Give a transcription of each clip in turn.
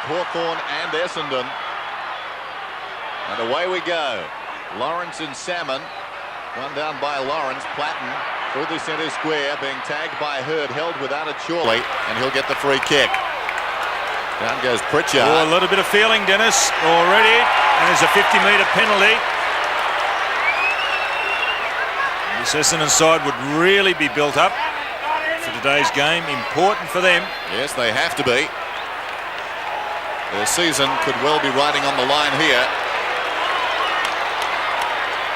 Hawthorn and Essendon. And away we go. Lawrence and Salmon. One down by Lawrence. Platten through the centre square, being tagged by Hurd, held without it surely, and he'll get the free kick. Down goes Pritchard. Oh, a little bit of feeling, Dennis, already. And there's a 50-metre penalty. This Essendon side would really be built up for today's game. Important for them. Yes, they have to be. Their season could well be riding on the line here.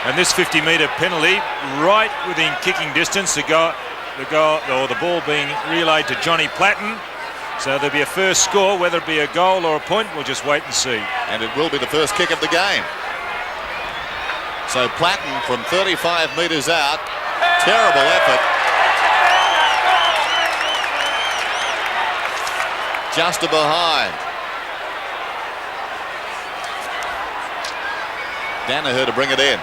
And this 50-metre penalty, right within kicking distance, the ball being relayed to Johnny Platten. So there'll be a first score, whether it be a goal or a point, we'll just wait and see. And it will be the first kick of the game. So Platten from 35 metres out. Terrible effort. Just behind. Danaher to bring it in.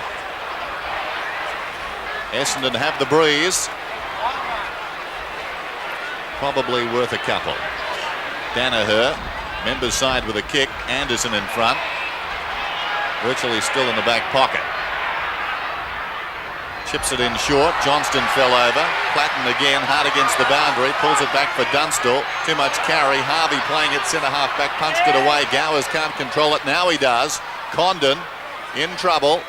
Essendon have the breeze. Probably worth a couple. Danaher, members side with a kick. Anderson in front. Virtually still in the back pocket. Chips it in short. Johnston fell over. Platten again, hard against the boundary. Pulls it back for Dunstall. Too much carry. Harvey playing it centre half back. Punched it away. Gowers can't control it. Now he does. Condon in trouble.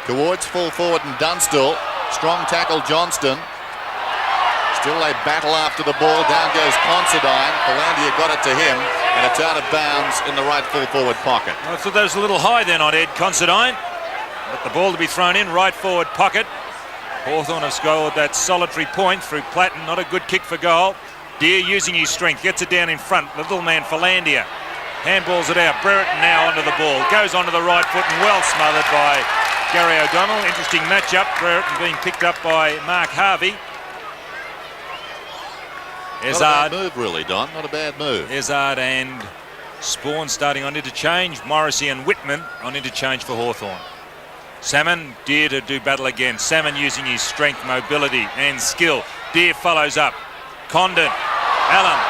Towards full forward and Dunstall. Strong tackle Johnston. Still a battle after the ball. Down goes Considine. Philandia got it to him, and it's out of bounds in the right full forward pocket. I thought that was a little high then on Ed Considine. But the ball to be thrown in, right forward pocket. Hawthorn have scored that solitary point through Platten. Not a good kick for goal. Deere using his strength, gets it down in front. The little man Philandia handballs it out. Brereton now onto the ball. Goes onto the right foot and well smothered by Gary O'Donnell. Interesting matchup. Brereton being picked up by Mark Harvey. Not a bad move, really, Don. Not a bad move. Ezard and Spawn starting on interchange. Morrissey and Whitman on interchange for Hawthorn. Salmon, Deere to do battle again. Salmon using his strength, mobility and skill. Deere follows up. Condon, Allen.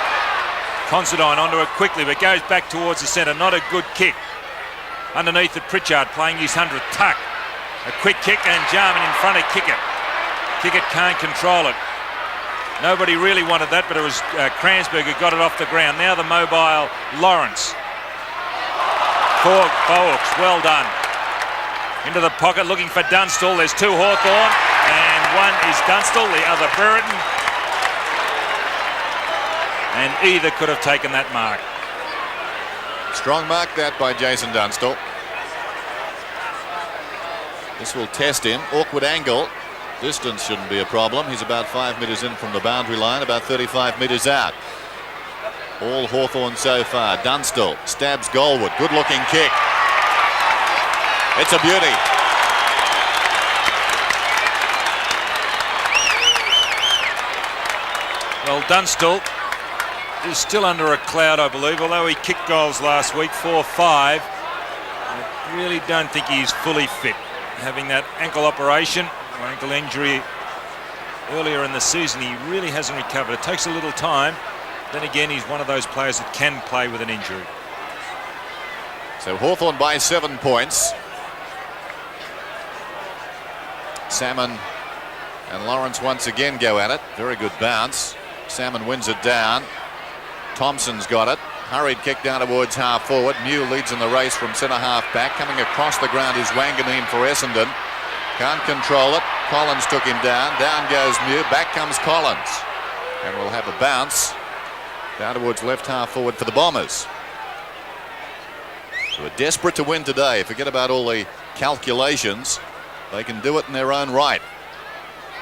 Considine onto it quickly, but goes back towards the centre. Not a good kick. Underneath it, Pritchard playing his 100th tuck. A quick kick and Jarman in front of Kickett. Kickett can't control it. Nobody really wanted that, but it was Kransberg who got it off the ground. Now the mobile Lawrence. Boaks, well done. Into the pocket looking for Dunstall. There's two Hawthorn, and one is Dunstall, the other Brereton. And either could have taken that mark. Strong mark that by Jason Dunstall. This will test him. Awkward angle. Distance shouldn't be a problem. He's about 5 metres in from the boundary line, about 35 metres out. All Hawthorn so far. Dunstall stabs goalward. Good looking kick. It's a beauty. Well, Dunstall is still under a cloud, I believe, although he kicked goals last week, 4-5. I really don't think he's fully fit. Having that ankle operation, or ankle injury earlier in the season, he really hasn't recovered. It takes a little time. Then again, he's one of those players that can play with an injury. So Hawthorn by 7 points. Salmon and Lawrence once again go at it. Very good bounce. Salmon wins it down. Thompson's got it. Hurried kick down towards half forward. Mew leads in the race from centre half back. Coming across the ground is Wanganeen for Essendon. Can't control it. Collins took him down. Down goes Mew. Back comes Collins. And we'll have a bounce down towards left half forward for the Bombers. So we're desperate to win today. Forget about all the calculations. They can do it in their own right.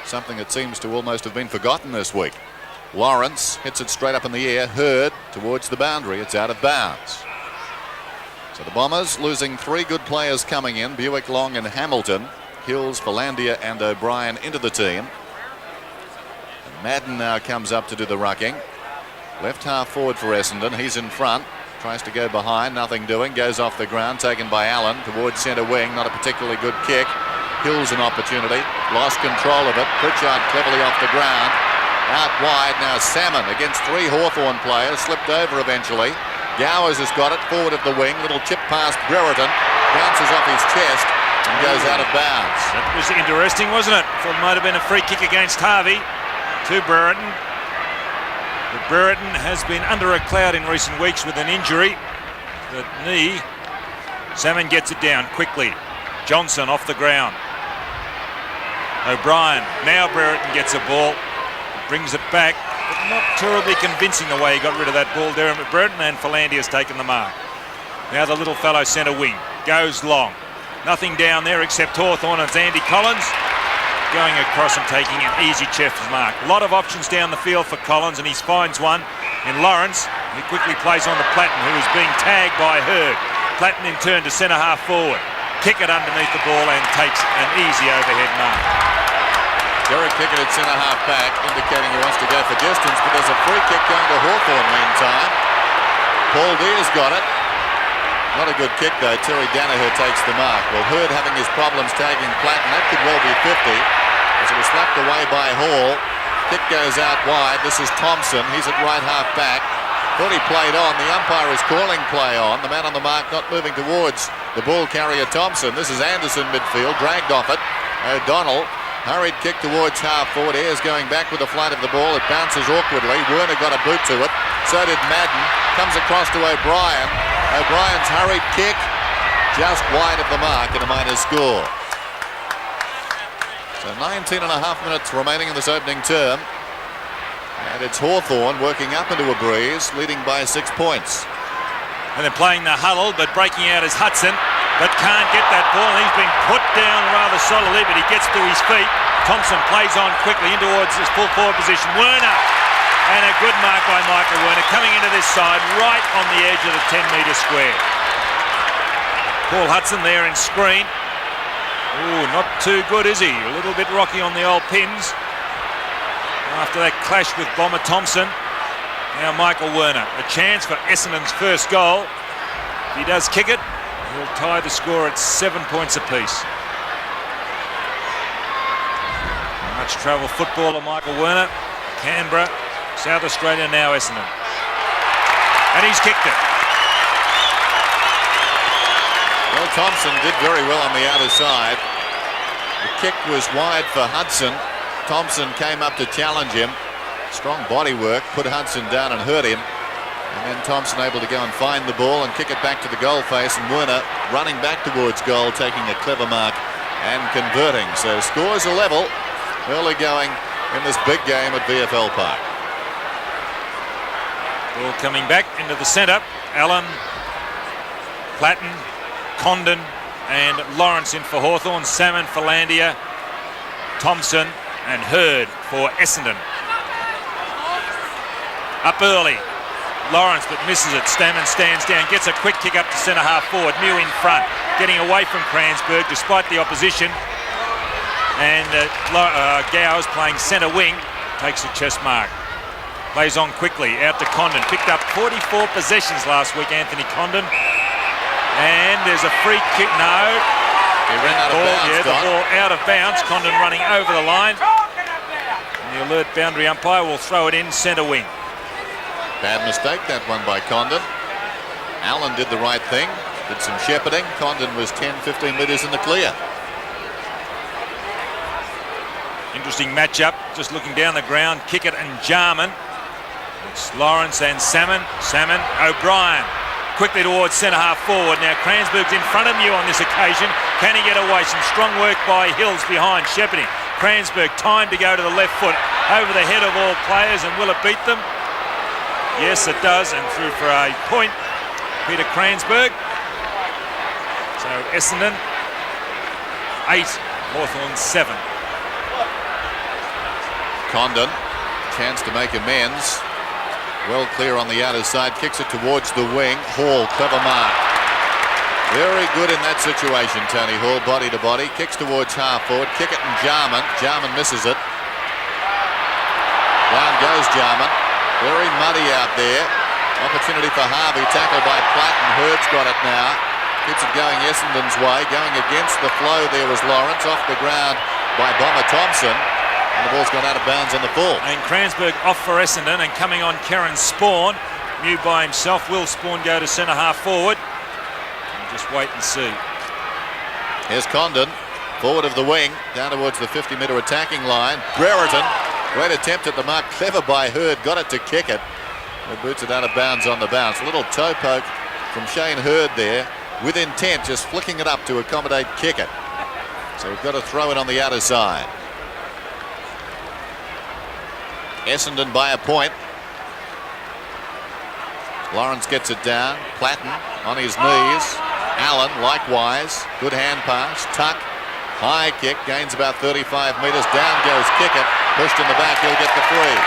Something that seems to almost have been forgotten this week. Lawrence hits it straight up in the air. Hurd towards the boundary. It's out of bounds. So the Bombers losing 3 good players coming in. Buick, Long and Hamilton. Hills, Philandia and O'Brien into the team. And Madden now comes up to do the rucking. Left half forward for Essendon. He's in front. Tries to go behind. Nothing doing. Goes off the ground. Taken by Allen towards centre wing. Not a particularly good kick. Hills an opportunity. Lost control of it. Pritchard cleverly off the ground. Out wide now Salmon against 3 Hawthorn players. Slipped over eventually. Gowers has got it, forward of the wing. Little chip past Brereton. Bounces off his chest and goes out of bounds. That was interesting, wasn't it? Thought it might have been a free kick against Harvey to Brereton. But Brereton has been under a cloud in recent weeks with an injury. The knee. Salmon gets it down quickly. Johnson off the ground. O'Brien. Now Brereton gets a ball. Brings it back. But not terribly convincing the way he got rid of that ball there. But Brereton and Philandia has taken the mark. Now the little fellow centre wing. Goes long. Nothing down there except Hawthorn and Andy Collins. Going across and taking an easy chest mark. A lot of options down the field for Collins, and he finds one in Lawrence. He quickly plays on to Platten, who is being tagged by Hurd. Platten in turn to centre half forward. Kick it underneath the ball and takes an easy overhead mark. Derek Pickett at centre half back, indicating he wants to go for distance, but there's a free kick going to Hawthorn meantime. Paul Deer's got it. Not a good kick though. Terry Danaher takes the mark. Well, Hurd having his problems tagging Platten. That could well be 50 as it was slapped away by Hall. Kick goes out wide. This is Thompson. He's at right half back. Thought he played on. The umpire is calling play on. The man on the mark not moving towards the ball carrier Thompson. This is Anderson midfield. Dragged off it. O'Donnell. Hurried kick towards half forward. Ayres going back with the flight of the ball. It bounces awkwardly. Werner got a boot to it. So did Madden. Comes across to O'Brien. O'Brien's hurried kick just wide of the mark and a minor score. So 19 and a half minutes remaining in this opening term. And it's Hawthorn working up into a breeze, leading by 6 points. And they're playing the huddle, but breaking out is Hudson, but can't get that ball. He's been put down rather solidly, but he gets to his feet. Thompson plays on quickly in towards his full forward position. Werner, and a good mark by Michael Werner coming into this side right on the edge of the 10-metre square. Paul Hudson there in screen. Ooh, not too good, is he? A little bit rocky on the old pins. After that clash with Bomber Thompson. Now Michael Werner, a chance for Essendon's first goal. If he does kick it, he'll tie the score at 7 points apiece. Much travel footballer Michael Werner. Canberra, South Australia, now Essendon. And he's kicked it. Well, Thompson did very well on the outer side. The kick was wide for Hudson. Thompson came up to challenge him. Strong body work, put Hudson down and hurt him. And then Thompson able to go and find the ball and kick it back to the goal face. And Werner running back towards goal, taking a clever mark and converting. So scores are level. Early going in this big game at VFL Park. Ball coming back into the centre. Allen, Platten, Condon and Lawrence in for Hawthorn. Salmon, Philandia, Thompson and Hurd for Essendon. Up early. Lawrence but misses it. Stammen stands down, gets a quick kick up to centre half forward. Mew in front, getting away from Cransberg despite the opposition. And Gowers playing centre wing, takes a chest mark. Plays on quickly, out to Condon. Picked up 44 possessions last week, Anthony Condon. And there's a free kick, no. He ran out of bounds, yeah, the ball out of bounds. Condon running over the line. And the alert boundary umpire will throw it in centre wing. Bad mistake, that one by Condon. Allen did the right thing, did some shepherding. Condon was 10-15 metres in the clear. Interesting matchup, just looking down the ground. Kickett and Jarman. It's Lawrence and Salmon. Salmon, O'Brien. Quickly towards centre half forward. Now Cransberg's in front of Mew on this occasion. Can he get away? Some strong work by Hills behind, shepherding. Cransberg time to go to the left foot over the head of all players, and will it beat them? Yes, it does, and through for a point, Peter Cransberg. So Essendon 8, Hawthorn 7. Condon, chance to make amends. Well clear on the outer side, kicks it towards the wing. Hall, clever mark. Very good in that situation, Tony Hall, body to body. Kicks towards half forward, Kickett and Jarman. Jarman misses it. Down goes Jarman. Very muddy out there. Opportunity for Harvey, tackled by Platten. Hurd's got it now. Keeps it going Essendon's way. Going against the flow there was Lawrence, off the ground by Bomber Thompson. And the ball's gone out of bounds on the full. And Cransberg off for Essendon, and coming on Karen Spawn. Mew by himself. Will Spawn go to centre half forward? We'll just wait and see. Here's Condon, forward of the wing, down towards the 50-metre attacking line. Brereton, great attempt at the mark, clever by Hurd, got it to kick it. He boots it out of bounds on the bounce. A little toe poke from Shane Hurd there, with intent, just flicking it up to accommodate Kickett. So we've got to throw it on the outer side. Essendon by a point. Lawrence gets it down. Platten on his knees. Allen likewise. Good hand pass. Tuck. High kick. Gains about 35 metres. Down goes Kickett. Pushed in the back. He'll get the free.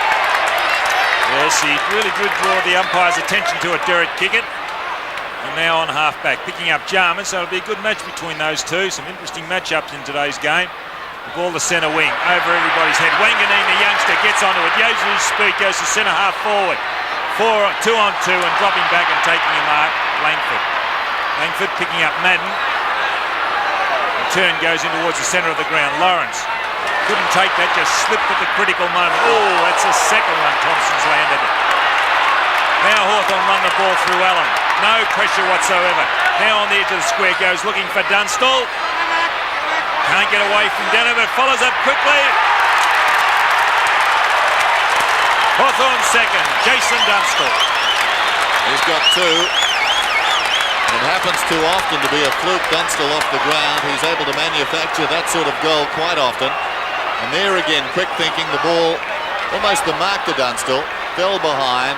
Yes, he really did draw the umpire's attention to it, Derek Kickett. And now on half-back, picking up Jarman, so it'll be a good match between those two. Some interesting matchups in today's game. The ball to centre wing, over everybody's head. Wanganeen, the youngster, gets onto it. Uses his speed, goes to centre half forward. 2 on 2 and dropping back and taking a mark, Langford. Langford picking up Madden. The turn goes in towards the centre of the ground. Lawrence couldn't take that, just slipped at the critical moment. Oh, that's a second one Thompson's landed. Now Hawthorn run the ball through Allen. No pressure whatsoever. Now on the edge of the square goes looking for Dunstall. Can't get away from Denner, but follows up quickly. Hawthorn second, Jason Dunstall. He's got 2. It happens too often to be a fluke. Dunstall off the ground. He's able to manufacture that sort of goal quite often. And there again, quick thinking, the ball almost the mark to Dunstall. Fell behind.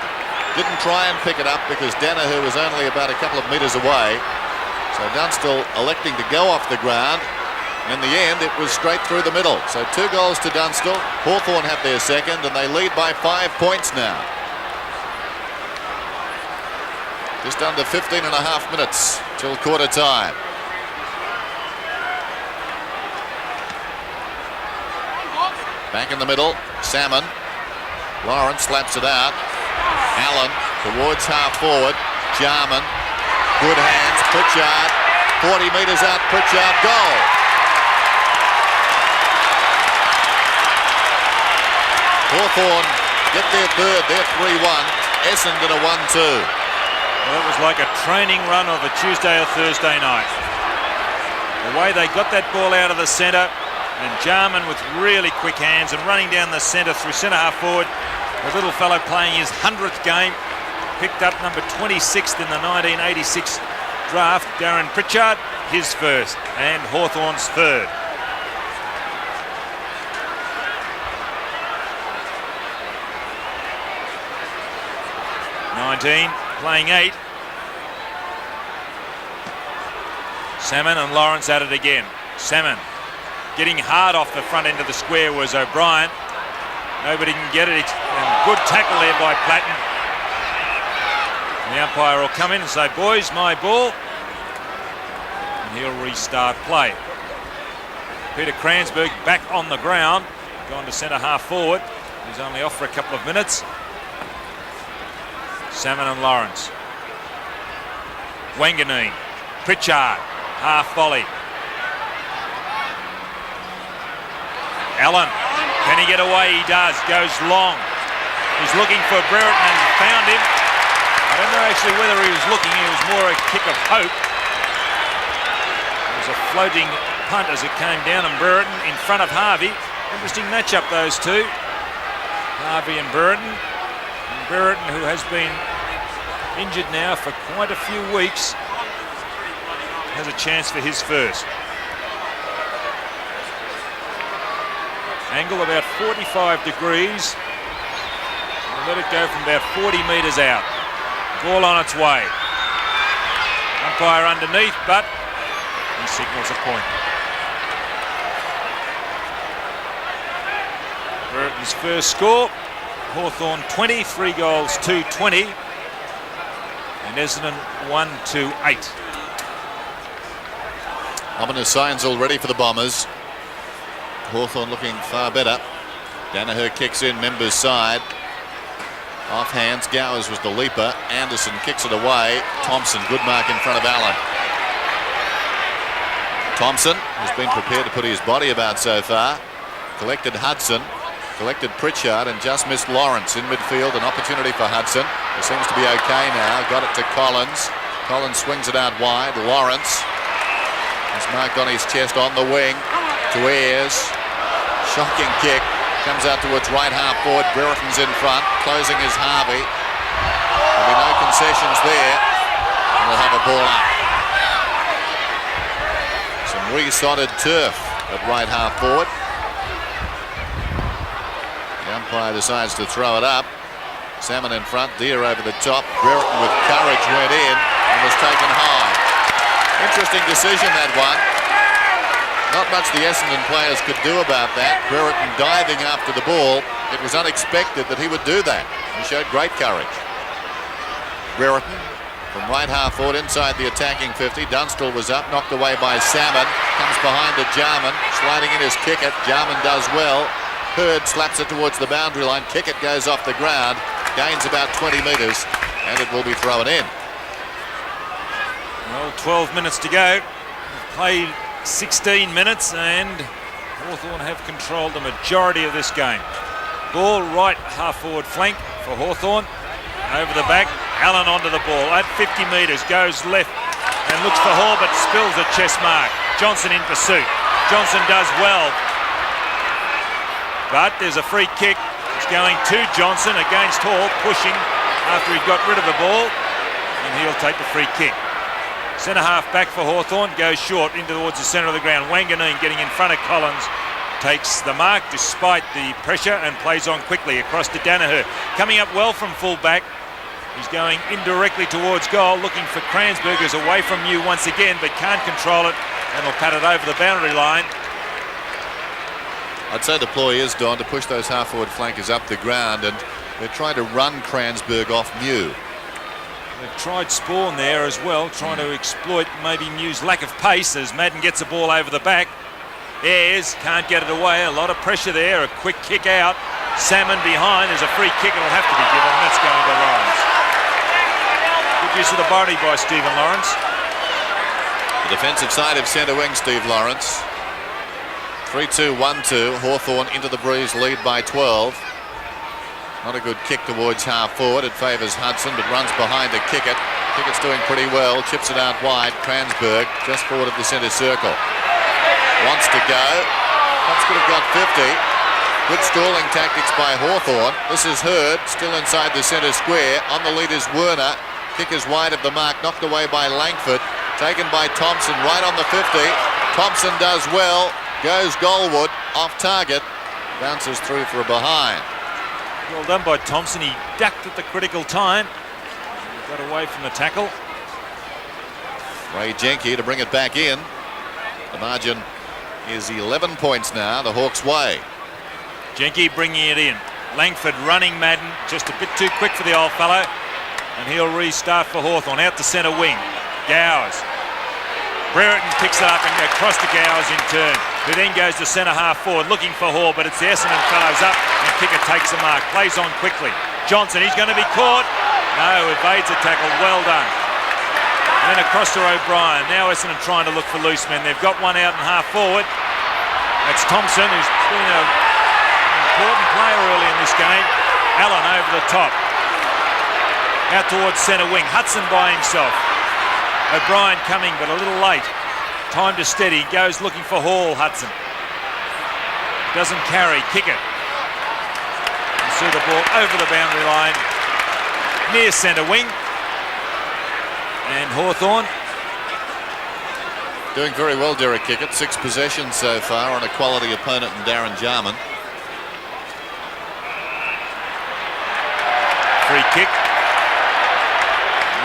Didn't try and pick it up because Danaher was only about a couple of metres away. So Dunstall electing to go off the ground. In the end, it was straight through the middle. So 2 goals to Dunstall. Hawthorn have their second, and they lead by 5 points now. Just under 15 and a half minutes till quarter time. Back in the middle, Salmon. Lawrence slaps it out. Allen towards half forward. Jarman. Good hands. Pritchard. 40 metres out. Pritchard. Goal. Hawthorn get their third. They're 3-1. Essendon a 1-2. Well, it was like a training run of a Tuesday or Thursday night. The way they got that ball out of the centre, and Jarman with really quick hands and running down the centre through centre half forward. The little fellow playing his 100th game, picked up number 26th in the 1986 draft. Darren Pritchard, his first, and Hawthorn's third. Playing 8. Salmon and Lawrence at it again. Salmon getting hard off the front end of the square was O'Brien. Nobody can get it. And good tackle there by Platten. The umpire will come in and say, boys, my ball. And he'll restart play. Peter Cransberg back on the ground. Gone to centre half forward. He's only off for a couple of minutes. Salmon and Lawrence. Wanganeen. Pritchard. Half volley. Allen. Can he get away? He does. Goes long. He's looking for Brereton and found him. I don't know actually whether he was looking. It was more a kick of hope. It was a floating punt as it came down, and Brereton in front of Harvey. Interesting matchup, those two. Harvey and Brereton. And Brereton, who has been injured now for quite a few weeks, has a chance for his first. Angle about 45 degrees. We'll let it go from about 40 metres out. Ball on its way. Umpire underneath, but he signals a point. Brereton's first score. Hawthorn 20, 3 goals, 2-20. And Essendon 1-8. Ominous signs already for the Bombers. Hawthorn looking far better. Danaher kicks in, Members side. Off hands, Gowers was the leaper. Anderson kicks it away. Thompson, good mark in front of Allen. Thompson has been prepared to put his body about so far. Collected Hudson. Collected Pritchard and just missed Lawrence in midfield. An opportunity for Hudson. He seems to be okay now. Got it to Collins. Collins swings it out wide. Lawrence is marked on his chest on the wing to Ayres. Shocking kick. Comes out towards right half forward. Brereton's in front. Closing is Harvey. There'll be no concessions there. And we'll have a ball up. Some re-sodded turf at right half forward. The umpire decides to throw it up. Salmon in front, Deere over the top. Brereton with courage went in and was taken high. Interesting decision, that one. Not much the Essendon players could do about that. Brereton diving after the ball. It was unexpected that he would do that. He showed great courage. Brereton from right half forward inside the attacking 50. Dunstall was up, knocked away by Salmon. Comes behind to Jarman, sliding in his Kickett. Jarman does well. Hurd slaps it towards the boundary line. Kickett goes off the ground, gains about 20 metres, and it will be thrown in. Well, 12 minutes to go. We've played 16 minutes, and Hawthorn have controlled the majority of this game. Ball right half forward flank for Hawthorn. Over the back, Allen onto the ball at 50 metres, goes left and looks for Hall, but spills a chest mark. Johnson in pursuit. Johnson does well, but there's a free kick. It's going to Johnson against Hall, pushing after he got rid of the ball, and he'll take the free kick. Centre half back for Hawthorn, goes short into towards the centre of the ground. Wanganeen getting in front of Collins, takes the mark despite the pressure and plays on quickly across to Danaher. Coming up well from full back. He's going indirectly towards goal, looking for Cransberg, who's away from you once again, but can't control it, and will pat it over the boundary line. I'd say the ploy is, Don, to push those half-forward flankers up the ground, and they're trying to run Cransberg off Mew. They've tried Spawn there as well, trying to exploit maybe Mew's lack of pace as Madden gets the ball over the back. Ayres can't get it away, a lot of pressure there, a quick kick out. Salmon behind, there's a free kick, it'll have to be given, that's going to Lawrence. Good use of the body by Stephen Lawrence. The defensive side of centre wing, Steve Lawrence. 3-2-1-2, Hawthorn into the breeze, lead by 12. Not a good kick towards half forward. It favours Hudson, but runs behind to Kickett. Kickett's doing pretty well. Chips it out wide. Cransberg just forward of the centre circle. Wants to go. Once could have got 50. Good stalling tactics by Hawthorn. This is Hurd, still inside the centre square. On the lead is Werner. Kick is wide of the mark, knocked away by Langford. Taken by Thompson, right on the 50. Thompson does well. Goes Goldwood, off target. Bounces through for a behind. Well done by Thompson. He ducked at the critical time. He got away from the tackle. Ray Jenke to bring it back in. The margin is 11 points now, the Hawks' way. Jenke bringing it in. Langford running Madden, just a bit too quick for the old fellow. And he'll restart for Hawthorn. Out to centre wing. Gowers. Brereton picks it up and across to Gowers in turn, who then goes to centre half forward looking for Hall, but it's the Essendon fellows up and Kicker takes the mark. Plays on quickly. Johnson, he's going to be caught. No, evades a tackle. Well done. And then across to O'Brien. Now Essendon trying to look for loose men. They've got one out and half forward. That's Thompson, who's been an important player early in this game. Allen over the top. Out towards centre wing. Hudson by himself. O'Brien coming, but a little late. Time to steady. Goes looking for Hall, Hudson. Doesn't carry. Kick it. You see the ball over the boundary line. Near centre wing. And Hawthorn. Doing very well, Derek Kickett. 6 possessions so far on a quality opponent in Darren Jarman. Free kick.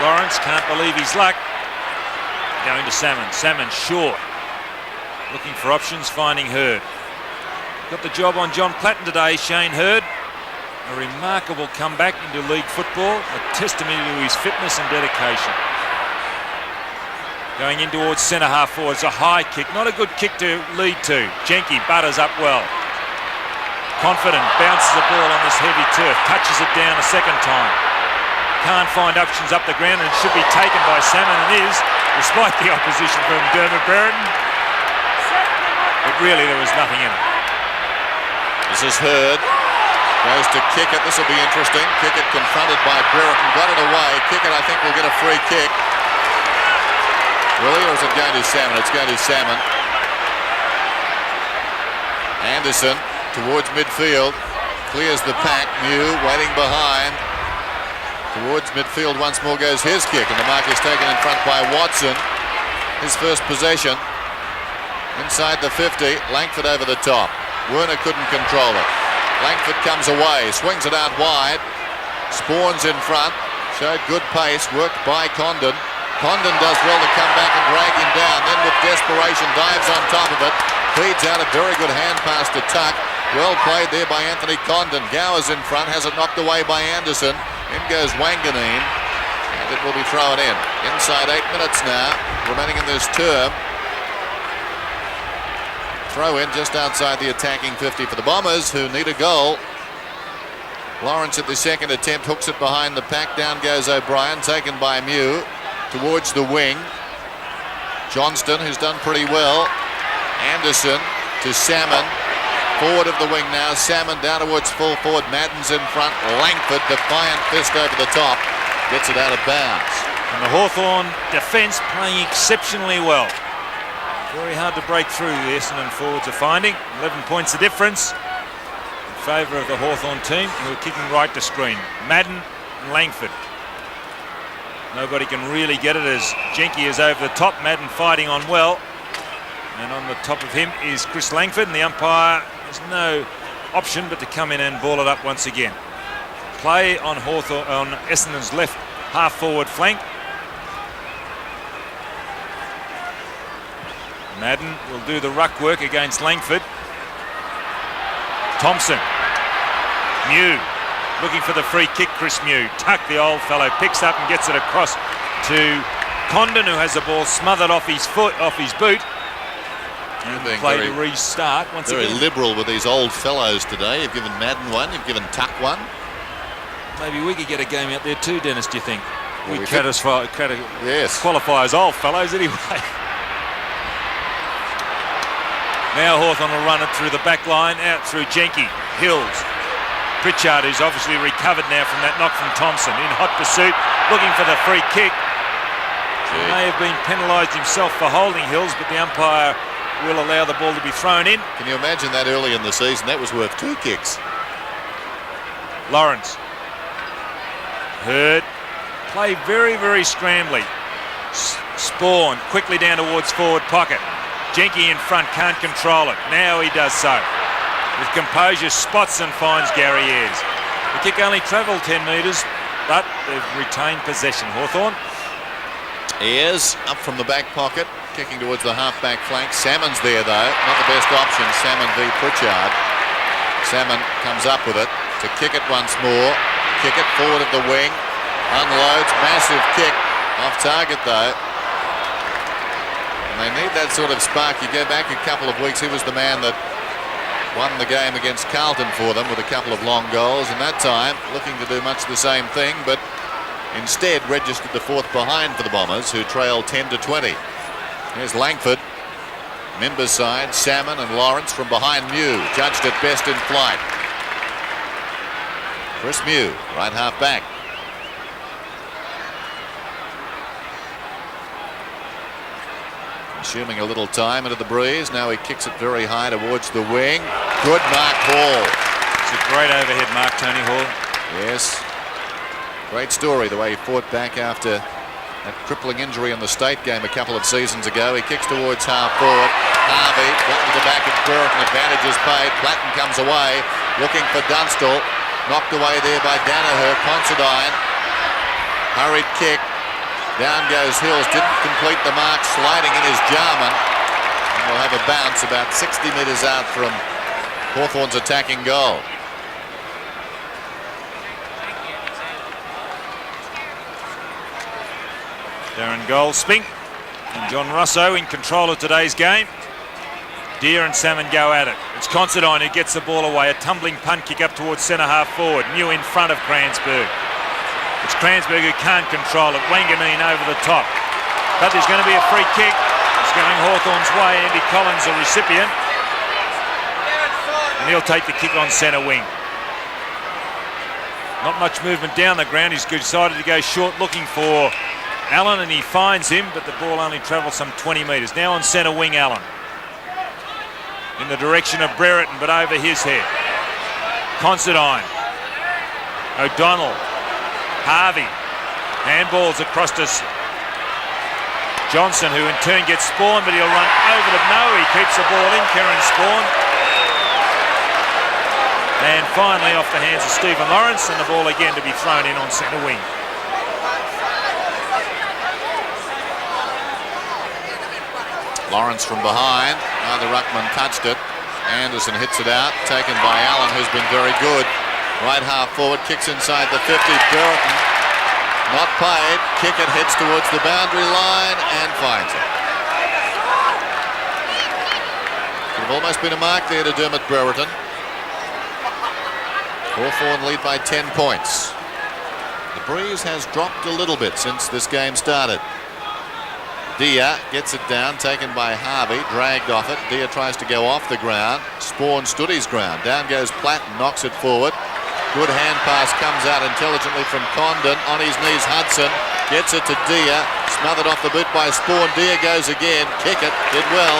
Lawrence can't believe his luck. Going to Salmon. Salmon short. Looking for options, finding Hurd. Got the job on John Platten today, Shane Hurd. A remarkable comeback into league football. A testimony to his fitness and dedication. Going in towards centre half forward. It's a high kick. Not a good kick to lead to. Jenke butters up well. Confident. Bounces the ball on this heavy turf. Touches it down a second time. Can't find options up the ground and it should be taken by Salmon and is, despite the opposition from Dermot Brereton. But really there was nothing in it. This is Hurd. Goes to Kickett. This will be interesting. Kickett confronted by Brereton. Got it away. Kickett, I think, will get a free kick. Will he, or is it going to Salmon? It's going to Salmon. Anderson towards midfield. Clears the pack. Mew waiting behind. Towards midfield once more goes his kick, and the mark is taken in front by Watson. His first possession. Inside the 50. Langford over the top. Werner couldn't control it. Langford comes away, swings it out wide. Spawns in front, showed good pace, worked by Condon. Condon does well to come back and drag him down, then with desperation dives on top of it. Feeds out a very good hand pass to Tuck. Well played there by Anthony Condon. Gower's in front, has it knocked away by Anderson. In goes Wanganeen, and it will be thrown in. Inside 8 minutes now, remaining in this term. Throw in just outside the attacking 50 for the Bombers, who need a goal. Lawrence at the second attempt hooks it behind the pack. Down goes O'Brien, taken by Mew towards the wing. Johnston, who's done pretty well. Anderson to Salmon. Forward of the wing now. Salmon down towards full forward. Madden's in front. Langford, defiant fist over the top. Gets it out of bounds. And the Hawthorn defence playing exceptionally well. Very hard to break through, the Essendon forwards are finding. 11 points the difference in favour of the Hawthorn team, who are kicking right to screen. Madden and Langford. Nobody can really get it as Jenke is over the top. Madden fighting on well. And on the top of him is Chris Langford, and the umpire has no option but to come in and ball it up once again. Play on Hawthorn, on Essendon's left half-forward flank. Madden will do the ruck work against Langford. Thompson. Mew looking for the free kick. Chris Mew. Tuck, the old fellow, picks up and gets it across to Condon, who has the ball smothered off his foot, off his boot. And play to restart once again. Very liberal with these old fellows today. You've given Madden one, you've given Tuck one. Maybe we could get a game out there too, Dennis, do you think? Well, we yes. Qualify as old fellows anyway. Now Hawthorn will run it through the back line, out through Jenke, Hills. Pritchard, who's obviously recovered now from that knock from Thompson, in hot pursuit, looking for the free kick. He may have been penalised himself for holding Hills, but the umpire will allow the ball to be thrown in. Can you imagine that early in the season? That was worth 2 kicks. Lawrence. Hurd. Play very, very scrambly. Spawn quickly down towards forward pocket. Jenke in front, can't control it. Now he does so. With composure, spots and finds Gary Ayres. The kick only travelled 10 metres, but they've retained possession. Hawthorn. Ayres up from the back pocket, kicking towards the half-back flank. Salmon's there, though. Not the best option. Salmon v Pritchard. Salmon comes up with it to kick it once more. Kick it forward of the wing. Unloads. Massive kick. Off target, though. And they need that sort of spark. You go back a couple of weeks, he was the man that won the game against Carlton for them with a couple of long goals, and that time looking to do much the same thing, but instead registered the 4th behind for the Bombers, who trailed 10-20. Here's Langford. Members side, Salmon and Lawrence from behind Mew. Judged at best in flight. Chris Mew, right half back. Consuming a little time into the breeze. Now he kicks it very high towards the wing. Good mark, Hall. It's a great overhead mark, Tony Hall. Yes. Great story, the way he fought back after that crippling injury in the state game a couple of seasons ago. He kicks towards half forward. Harvey got to the back of Brereton. Advantage is paid. Platten comes away, looking for Dunstall. Knocked away there by Danaher. Considine. Hurried kick. Down goes Hills. Didn't complete the mark. Sliding in his Jarman. And we'll have a bounce about 60 metres out from Hawthorn's attacking goal. Darren Goldspink and John Russo in control of today's game. Deer and Salmon go at it. It's Considine who gets the ball away. A tumbling punt kick up towards centre half forward. Mew in front of Cransberg. It's Cransberg who can't control it. Wanganeen over the top. But there's going to be a free kick. It's going Hawthorn's way. Andy Collins, the recipient. And he'll take the kick on centre wing. Not much movement down the ground. He's decided to go short looking for Allen, and he finds him, but the ball only travels some 20 metres. Now on centre wing, Allen. In the direction of Brereton, but over his head. Considine. O'Donnell. Harvey. Handballs across to Johnson, who in turn gets Spawn, but he'll run over the... No, he keeps the ball in, Kieran Spawn. And finally off the hands of Stephen Lawrence, and the ball again to be thrown in on centre wing. Lawrence from behind. Neither ruckman touched it. Anderson hits it out, taken by Allen, who's been very good. Right half forward, kicks inside the 50. Brereton, not paid. Kick it, heads towards the boundary line and finds it. Could have almost been a mark there to Dermot Brereton. Hawthorn lead by 10 points. The breeze has dropped a little bit since this game started. Dia gets it down, taken by Harvey, dragged off it. Dia tries to go off the ground. Spawn stood his ground. Down goes Platt and knocks it forward. Good hand pass comes out intelligently from Condon. On his knees, Hudson gets it to Dia. Smothered off the boot by Spawn. Dia goes again. Kick it. Did well.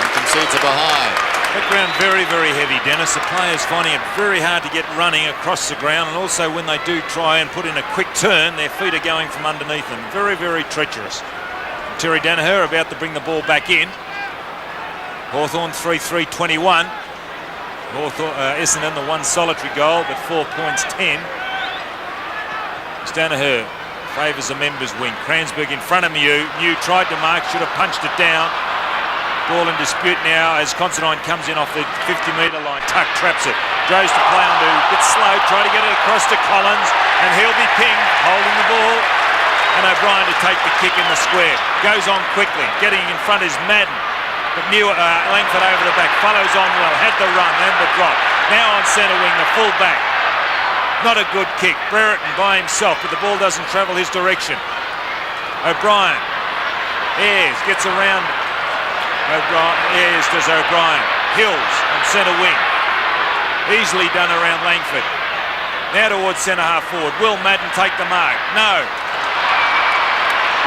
And concedes a behind. That ground very, very heavy, Dennis. The players finding it very hard to get running across the ground, and also when they do try and put in a quick turn, their feet are going from underneath them. Very, very treacherous. And Terry Danaher about to bring the ball back in. Hawthorn 3-3-21. Essendon the one solitary goal, but 4 points 10. It's Danaher favours the members' wing. Cransberg in front of Mew. Mew tried to mark, should have punched it down. Ball in dispute now as Considine comes in off the 50-metre line. Tuck traps it. Goes to play on to a bit slow. Try to get it across to Collins. And he'll be pinged, holding the ball. And O'Brien to take the kick in the square. Goes on quickly. Getting in front is Madden. But Langford over the back. Follows on well. Had the run and the drop. Now on centre wing, the full back. Not a good kick. Brereton by himself, but the ball doesn't travel his direction. O'Brien. Ayres gets around. Ayres does O'Brien. Hills on centre wing. Easily done around Langford. Now towards centre half forward. Will Madden take the mark? No.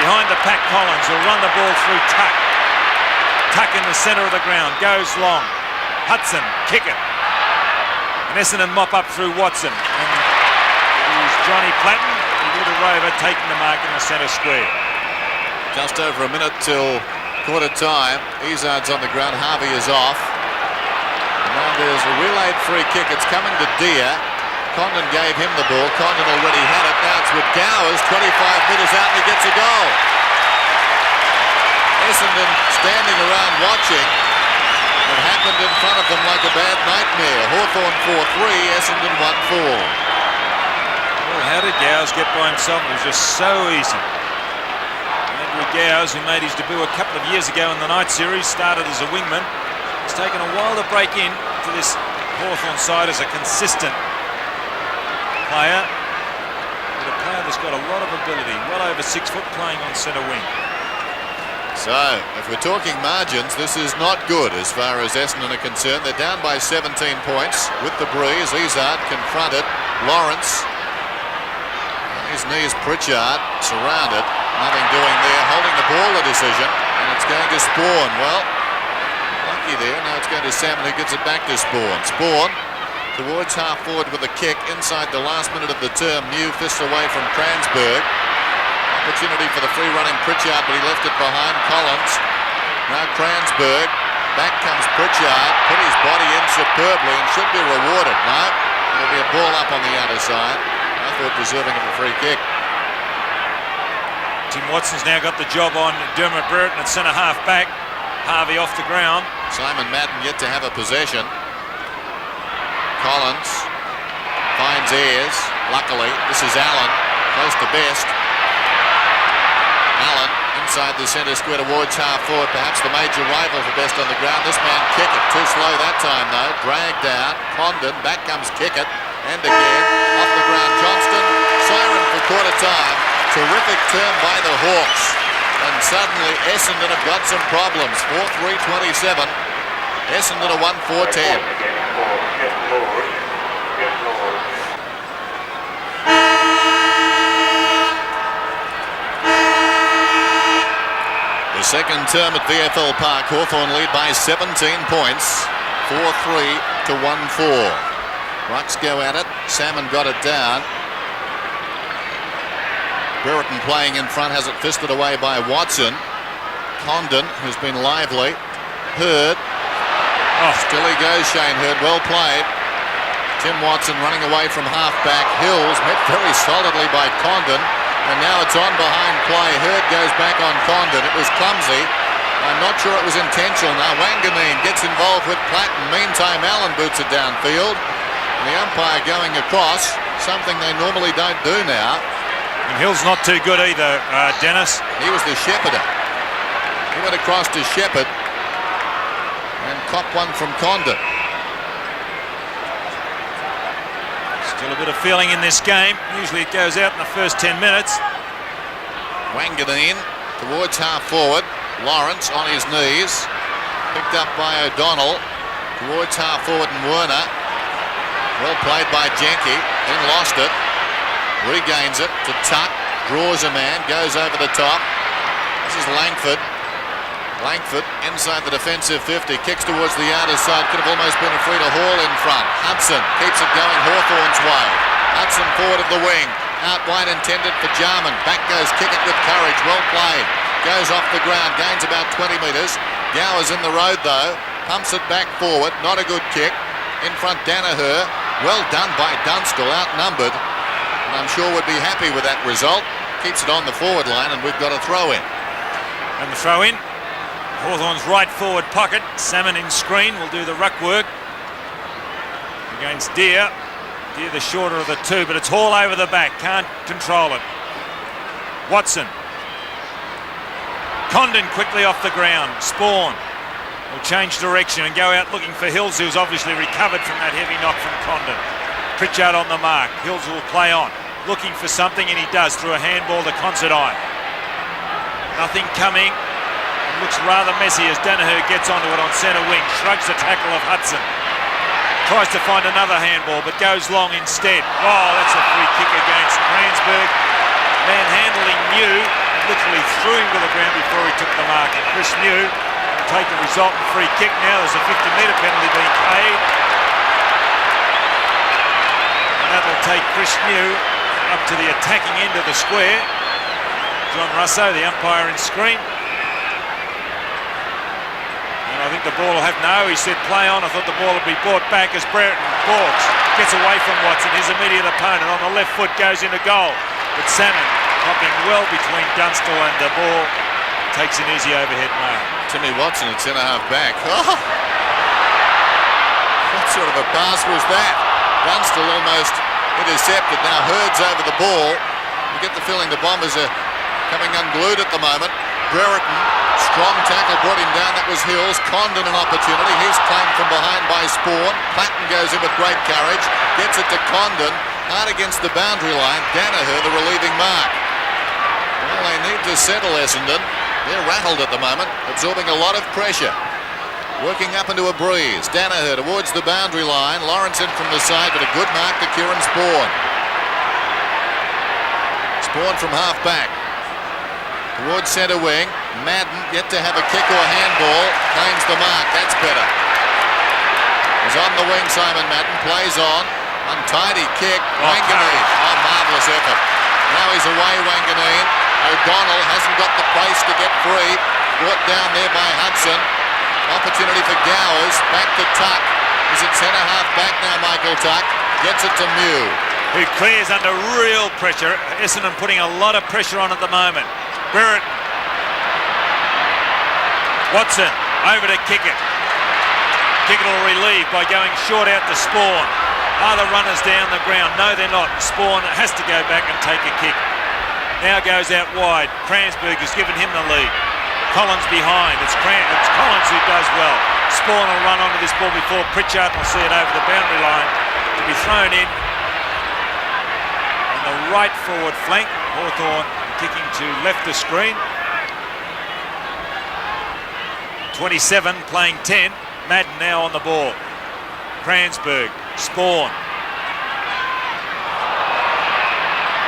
Behind the pack, Collins will run the ball through Tuck. Tuck in the centre of the ground. Goes long. Hudson, kick it. And Essendon mop up through Watson. And here's Johnny Platten. He did a rover, taking the mark in the centre square. Just over a minute till quarter time. Izzard's on the ground. Harvey is off. And now there's a relayed free kick. It's coming to Dia. Condon gave him the ball. Condon already had it. Now it's with Gowers. 25 metres out and he gets a goal. Essendon standing around watching. It happened in front of them like a bad nightmare. Hawthorn 4-3. Essendon 1-4. Well, how did Gowers get by himself? It was just so easy. Gowers, who made his debut a couple of years ago in the night series, started as a wingman. It's taken a while to break in to this Hawthorn side as a consistent player. But a player that's got a lot of ability, well over 6 foot, playing on centre wing. So, if we're talking margins, this is not good as far as Essendon are concerned. They're down by 17 points with the breeze. Izzard confronted. Lawrence. His knees, Pritchard, surrounded. Nothing doing there. Holding the ball, a decision. And it's going to Spawn. Well, lucky there. Now it's going to Salmon, who gets it back to Spawn. Spawn towards half forward with a kick inside the last minute of the term. Mew fists away from Cransberg. Opportunity for the free running Pritchard, but he left it behind Collins. Now Cransberg. Back comes Pritchard. Put his body in superbly and should be rewarded. No, there'll be a ball up on the outer side. I thought deserving of a free kick. Tim Watson's now got the job on Dermot Brereton at centre half back. Harvey off the ground. Simon Madden yet to have a possession. Collins finds Ayres. Luckily, this is Allen, close to best. Allen inside the centre square towards half forward, perhaps the major rival for best on the ground. This man kick it, too slow that time though. Dragged down. Condon, back comes kick it, and again off the ground. Johnston, siren for quarter time. Terrific turn by the Hawks. And suddenly Essendon have got some problems. 4-3-27. Essendon are 1-4-10. second term at VFL Park. Hawthorn lead by 17 points. 4-3 to 1-4. Rucks go at it. Salmon got it down. Brereton playing in front, has it fisted away by Watson. Condon, who's been lively. Hurd. Oh, still he goes, Shane Hurd. Well played. Tim Watson running away from half-back. Hills met very solidly by Condon. And now it's on behind play. Hurd goes back on Condon. It was clumsy. I'm not sure it was intentional. Now Wanganeen gets involved with Platten. Meantime, Allen boots it downfield. And the umpire going across, something they normally don't do now. And Hill's not too good either, Dennis. He was the shepherder. He went across to Shepherd and copped one from Condon. Still a bit of feeling in this game. Usually it goes out in the first 10 minutes. Wanganeen towards half forward. Lawrence on his knees. Picked up by O'Donnell. Towards half forward and Werner. Well played by Jenke. Then lost it. Regains it to Tuck. Draws a man. Goes over the top. This is Langford. Langford inside the defensive 50. Kicks towards the outer side. Could have almost been a free to haul in front. Hudson keeps it going Hawthorn's way. Hudson forward of the wing. Out wide intended for Jarman. Back goes Kickett with courage. Well played. Goes off the ground. Gains about 20 metres. Gower's in the road though. Pumps it back forward. Not a good kick. In front Danaher. Well done by Dunstall. Outnumbered. And I'm sure would be happy with that result. Keeps it on the forward line and we've got a throw in. And the throw in. Hawthorn's right forward pocket. Salmon in screen will do the ruck work against Deere. Deere the shorter of the two, but it's Hall over the back. Can't control it. Watson. Condon quickly off the ground. Spawn will change direction and go out looking for Hills, who's obviously recovered from that heavy knock from Condon. Pritchard on the mark. Hills will play on. Looking for something, and he does through a handball to Considine. Nothing coming. Looks rather messy as Danaher gets onto it on centre wing. Shrugs the tackle of Hudson. Tries to find another handball, but goes long instead. Oh, that's a free kick against Cransburg. Manhandling Mew. Literally threw him to the ground before he took the mark. And Chris Mew will take the resultant free kick. Now there's a 50-metre penalty being paid. And that'll take Chris Mew up to the attacking end of the square. John Russo, the umpire in screen. I think the ball will have no. He said play on. I thought the ball would be brought back as Brereton balks. Gets away from Watson. His immediate opponent on the left foot goes into goal. But Salmon popping well between Dunstall and the ball. Takes an easy overhead mark. Timmy Watson at centre-half back. Oh! What sort of a pass was that? Dunstall almost intercepted. Now Hurd's over the ball. You get the feeling the Bombers are coming unglued at the moment. Brereton, strong tackle, brought him down. That was Hills. Condon an opportunity. He's claimed from behind by Spawn. Platten goes in with great courage. Gets it to Condon. Hard against the boundary line. Danaher, the relieving mark. Well, they need to settle Essendon. They're rattled at the moment, absorbing a lot of pressure. Working up into a breeze. Danaher towards the boundary line. Lawrence in from the side, but a good mark to Kieran Spawn. Spawn from half back. Towards centre wing. Madden yet to have a kick or handball. Claims the mark. That's better. He's on the wing, Simon Madden. Plays on. Untidy kick. Wanganeen. Oh, marvellous effort. Now he's away, Wanganeen. O'Donnell hasn't got the pace to get free. Brought down there by Hudson. Opportunity for Gowers. Back to Tuck. He's at centre half back now, Michael Tuck. Gets it to Mew. Who clears under real pressure. Essendon putting a lot of pressure on at the moment. Brereton. Watson over to Kickett. Kickett will relieve by going short out to Spawn. Are the runners down the ground? No, they're not. Spawn has to go back and take a kick. Now goes out wide. Cransburg has given him the lead. Collins behind. It's Collins who does well. Spawn will run onto this ball before Pritchard will see it over the boundary line to be thrown in. On the right forward flank, Hawthorn kicking to left of screen. 27 playing 10. Madden now on the ball. Cransburg. Spawn.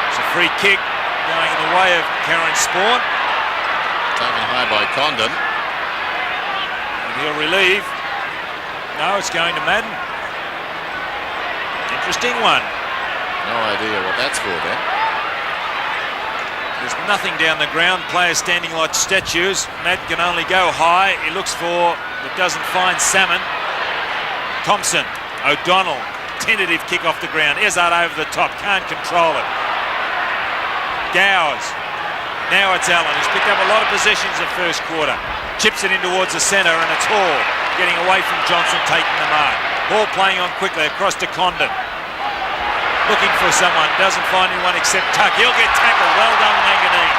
It's a free kick going in the way of Karen Spawn. Taken high by Condon. And he'll relieve. No, it's going to Madden. Interesting one. No idea what that's for then. There's nothing down the ground. Players standing like statues. Madden can only go high. He looks for, but doesn't find Salmon. Thompson, O'Donnell, tentative kick off the ground. Izzard over the top, can't control it. Gowers. Now it's Allen, who's picked up a lot of possessions in the first quarter. Chips it in towards the centre, and it's Hall getting away from Johnson, taking the mark. Hall playing on quickly across to Condon. Looking for someone, doesn't find anyone except Tuck. He'll get tackled. Well done, Manganine.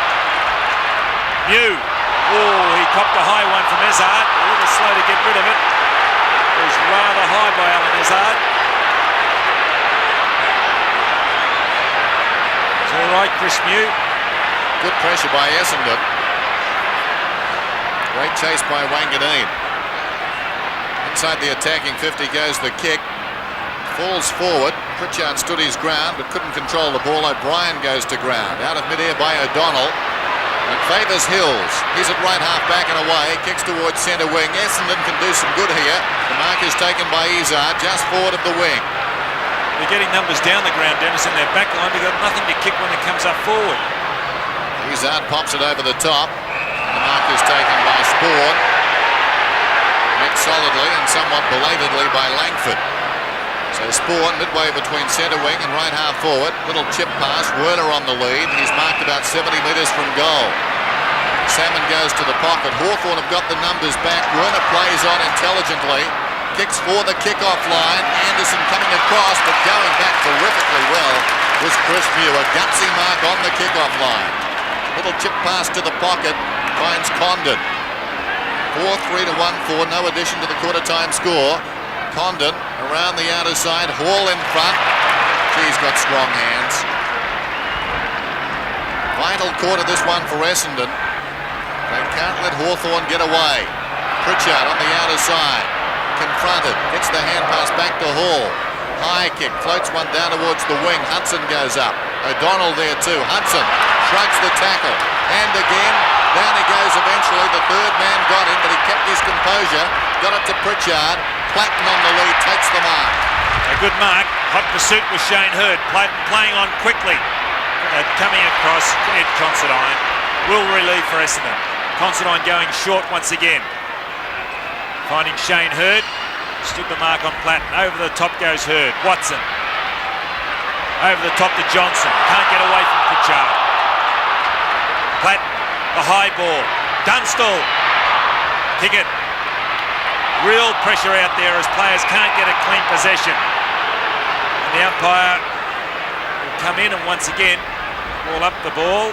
Mew. Oh, he copped a high one from Izzard. A little slow to get rid of it. It was rather high by Alan Izzard. It's all right, Chris Mew. Good pressure by Essendon. Great chase by Wanganeen. Inside the attacking 50 goes the kick. Falls forward. Pritchard stood his ground but couldn't control the ball. O'Brien goes to ground. Out of mid-air by O'Donnell. And favours Hills. He's at right half back and away. Kicks towards centre wing. Essendon can do some good here. The mark is taken by Izzard just forward of the wing. They're getting numbers down the ground, Dennis, in their back line. They've got nothing to kick when it comes up forward. Izzard pops it over the top. The mark is taken by Spawn. Met solidly and somewhat belatedly by Langford. So Spawn midway between centre wing and right half forward. Little chip pass. Werner on the lead. He's marked about 70 metres from goal. Salmon goes to the pocket. Hawthorn have got the numbers back. Werner plays on intelligently. Kicks for the kick-off line. Anderson coming across, but going back terrifically well was Chris Mew. A gutsy mark on the kick-off line. Little chip pass to the pocket. Finds Condon. 4-3 to 1-4. No addition to the quarter-time score. Condon around the outer side. Hall in front. He's got strong hands. Vital quarter this one for Essendon. They can't let Hawthorn get away. Pritchard on the outer side. Confronted. Gets the hand pass back to Hall. High kick. Floats one down towards the wing. Hudson goes up. O'Donnell there too. Hudson shrugs the tackle. And again. Down he goes eventually. The third man got him, but he kept his composure. Got it to Pritchard. Platten on the lead. Takes the mark. A good mark. Hot pursuit with Shane Hurd. Platten playing on quickly. Coming across. Ed Considine. Will relieve for Essendon. Considine going short once again. Finding Shane Hurd. Stood the mark on Platten. Over the top goes Hurd. Watson. Over the top to Johnson. Can't get away from Pritchard. Platten. The high ball. Dunstall. Kick it. Real pressure out there as players can't get a clean possession. And the umpire will come in and once again ball up the ball.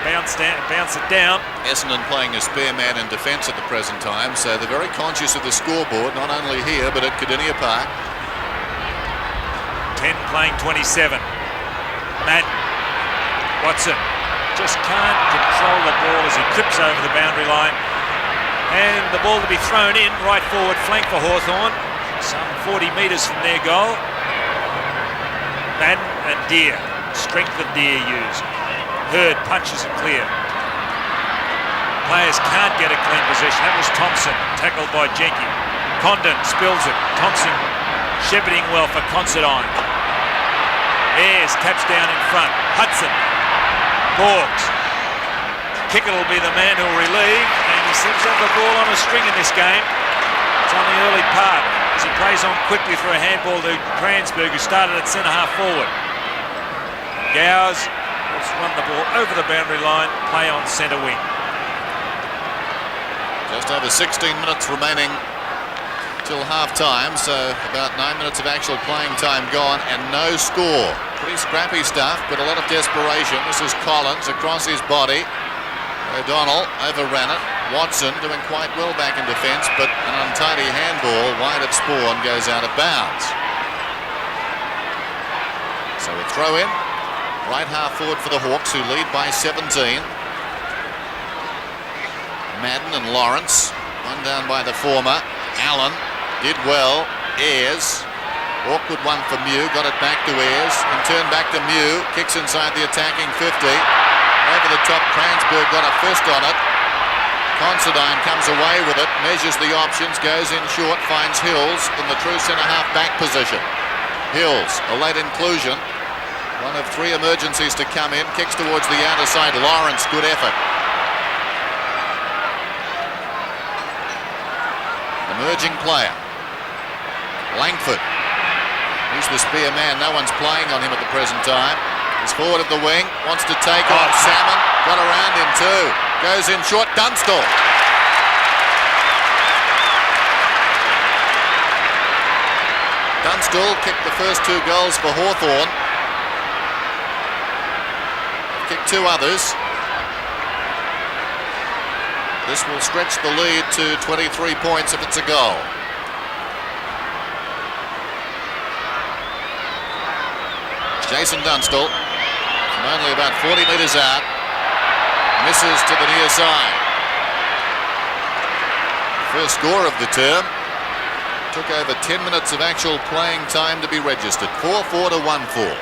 Bounce it down. Essendon playing a spare man in defence at the present time, so they're very conscious of the scoreboard, not only here but at Cardinia Park. 10 playing 27. Madden. Watson just can't control the ball as he trips over the boundary line. And the ball to be thrown in, right forward flank for Hawthorn. Some 40 metres from their goal. Madden and Deere. Strength of Deere used. Hurd punches it clear. Players can't get a clean possession. That was Thompson, tackled by Jenky. Condon spills it. Thompson shepherding well for Considine. Ayres taps down in front. Hudson. Borgs. Kickett will be the man who'll relieve, and he seems to have the ball on a string in this game. It's on the early part as he plays on quickly for a handball to Kransberg, who started at centre half forward. Gowers has run the ball over the boundary line, play on centre wing. Just over 16 minutes remaining till half-time, so about 9 minutes of actual playing time gone and no score. Pretty scrappy stuff, but a lot of desperation. This is Collins across his body. O'Donnell overran it. Watson doing quite well back in defence, but an untidy handball wide at Spawn goes out of bounds. So a throw in. Right half forward for the Hawks, who lead by 17. Madden and Lawrence. One down by the former. Allen did well. Ayres. Awkward one for Mew. Got it back to Ayres. And turned back to Mew. Kicks inside the attacking 50. Over the top, Kransberg got a fist on it. Considine comes away with it, measures the options, goes in short, finds Hills in the true centre-half back position. Hills, a late inclusion. One of three emergencies to come in. Kicks towards the outer side. Lawrence, good effort. Emerging player. Langford. He's the spear man. No one's playing on him at the present time. He's forward of the wing. Wants to take on Salmon. Got around him too. Goes in short. Dunstall. Dunstall kicked the first two goals for Hawthorn. Kicked two others. This will stretch the lead to 23 points if it's a goal. Jason Dunstall from only about 40 metres out. Misses to the near side. First score of the term. Took over 10 minutes of actual playing time to be registered. 4-4 to 1-4.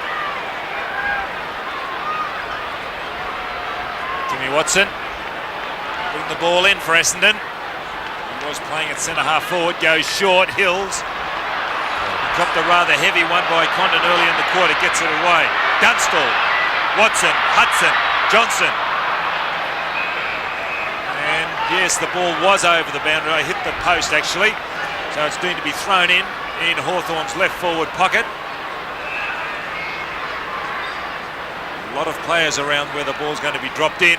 Timmy Watson putting the ball in for Essendon. He was playing at centre-half forward. Goes short. Hills. Dropped a rather heavy one by Condon early in the quarter. Gets it away. Dunstall. Watson. Hudson. Johnson. And yes, the ball was over the boundary. I hit the post actually. So it's going to be thrown in Hawthorn's left forward pocket. A lot of players around where the ball's going to be dropped in.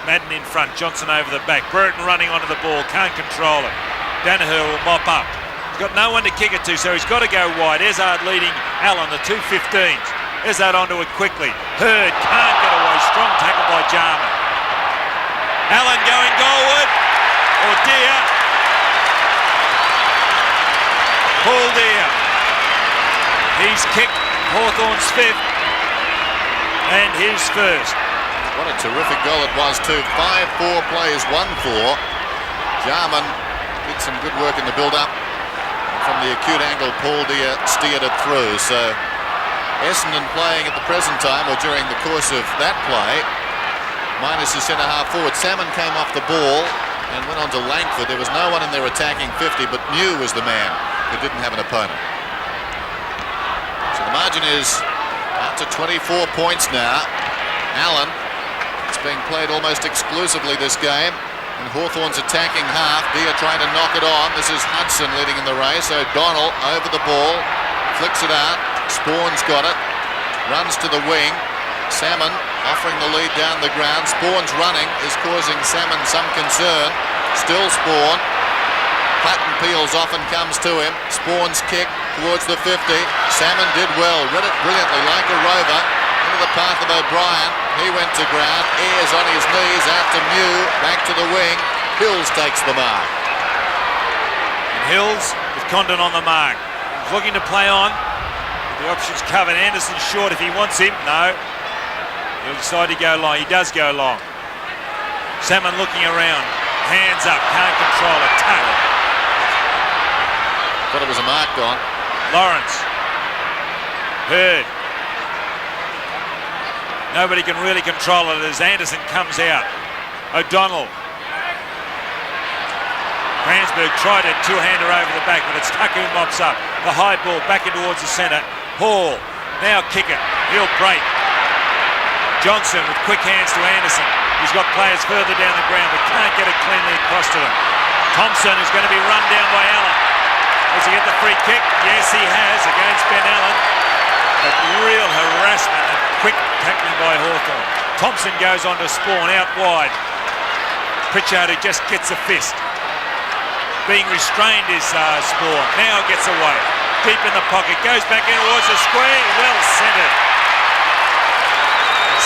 Madden in front, Johnson over the back. Burton running onto the ball, can't control it. Danaher will mop up. He's got no one to kick it to, so he's got to go wide. Ezard leading Allen, the 2-15s. Ezard onto it quickly. Hurd can't get away. Strong tackle by Jarman. Allen going goalward. Oh dear. Paul Deere. He's kicked Hawthorn's fifth and his first. What a terrific goal it was too. 5-4 plays, 1-4. Jarman did some good work in the build-up. From the acute angle, Paul Deere steered it through. So Essendon playing at the present time, or during the course of that play, minus his centre-half forward. Salmon came off the ball and went on to Langford. There was no one in there attacking 50, but New was the man who didn't have an opponent. So the margin is up to 24 points now. Allen, it's being played almost exclusively this game. And Hawthorn's attacking half. Deere trying to knock it on. This is Hudson leading in the race. O'Donnell over the ball. Flicks it out. Spawn's got it. Runs to the wing. Salmon offering the lead down the ground. Spawn's running is causing Salmon some concern. Still Spawn. Platten Peels often comes to him. Spawn's kick towards the 50. Salmon did well. Read it brilliantly like a rover. Into the path of O'Brien. He went to ground. Ayres on his knees out to Mew. Back to the wing. Hills takes the mark. And Hills with Condon on the mark. He's looking to play on. The option's covered. Anderson short if he wants him. No. He'll decide to go long. He does go long. Salmon looking around. Hands up. Can't control it. Tackle. Thought it was a mark on. Lawrence. Hurd. Nobody can really control it as Anderson comes out. O'Donnell. Bransberg tried a two-hander over the back, but it's Tucker who mops up. The high ball back in towards the centre. Hall. Now kick it. He'll break. Johnson with quick hands to Anderson. He's got players further down the ground, but can't get it cleanly across to them. Thompson is going to be run down by Allen. Does he get the free kick? Yes, he has against Ben Allen. But real harassment and quick tackling by Hawthorn. Thompson goes on to Spawn out wide. Pritchard who just gets a fist. Being restrained is Spawn. Now gets away. Deep in the pocket. Goes back in towards the square. Well centred.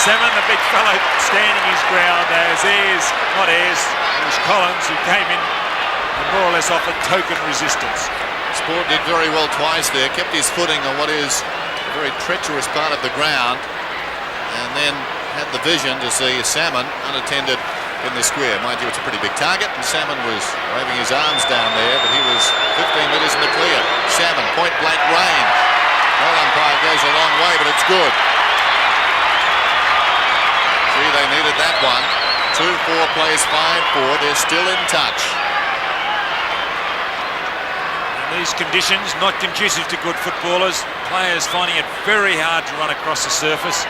Salmon, the big fellow, standing his ground as Ayres, it was Collins who came in and more or less offered token resistance. Spawn did very well twice there. Kept his footing on what is a very treacherous part of the ground. And then had the vision to see Salmon unattended in the square. Mind you, it's a pretty big target, and Salmon was waving his arms down there, but he was 15 metres in the clear. Salmon, point blank range. Goal umpire goes a long way, but it's good. Gee, they needed that one. It's 2-4 plays 5-4. They're still in touch. In these conditions, not conducive to good footballers. Players finding it very hard to run across the surface.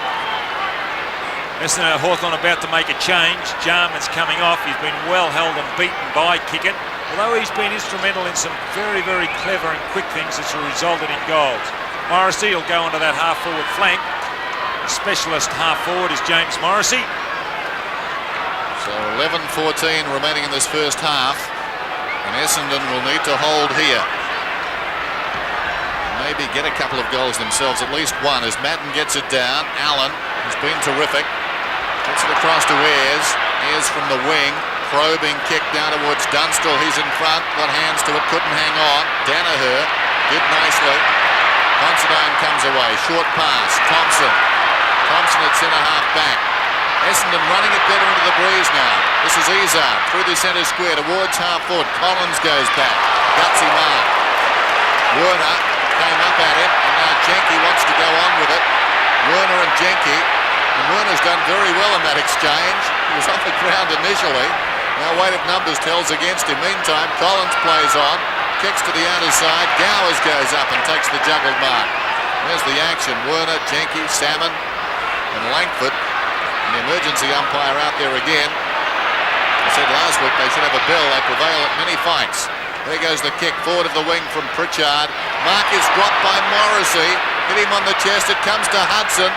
Essendon Hawthorn about to make a change. Jarman's coming off. He's been well held and beaten by Kickett. Although he's been instrumental in some very, very clever and quick things that's resulted in goals. Morrissey will go onto that half-forward flank. The specialist half-forward is James Morrissey. So 11-14 remaining in this first half. And Essendon will need to hold here. Maybe get a couple of goals themselves, at least one, as Madden gets it down. Allen has been terrific. Gets it across to Ayres. Ayres from the wing. Probing kick down towards Dunstall. He's in front. Got hands to it. Couldn't hang on. Danaher did nicely. Considine comes away. Short pass. Thompson. Thompson at centre half back. Essendon running it better into the breeze now. This is Izard through the centre square towards half forward. Collins goes back. Gutsy mark. Werner came up at him. And now Jenke wants to go on with it. Werner and Jenke. And Werner's done very well in that exchange. He was off the ground initially. Now weight of numbers tells against him. Meantime, Collins plays on. Kicks to the outer side. Gowers goes up and takes the juggled mark. There's the action. Werner, Jenke, Salmon and Langford. And the emergency umpire out there again. I said last week they should have a bell. They prevail at many fights. There goes the kick forward of the wing from Pritchard. Mark is dropped by Morrissey. Hit him on the chest. It comes to Hudson.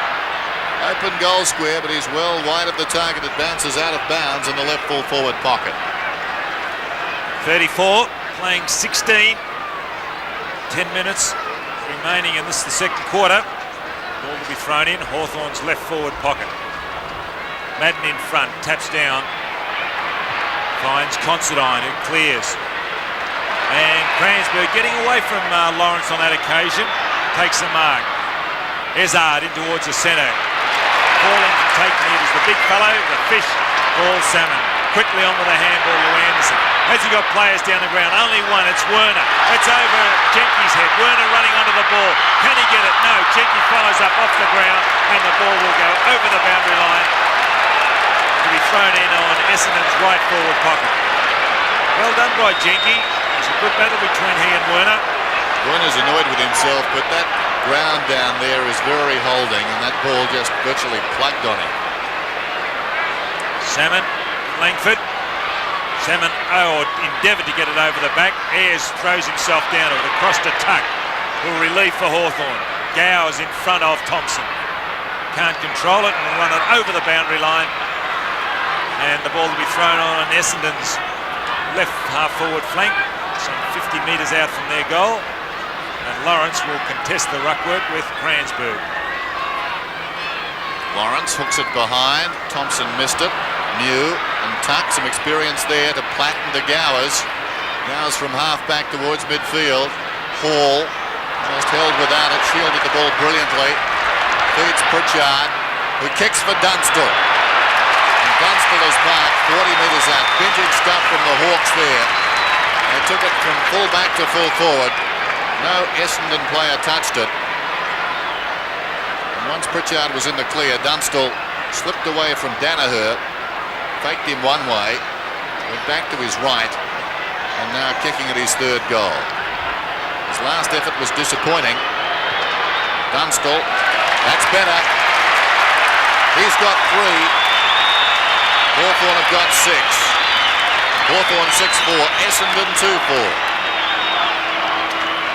Open goal square, but he's well wide of the target. It bounces out of bounds in the left full forward pocket. 34, playing 16. 10 minutes remaining in this, the second quarter. Ball to be thrown in. Hawthorn's left forward pocket. Madden in front, taps down. Finds Considine, who clears. And Cransberg getting away from Lawrence on that occasion. Takes the mark. Ezard in towards the centre. Falling and taking it is the big fellow, the fish, ball Salmon. Quickly on with a handball to Anderson. Has he got players down the ground? Only one, it's Werner. It's over Jenke's head. Werner running onto the ball. Can he get it? No, Jenke follows up off the ground and the ball will go over the boundary line to be thrown in on Essendon's right forward pocket. Well done by Jenke. It's a good battle between he and Werner. Werner's annoyed with himself, but that ground down there is very holding, and that ball just virtually plugged on him. Salmon, Langford. Salmon endeavoured to get it over the back. Ayres throws himself down to it across to Tuck. Will relief for Hawthorn. Gowers in front of Thompson. Can't control it and run it over the boundary line. And the ball will be thrown on Essendon's left half forward flank, some 50 metres out from their goal. And Lawrence will contest the ruckwork with Cransberg. Lawrence hooks it behind. Thompson missed it. New and Tuck, some experience there to Platten to Gowers. Gowers from half back towards midfield. Hall almost held without it. Shielded the ball brilliantly. Feeds Pritchard, who kicks for Dunstall. And Dunstall is marked 40 metres out. Vintage stuff from the Hawks there. They took it from full back to full forward. No Essendon player touched it. And once Pritchard was in the clear, Dunstall slipped away from Danaher, faked him one way, went back to his right, and now kicking at his third goal. His last effort was disappointing. Dunstall, that's better. He's got 3. Hawthorn have got 6. Hawthorn 6-4, Essendon 2-4.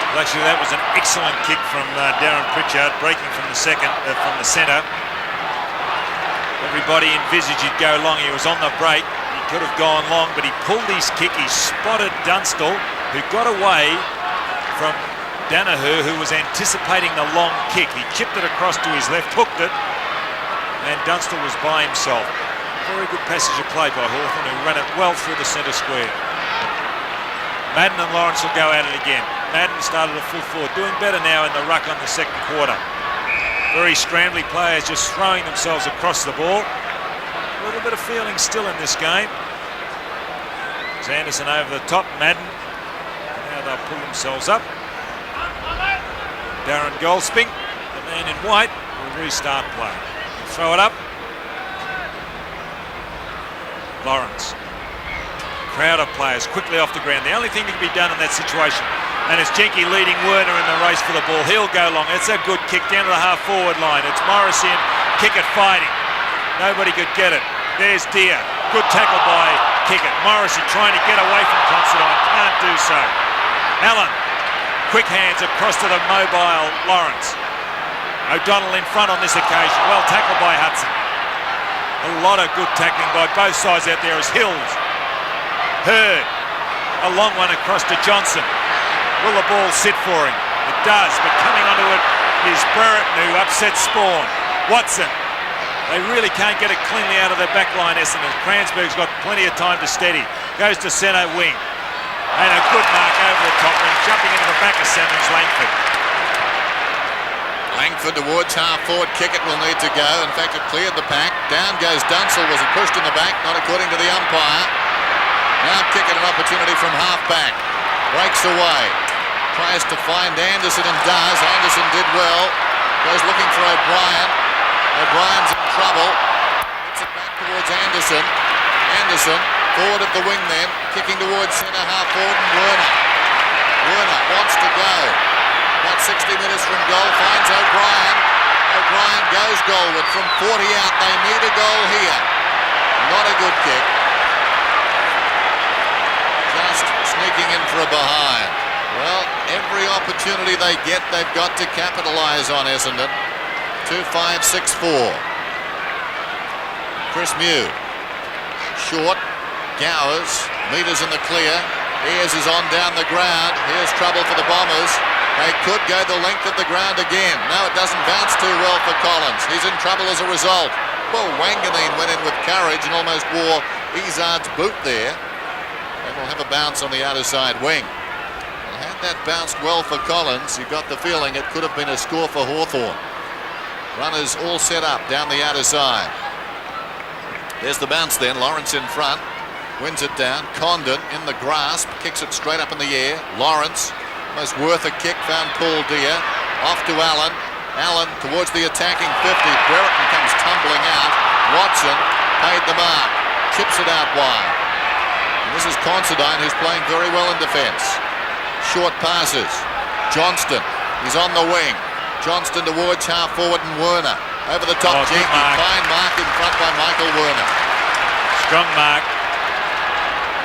Well, actually, that was an excellent kick from Darren Pritchard, breaking from the centre. Everybody envisaged he'd go long. He was on the break. He could have gone long, but he pulled his kick. He spotted Dunstall, who got away from Danaher, who was anticipating the long kick. He chipped it across to his left, hooked it, and Dunstall was by himself. Very good passage of play by Hawthorn, who ran it well through the centre square. Madden and Lawrence will go at it again. Madden started a full forward, doing better now in the ruck on the second quarter. Very scrambly players just throwing themselves across the ball. A little bit of feeling still in this game. It's Anderson over the top, Madden. Now they'll pull themselves up. Darren Goldspink, the man in white, will restart play. Throw it up. Lawrence. Crowd of players quickly off the ground. The only thing that can be done in that situation. And it's Jenke leading Werner in the race for the ball. He'll go long. It's a good kick down to the half-forward line. It's Morrissey and Kickett fighting. Nobody could get it. There's Deer. Good tackle by Kickett. Morrissey trying to get away from Considine. Can't do so. Allen. Quick hands across to the mobile Lawrence. O'Donnell in front on this occasion. Well tackled by Hudson. A lot of good tackling by both sides out there as Hills. Hurd. A long one across to Johnson. Will the ball sit for him? It does, but coming onto it is Brereton, who upsets Spawn. Watson. They really can't get it cleanly out of their back line, Essendon. Cransberg's got plenty of time to steady. Goes to centre wing. And a good mark over the top wing, jumping into the back of Salmon's Langford. Langford towards half-forward. Kickett will need to go. In fact, it cleared the pack. Down goes Dunsell. Was it pushed in the back? Not according to the umpire. Now Kickett an opportunity from half-back. Breaks away. Tries to find Anderson and does. Anderson did well. Goes looking for O'Brien. O'Brien's in trouble. Gets it back towards Anderson. Anderson forward of the wing then. Kicking towards centre half-forward and Werner. Werner wants to go. About 60 metres from goal. Finds O'Brien. O'Brien goes goalward from 40 out. They need a goal here. Not a good kick. Just sneaking in for a behind. Well, every opportunity they get, they've got to capitalise on, Essendon. 2-5-6-4. Chris Mew. Short. Gowers. Metres in the clear. Ayres is on down the ground. Here's trouble for the Bombers. They could go the length of the ground again. No, it doesn't bounce too well for Collins. He's in trouble as a result. Well, Wanganeen went in with courage and almost wore Izzard's boot there. And will have a bounce on the outer side wing. Well, had that bounced well for Collins, you got the feeling it could have been a score for Hawthorn. Runners all set up down the outer side. There's the bounce then. Lawrence in front. Wins it down. Condon in the grasp. Kicks it straight up in the air. Lawrence. Almost worth a kick. Found Paul Deer. Off to Allen. Allen towards the attacking 50. Brereton comes tumbling out. Watson paid the mark. Chips it out wide. And this is Considine, who's playing very well in defence. Short passes. Johnston. He's on the wing. Johnston towards half forward and Werner. Over the top, Jenke. Fine mark in front by Michael Werner. Strong mark.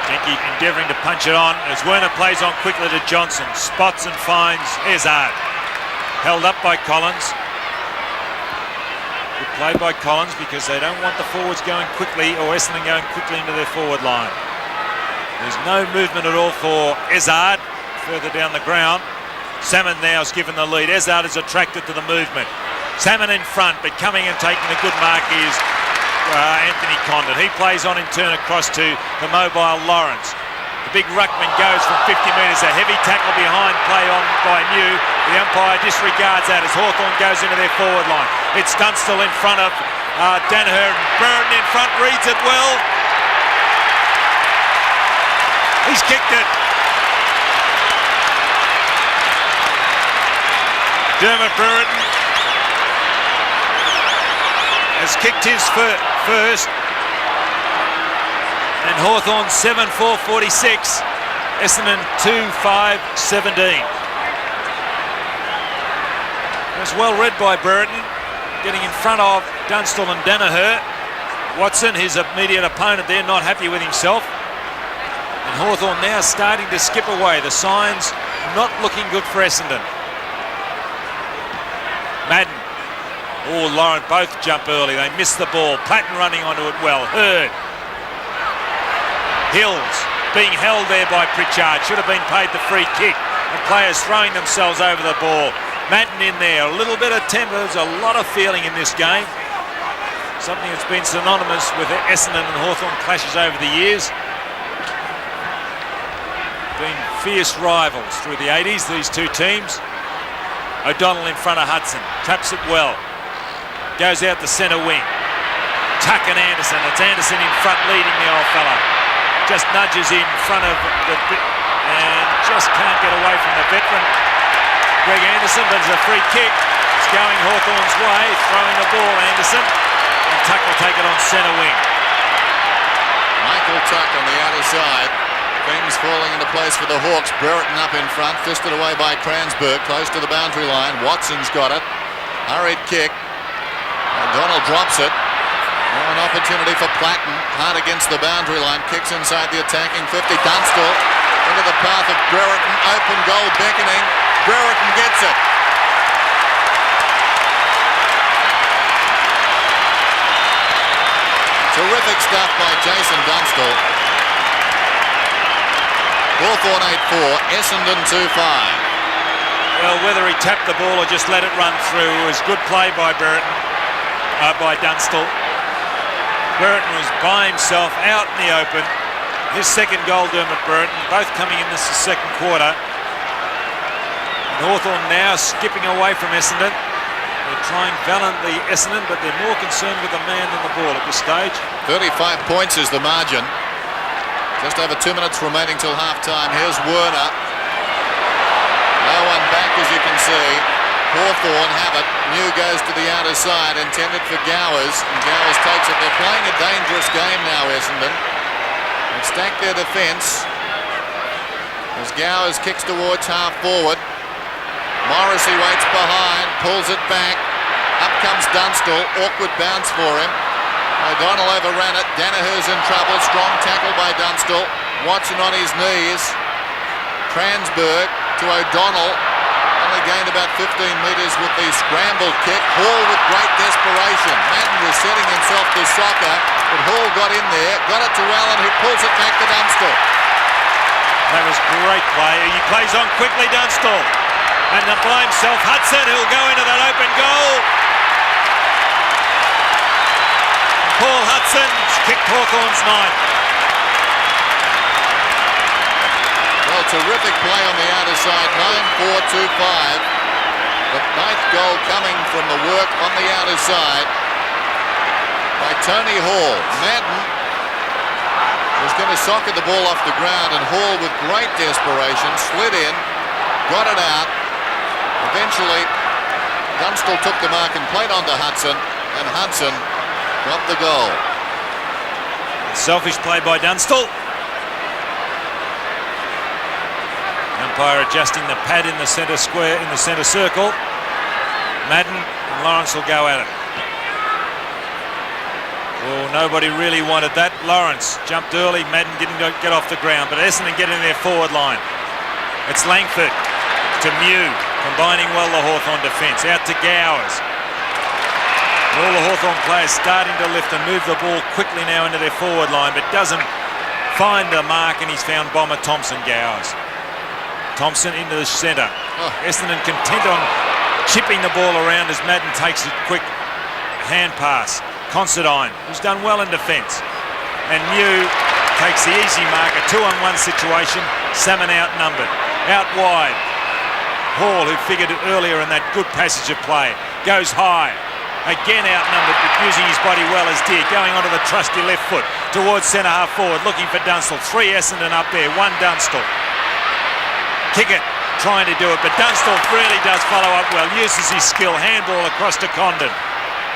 Jenke endeavouring to punch it on as Werner plays on quickly to Johnson. Spots and finds Izzard. Held up by Collins. Good play by Collins because they don't want the forwards going quickly or Essendon going quickly into their forward line. There's no movement at all for Izzard further down the ground. Salmon now is given the lead. Izzard is attracted to the movement. Salmon in front, but coming and taking a good mark is Anthony Condon. He plays on in turn across to the mobile Lawrence. The big ruckman goes from 50 metres. A heavy tackle behind, play on by Mew. The umpire disregards that as Hawthorn goes into their forward line. It's Dunstall in front of Danaher. Brereton in front, reads it well. He's kicked it. Dermot Brereton has kicked his first. And Hawthorn 7-4-46. Essendon 2-5-17. It was well read by Brereton, getting in front of Dunstall and Danaher. Watson, his immediate opponent there, not happy with himself. And Hawthorn now starting to skip away. The signs not looking good for Essendon. Madden. Oh, Lauren both jump early. They miss the ball. Platten running onto it well. Hurd. Hills being held there by Pritchard. Should have been paid the free kick. And players throwing themselves over the ball. Madden in there. A little bit of temper. There's a lot of feeling in this game. Something that's been synonymous with Essendon and Hawthorn clashes over the years. Been fierce rivals through the 80s, these two teams. O'Donnell in front of Hudson. Taps it well. Goes out the centre wing. Tuck and Anderson. It's Anderson in front leading the old fella. Just nudges in front of the... and just can't get away from the veteran. Greg Anderson, but it's a free kick. It's going Hawthorn's way. Throwing the ball, Anderson. And Tuck will take it on centre wing. tuck on the outer side. Things falling into place for the Hawks. Brereton up in front, fisted away by Cransburg, close to the boundary line. Watson's got it. Hurried kick. O'Donnell drops it. Now an opportunity for Platten. Hard against the boundary line. Kicks inside the attacking 50. Dunstall into the path of Brereton. Open goal beckoning. Brereton gets it. Terrific stuff by Jason Dunstall. Hawthorn 8-4, Essendon 2-5. Well, whether he tapped the ball or just let it run through was good play by by Dunstall. Brereton was by himself out in the open. His second goal, Dermot Brereton, both coming in this second quarter. And Hawthorn now skipping away from Essendon. They're trying valiantly Essendon, but they're more concerned with the man than the ball at this stage. 35 points is the margin. Just over 2 minutes remaining till half-time. Here's Werner. No one back, as you can see. Hawthorn have it. New goes to the outer side, intended for Gowers. And Gowers takes it. They're playing a dangerous game now, Essendon. They've stacked their defence. As Gowers kicks towards half-forward. Morrissey waits behind, pulls it back. Up comes Dunstall. Awkward bounce for him. O'Donnell overran it. Danaher's in trouble. Strong tackle by Dunstall. Watson on his knees. Cransburg to O'Donnell. Only gained about 15 metres with the scrambled kick. Hall with great desperation. Madden was setting himself to soccer, but Hall got in there. Got it to Allen, who pulls it back to Dunstall. That was great play. He plays on quickly, Dunstall. And by himself, Hudson, who'll go into that open goal. Paul Hudson kicked Hawthorn's ninth. Well, terrific play on the outer side, 9-4-2-5. The ninth goal coming from the work on the outer side by Tony Hall. Madden was going to soccer the ball off the ground, and Hall, with great desperation, slid in, got it out. Eventually, Dunstall took the mark and played on to Hudson, and Hudson got the goal. Selfish play by Dunstall. Umpire adjusting the pad in the centre square, in the centre circle. Madden and Lawrence will go at it. Well, nobody really wanted that. Lawrence jumped early. Madden didn't get off the ground, but Essendon get in their forward line. It's Langford to Mew, combining well the Hawthorn defence. Out to Gowers. All the Hawthorn players starting to lift and move the ball quickly now into their forward line, but doesn't find the mark, and he's found bomber Thompson. Gowers. Thompson into the centre. Essendon content on chipping the ball around as Madden takes a quick hand pass. Considine, who's done well in defence. And Mew takes the easy mark, a 2-on-1 situation. Salmon outnumbered. Out wide. Hall, who figured it earlier in that good passage of play, goes high. Again outnumbered, but using his body well as did. Going onto the trusty left foot towards centre half forward, looking for Dunstall. 3 Essendon up there, 1 Dunstall. Kick it, trying to do it, but Dunstall really does follow up well. Uses his skill, handball across to Condon.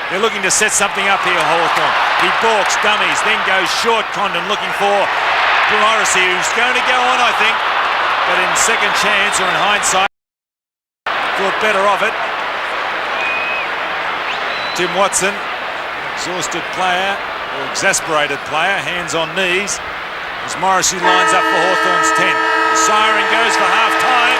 They're looking to set something up here, Hawthorn. He balks, dummies, then goes short. Condon looking for Morrissey, who's going to go on, I think. But in second chance, or in hindsight, thought better of it. Tim Watson, exhausted player, or exasperated player, hands on knees, as Morrissey lines up for Hawthorn's 10. The siren goes for half-time.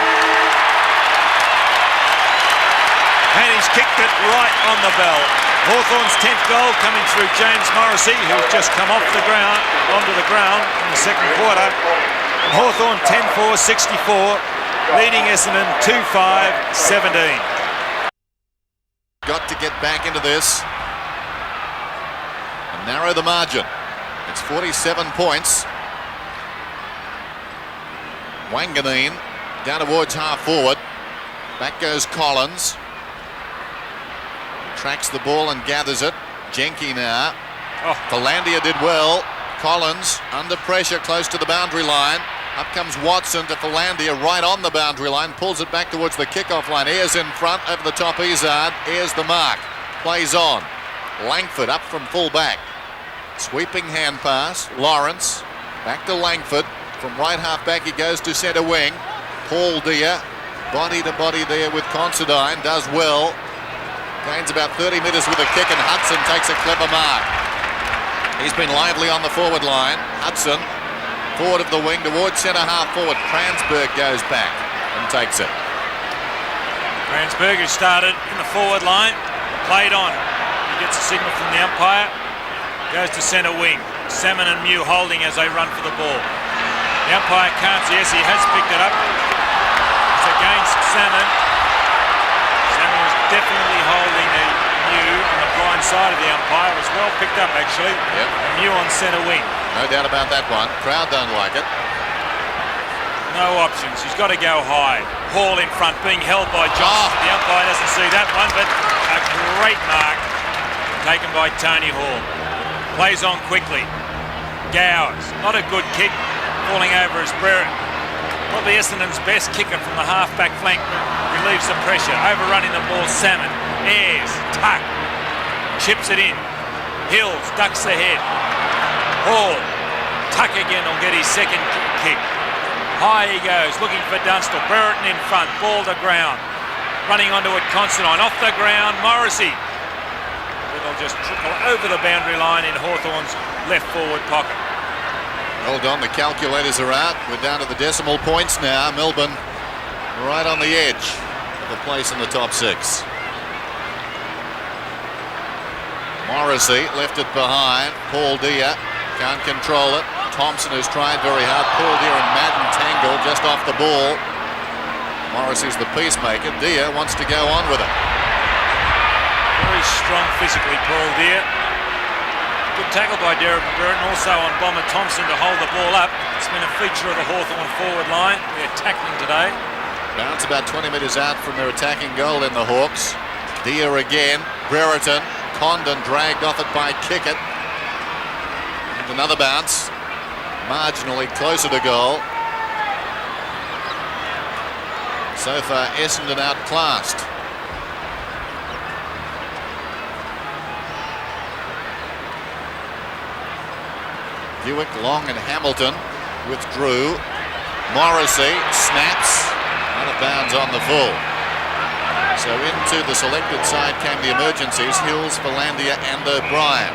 And he's kicked it right on the bell. Hawthorn's 10th goal coming through James Morrissey, who's just come off the ground, onto the ground in the second quarter. And Hawthorn 10-4, 64, leading Essendon 2-5-17. Got to get back into this and narrow the margin. It's 47 points. Wanganeen down towards half forward. Back goes Collins. Tracks the ball and gathers it. Jenke now. Philandia did well. Collins under pressure close to the boundary line. Up comes Watson to Philandia right on the boundary line. Pulls it back towards the kickoff line. Ayres in front over the top. Izzard. Ayres the mark. Plays on. Langford up from full back. Sweeping hand pass. Lawrence Back to Langford. From right half back he goes to centre wing. Paul Deere, body to body there with Considine, does well. Gains about 30 metres with a kick, and Hudson takes a clever mark. He's been lively on the forward line. Hudson, forward of the wing towards centre half forward. Kransberg goes back and takes it. Kransberg, who started in the forward line, played on. He gets a signal from the umpire, goes to centre wing. Salmon and Mew holding as they run for the ball. The umpire can't see. Yes, he has picked it up. It's against Salmon. Salmon was definitely holding the Mew on the blind side of the umpire. It was well picked up, actually. Yep. Mew on centre wing. No doubt about that one. Crowd don't like it. No options. He's got to go high. Hall in front, being held by Johnson. The umpire doesn't see that one, but a great mark taken by Tony Hall. Plays on quickly. Gowers, not a good kick, falling over as Brereton. Probably Essendon's best kicker from the half-back flank. Relieves the pressure. Overrunning the ball, Salmon. Ayres, tuck. Chips it in. Hills, ducks the head. Hall, tuck again, will get his second kick. High he goes, looking for Dunstall. Brereton in front, ball to ground. Running onto it, Considine. Off the ground, Morrissey. It'll just trickle over the boundary line in Hawthorn's left forward pocket. Hold on, the calculators are out. We're down to the decimal points now. Melbourne right on the edge of a place in the top six. Morrissey left it behind. Paul Deere can't control it. Thompson has tried very hard. Paul Deere and Madden tangle just off the ball. Morrissey's the peacemaker. Deere wants to go on with it. Very strong physically, Paul Deere. Good tackle by Derek Brereton, also on Bomber Thompson to hold the ball up. It's been a feature of the Hawthorn forward line. They're tackling today. Bounce about 20 metres out from their attacking goal in the Hawks. Deere again. Brereton. Condon dragged off it by Kickett. And another bounce. Marginally closer to goal. So far, Essendon outclassed. Hewitt, Long and Hamilton withdrew. Morrissey snaps out of bounds on the full. So into the selected side came the emergencies. Hills, Valandia and O'Brien.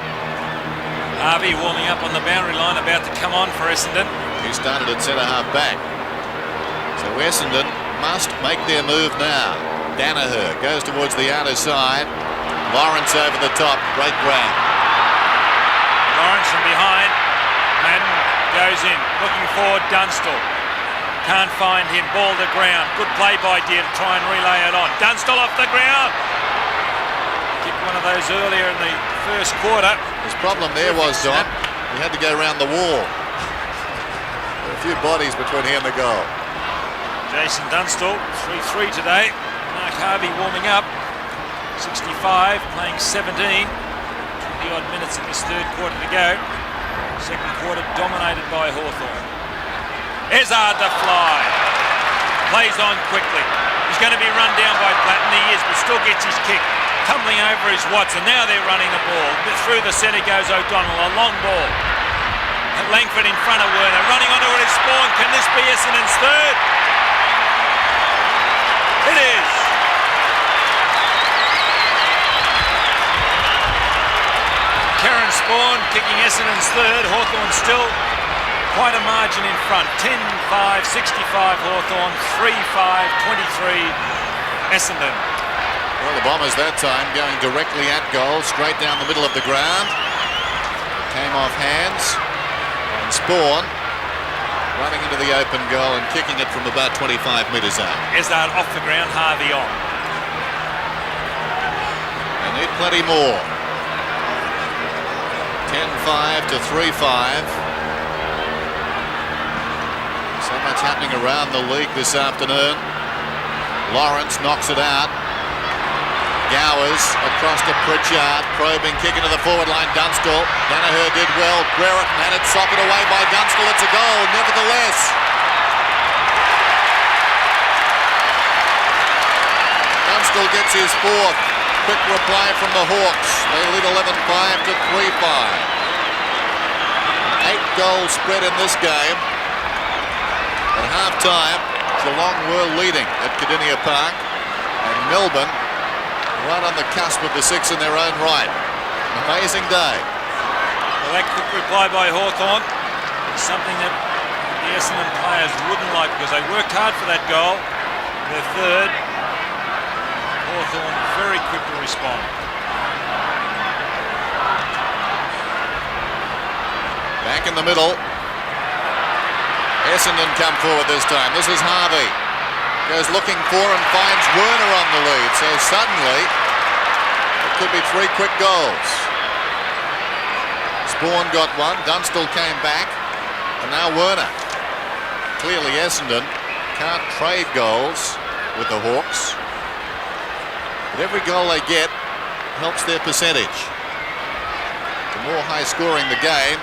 Harvey warming up on the boundary line, about to come on for Essendon. He started at centre half back. So Essendon must make their move now. Danaher goes towards the outer side. Lawrence over the top. Great ground. Lawrence from behind. Madden goes in, looking forward, Dunstall. Can't find him, ball to ground. Good play by Deere to try and relay it on. Dunstall off the ground. Kicked one of those earlier in the first quarter. His problem there was, Don, he had to go around the wall. There were a few bodies between he and the goal. Jason Dunstall, 3-3 today. Mark Harvey warming up. 65, playing 17. 20-odd minutes in this third quarter to go. Second quarter dominated by Hawthorn. Ezard to fly. Plays on quickly. He's going to be run down by Platten. He is, but still gets his kick. Tumbling over is Watson. Now they're running the ball. Through the centre goes O'Donnell. A long ball. Langford in front of Werner. Running onto it is Spawn. Can this be Essendon's third? It is. Karen Spawn kicking Essendon's third. Hawthorn still quite a margin in front. 10-5, 65 Hawthorn, 3-5, 23 Essendon. Well, the Bombers that time going directly at goal, straight down the middle of the ground. Came off hands. And Spawn running into the open goal and kicking it from about 25 metres out. Ezard off the ground, Harvey on. They need plenty more. 10-5 to 3-5. So much happening around the league this afternoon. Lawrence knocks it out. Gowers across to Pritchard, probing, kick into the forward line. Dunstall. Danaher did well. Brereton had it socked away by Dunstall. It's a goal, nevertheless. Dunstall gets his fourth. Quick reply from the Hawks. They lead 11-5 to 3-5. 8 goal spread in this game. At half-time, Geelong were leading at Cardinia Park, and Melbourne right on the cusp of the 6 in their own right. Amazing day. Well, that quick reply by Hawthorn is something that the Essendon players wouldn't like, because they worked hard for that goal. Their third. Hawthorn very quick to respond. Back in the middle. Essendon come forward this time. This is Harvey. Goes looking for and finds Werner on the lead. So suddenly, it could be 3 quick goals. Spawn got one. Dunstall came back. And now Werner. Clearly Essendon can't trade goals with the Hawks. But every goal they get helps their percentage. The more high scoring the game,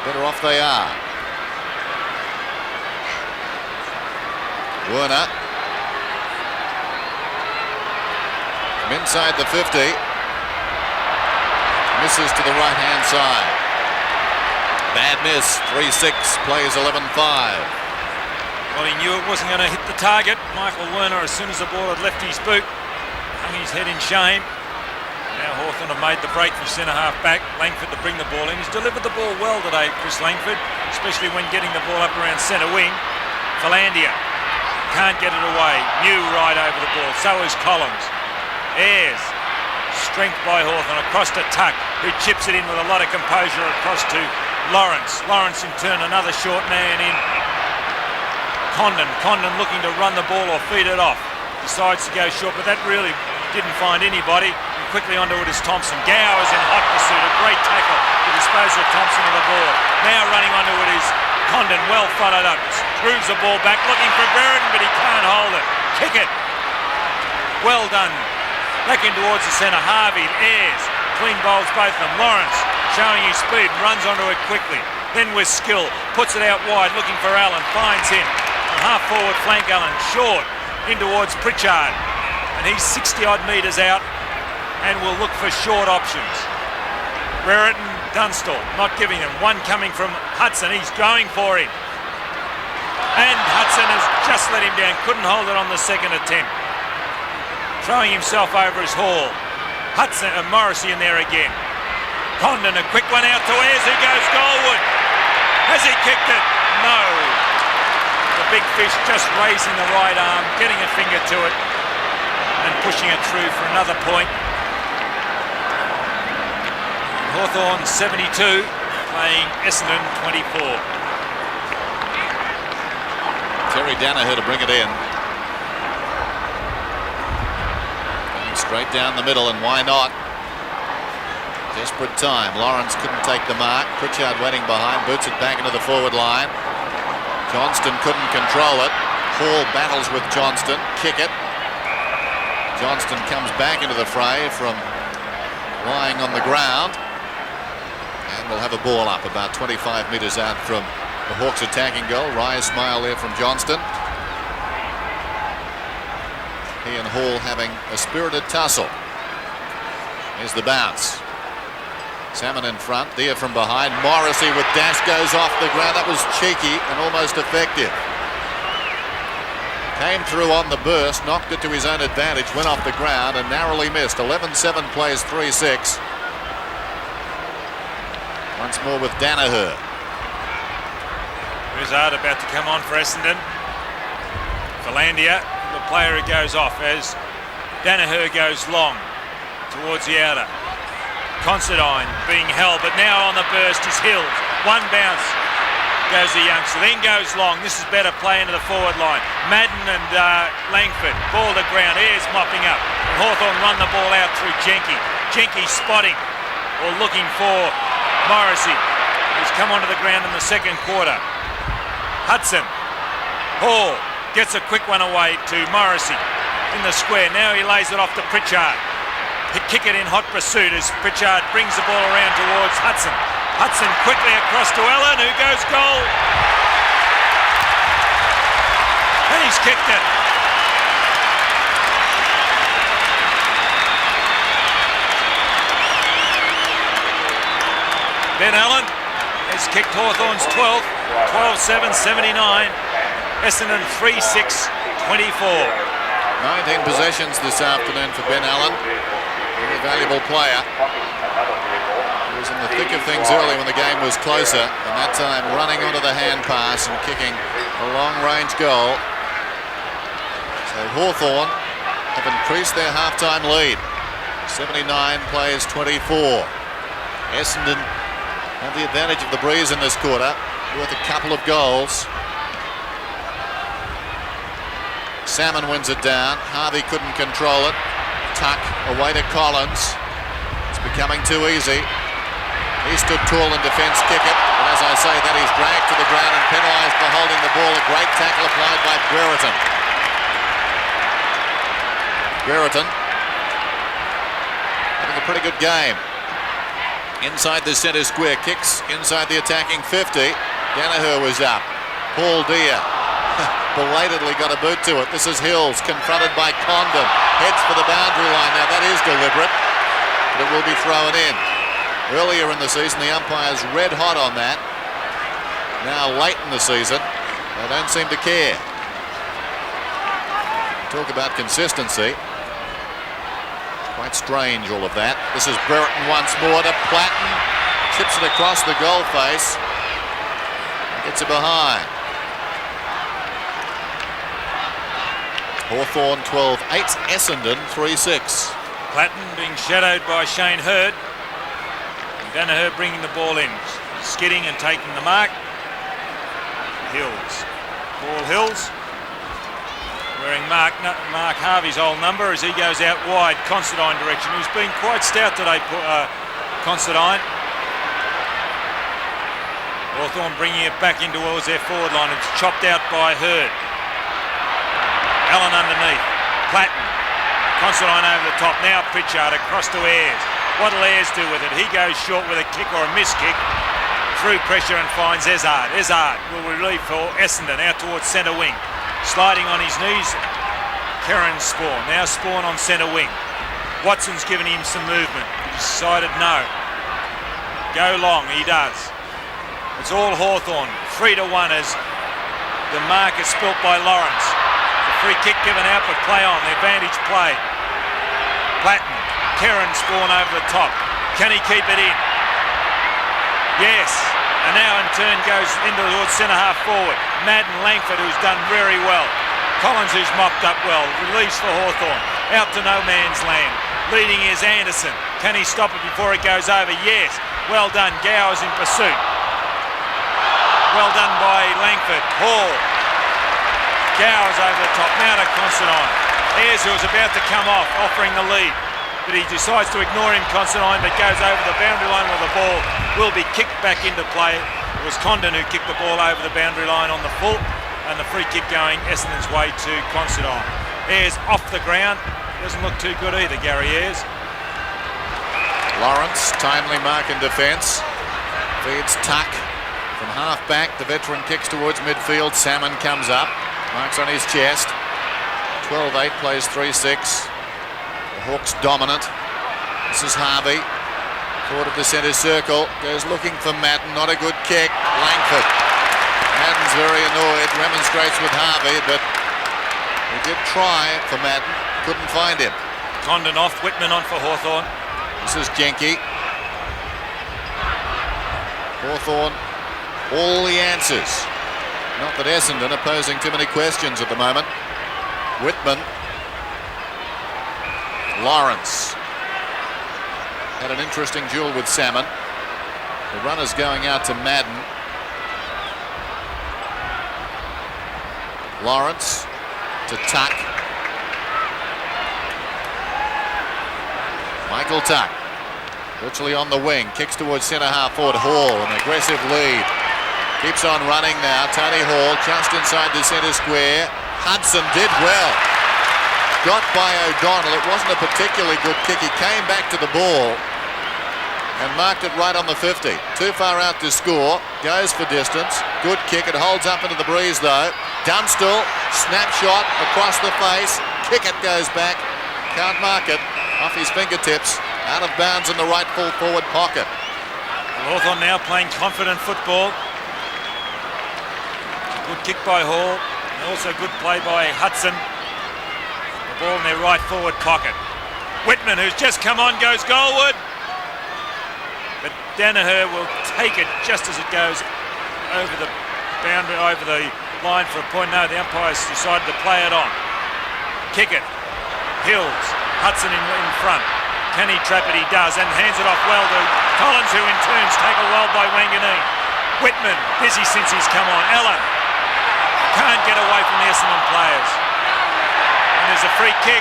better off they are. Werner. From inside the 50. Misses to the right-hand side. Bad miss. 3-6. Plays 11-5. Well, he knew it wasn't going to hit the target. Michael Werner, as soon as the ball had left his boot, hung his head in shame. Now Hawthorn have made the break for centre-half back. Langford to bring the ball in. He's delivered the ball well today, Chris Langford, especially when getting the ball up around centre wing. Philandia can't get it away. New right over the ball. So is Collins. Ayres. Strength by Hawthorn across to Tuck, who chips it in with a lot of composure across to Lawrence. Lawrence in turn, another short man in. Condon looking to run the ball or feed it off. Decides to go short, but that really didn't find anybody. And quickly onto it is Thompson. Gow is in hot pursuit. A great tackle to dispose of Thompson of the ball. Now running onto it is Condon, well followed up. Screws the ball back, looking for Brereton, but he can't hold it. Kick it. Well done. Back in towards the centre. Harvey, Ayres. Clean bowls both of them. Lawrence showing his speed, runs onto it quickly. Then with skill, puts it out wide, looking for Allen. Finds him. Half forward flank Allen. Short. In towards Pritchard. And he's 60-odd metres out and will look for short options. Brereton, Dunstall not giving him. One coming from Hudson. He's going for him. And Hudson has just let him down. Couldn't hold it on the second attempt. Throwing himself over his haul. Hudson and Morrissey in there again. Condon, a quick one out to Ayres, who goes goalward. Has he kicked it? No. The big fish just raising the right arm, getting a finger to it, and pushing it through for another point. Hawthorn 72, playing Essendon 24. Terry Danaher to bring it in. Going straight down the middle, and why not? Desperate time. Lawrence couldn't take the mark. Pritchard waiting behind, boots it back into the forward line. Johnston couldn't control it. Hall battles with Johnston. Kick it. Johnston comes back into the fray from lying on the ground. And we'll have a ball up about 25 metres out from the Hawks' attacking goal. Wry smile there from Johnston. He and Hall having a spirited tussle. Here's the bounce. Salmon in front, there from behind. Morrissey with dash goes off the ground. That was cheeky and almost effective. Came through on the burst, knocked it to his own advantage, went off the ground and narrowly missed. 11-7 plays 3-6. Once more with Danaher. Brizard about to come on for Essendon. Philandia, the player who goes off as Danaher goes long towards the outer. Considine being held, but now on the burst is Hills. One bounce goes the youngster, then goes long. This is better play into the forward line. Madden and Langford, ball to ground. Ayres mopping up. And Hawthorn run the ball out through Jenke. Jenke spotting or looking for Morrissey, who's come onto the ground in the second quarter. Hudson. Hall gets a quick one away to Morrissey in the square. Now he lays it off to Pritchard. Kick it in hot pursuit as Pritchard brings the ball around towards Hudson. Hudson quickly across to Allen, who goes goal. And he's kicked it. Ben Allen It's kicked Hawthorn's 12th, 12-7, 79. Essendon 3-6, 24. 19 possessions this afternoon for Ben Allen. Very valuable player. He was in the thick of things early when the game was closer, and that time running onto the hand pass and kicking a long-range goal. So Hawthorn have increased their half-time lead. 79 plays 24. Essendon have the advantage of the breeze in this quarter, worth a couple of goals. Salmon wins it down. Harvey couldn't control it. Tuck away to Collins. It's becoming too easy. He stood tall in defence, kick it. And as I say that, he's dragged to the ground and penalised for holding the ball. A great tackle applied by Brereton. Brereton having a pretty good game. Inside the centre square, kicks inside the attacking 50. Danaher was up. Paul Deere belatedly got a boot to it. This is Hills confronted by Condon. Heads for the boundary line. Now that is deliberate, but it will be thrown in. Earlier in the season, the umpire's red hot on that. Now late in the season, they don't seem to care. Talk about consistency. Quite strange, all of that. This is Brereton once more to Platten. Chips it across the goal face. Gets it behind. Hawthorn 12-8, Essendon 3-6. Platten being shadowed by Shane Hurd. And Danaher bringing the ball in. Skidding and taking the mark. Hills. Paul Hills. Wearing Mark Harvey's old number as he goes out wide, Considine direction. Who's been quite stout today, Considine. Hawthorn bringing it back in towards their forward line. It's chopped out by Hurd. Allen underneath. Platten. Considine over the top. Now Pritchard across to Ayres. What'll Ayres do with it? He goes short with a kick or a miss kick. Through pressure and finds Ezard. Ezard will relieve for Essendon out towards centre wing. Sliding on his knees. Kieran Spawn. Now Spawn on centre wing. Watson's given him some movement. He decided no. Go long. He does. It's all Hawthorn. 3-1 as the mark is spilt by Lawrence. Free kick given out, but play on. The advantage play. Platten. Kieran Spawn over the top. Can he keep it in? Yes. And now in turn goes into towards centre half forward. Madden Langford, who's done very well. Collins, who's mopped up well. Release for Hawthorn. Out to no man's land. Leading is Anderson. Can he stop it before it goes over? Yes. Well done. Gower's in pursuit. Well done by Langford. Hall. Gower's over the top, now to Considine. Ayres, who was about to come off, offering the lead. But he decides to ignore him, Considine, but goes over the boundary line where the ball will be kicked back into play. It was Condon who kicked the ball over the boundary line on the full, and the free kick going Essendon's way to Considine. Ayres off the ground. Doesn't look too good either, Gary Ayres. Lawrence, timely mark in defence. Feeds Tuck from half back. The veteran kicks towards midfield. Salmon comes up. Marks on his chest. 12-8 plays 3-6. The Hawks dominant. This is Harvey. Forward of the centre circle. Goes looking for Madden. Not a good kick. Langford. Madden's very annoyed. Remonstrates with Harvey, but he did try for Madden. Couldn't find him. Condon off. Whitman on for Hawthorn. This is Jenke. Hawthorn. All the answers. Not that Essendon are posing too many questions at the moment. Whitman. Lawrence. Had an interesting duel with Salmon. The runner's going out to Madden. Lawrence to Tuck. Michael Tuck. Virtually on the wing. Kicks towards centre half forward. Hall. An aggressive lead. Keeps on running now. Tony Hall just inside the centre square. Hudson did well. Got by O'Donnell. It wasn't a particularly good kick. He came back to the ball and marked it right on the 50. Too far out to score. Goes for distance. Good kick. It holds up into the breeze though. Dunstall. Snapshot across the face. Kick it goes back. Can't mark it. Off his fingertips. Out of bounds in the right full forward pocket. Hawthorn now playing confident football. Good kick by Hall, and also good play by Hudson. The ball in their right forward pocket. Whitman, who's just come on, goes goalward. But Danaher will take it just as it goes over the boundary, over the line for a point. No, the umpires decided to play it on. Kick it. Hills. Hudson in front. Can he trap it? He does, and hands it off well to Collins, who in turns taken well by Wanganeen. Whitman, busy since he's come on. Allen can't get away from the Essendon players. And there's a free kick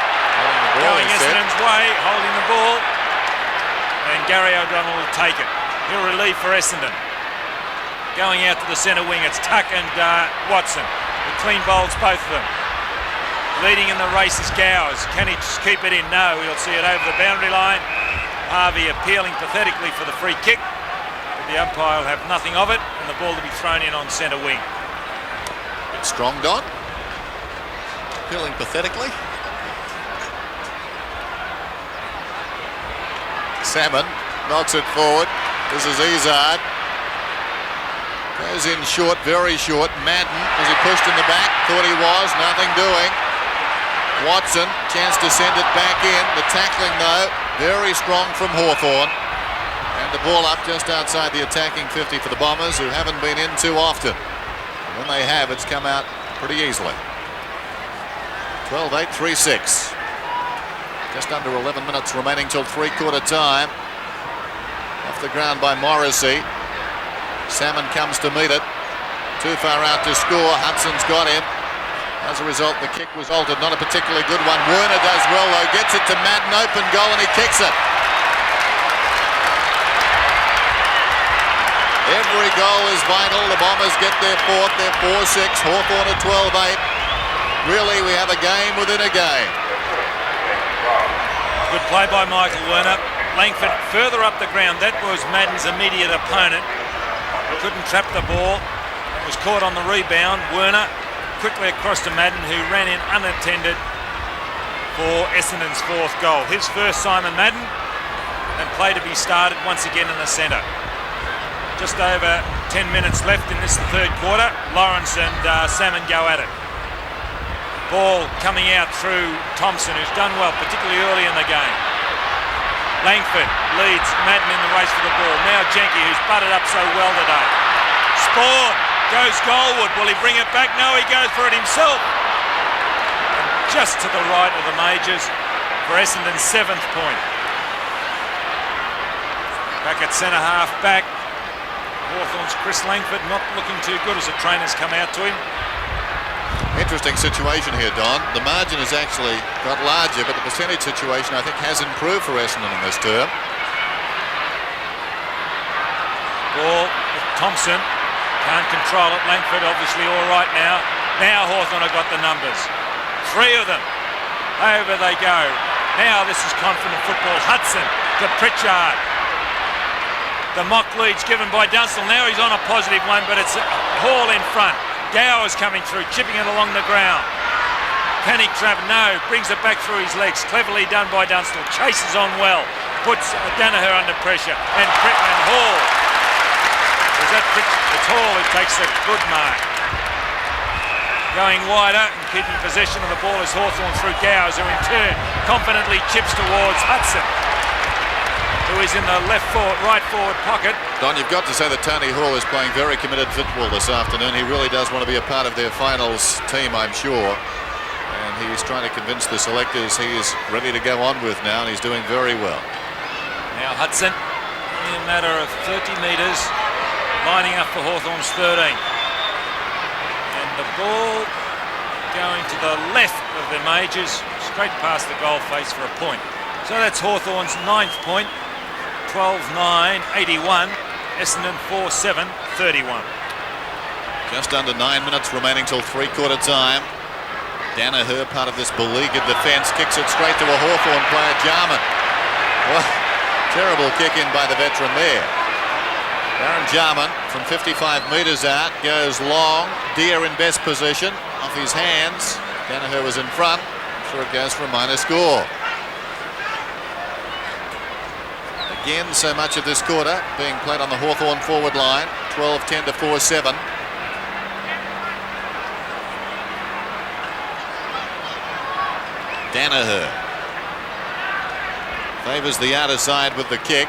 going Essendon's way, holding the ball. And Gary O'Donnell will take it. He'll relieve for Essendon. Going out to the centre wing, it's Tuck and Watson. The clean bowls, both of them. Leading in the race is Gowers. Can he just keep it in? No, he'll see it over the boundary line. Harvey appealing pathetically for the free kick. But the umpire will have nothing of it, and the ball to be thrown in on centre wing. Bit strong, Don. Appealing pathetically. Salmon knocks it forward. This is Izzard. Goes in short, very short. Madden, was he pushed in the back? Thought he was, nothing doing. Watson, chance to send it back in. The tackling, though, very strong from Hawthorn. And the ball up just outside the attacking 50 for the Bombers, who haven't been in too often. When they have, it's come out pretty easily. 12-8, 3-6. Just under 11 minutes remaining till three-quarter time. Off the ground by Morrissey. Salmon comes to meet it. Too far out to score. Hudson's got him. As a result, the kick was altered. Not a particularly good one. Werner does well, though. Gets it to Madden. Open goal, and he kicks it. Every goal is vital. The Bombers get their fourth. They're 4-6. Hawthorn at 12-8. Really, we have a game within a game. Good play by Michael Werner. Langford further up the ground. That was Madden's immediate opponent. Couldn't trap the ball. It was caught on the rebound. Werner quickly across to Madden, who ran in unattended for Essendon's fourth goal. His first, Simon Madden, and play to be started once again in the centre. Just over 10 minutes left in this third quarter. Lawrence and Salmon go at it. Ball coming out through Thompson, who's done well, particularly early in the game. Langford leads Madden in the race for the ball. Now Jenke, who's butted up so well today. Spawn goes goalward. Will he bring it back? No, he goes for it himself. And just to the right of the majors for Essendon's 7th point. Back at centre half back. Hawthorn's Chris Langford not looking too good as the trainers come out to him. Interesting situation here, Don. The margin has actually got larger, but the percentage situation, I think, has improved for Essendon in this term. Ball with Thompson. Can't control it. Langford obviously all right now. Now Hawthorn have got the numbers. 3 of them. Over they go. Now this is confident football. Hudson to Pritchard. The mock lead's given by Dunstall. Now he's on a positive one, but it's Hall in front. Gowers coming through, chipping it along the ground. Can he trap? No. Brings it back through his legs. Cleverly done by Dunstall. Chases on well. Puts Danaher under pressure. And Hall. It's Hall who takes the good mark. Going wider and keeping possession of the ball is Hawthorn through Gowers, who in turn confidently chips towards Hudson, who is in the right forward pocket. Don, you've got to say that Tony Hall is playing very committed football this afternoon. He really does want to be a part of their finals team, I'm sure. And he's trying to convince the selectors he is ready to go on with now, and he's doing very well. Now Hudson, in a matter of 30 metres, lining up for Hawthorn's 13. And the ball going to the left of the majors, straight past the goal face for a point. So that's Hawthorn's 9th point. 12-9, 81. Essendon 4-7, 31. Just under 9 minutes remaining till three-quarter time. Danaher, part of this beleaguered defence, kicks it straight to a Hawthorn player, Jarman. Well, terrible kick in by the veteran there. Darren Jarman from 55 metres out goes long. Deer in best position, off his hands. Danaher was in front. I'm sure it goes for a minor score. Again, so much of this quarter being played on the Hawthorn forward line. 12-10 to 4-7. Danaher favours the outer side with the kick.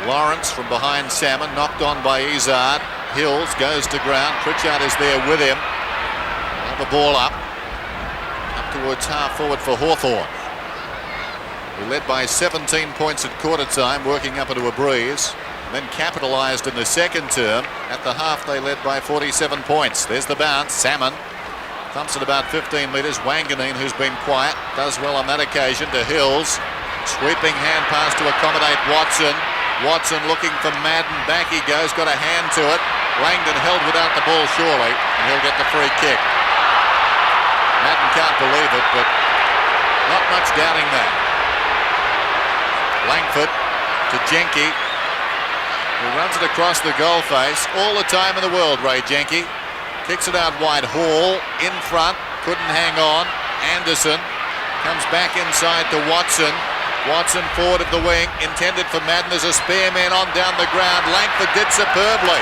Lawrence from behind Salmon, knocked on by Izzard. Hills goes to ground. Pritchard is there with him. Have a ball up towards half forward for Hawthorn. We led by 17 points at quarter time, working up into a breeze. Then capitalised in the second term. At the half they led by 47 points. There's the bounce. Salmon thumps it about 15 metres. Wanganeen, who's been quiet, does well on that occasion to Hills. Sweeping hand pass to accommodate Watson. Watson looking for Madden. Back he goes, got a hand to it. Langdon held without the ball surely, and he'll get the free kick. Madden can't believe it, but not much doubting that. Langford to Jenke, who runs it across the goal face. All the time in the world, Ray Jenke. Kicks it out wide. Hall in front, couldn't hang on. Anderson comes back inside to Watson. Watson forward of the wing, intended for Madden as a spare man on down the ground. Langford did superbly.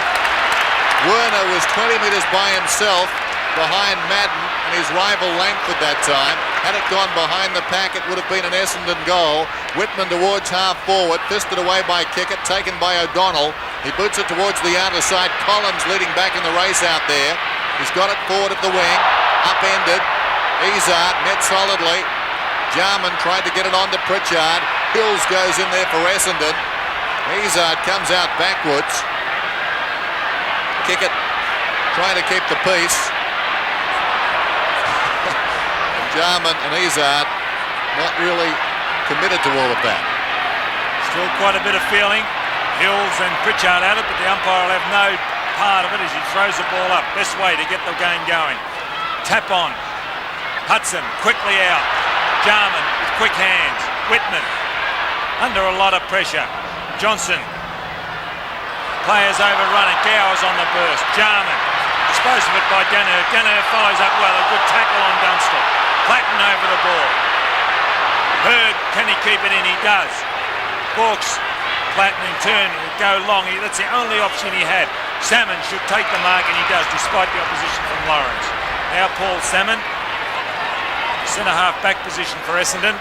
Werner was 20 metres by himself behind Madden and his rival Langford that time. Had it gone behind the pack, it would have been an Essendon goal. Whitman towards half forward, fisted away by Kickett, taken by O'Donnell. He boots it towards the outer side. Collins leading back in the race out there. He's got it forward of the wing, upended. Izzard met solidly. Jarman tried to get it on to Pritchard. Hills goes in there for Essendon. Izzard comes out backwards. Kickett trying to keep the peace. Jarman and Izzard not really committed to all of that. Still quite a bit of feeling. Hills and Pritchard at it, but the umpire will have no part of it as he throws the ball up. Best way to get the game going. Tap on. Hudson quickly out. Jarman with quick hands. Whitman under a lot of pressure. Johnson. Players overrunning. Gowers on the burst. Jarman. Disposed of it by Danaher. Danaher follows up well. A good tackle on Dunstall. Platten over the ball. Hurd, can he keep it in? He does. Hawks. Platten in turn. He'll go long. That's the only option he had. Salmon should take the mark, and he does, despite the opposition from Lawrence. Now Paul Salmon. Centre-half back position for Essendon.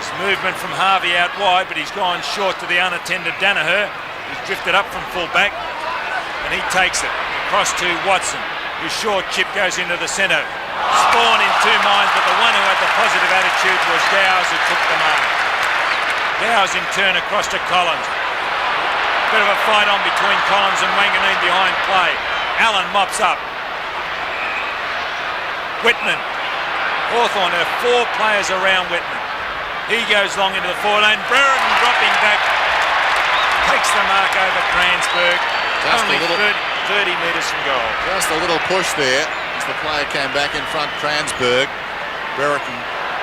His movement from Harvey out wide, but he's gone short to the unattended Danaher. He's drifted up from full-back, and he takes it across to Watson. His short chip goes into the centre. Spawn in two minds, but the one who had the positive attitude was Gowers, who took the mark. Gowers in turn across to Collins. Bit of a fight on between Collins and Wanganeen behind play. Allen mops up. Whitman. Hawthorn have four players around Whitman. He goes long into the forward lane. Brereton dropping back. Takes the mark over Cransburg. Only 30 metres from goal. Just a little push there as the player came back in front, Cransburg. Brereton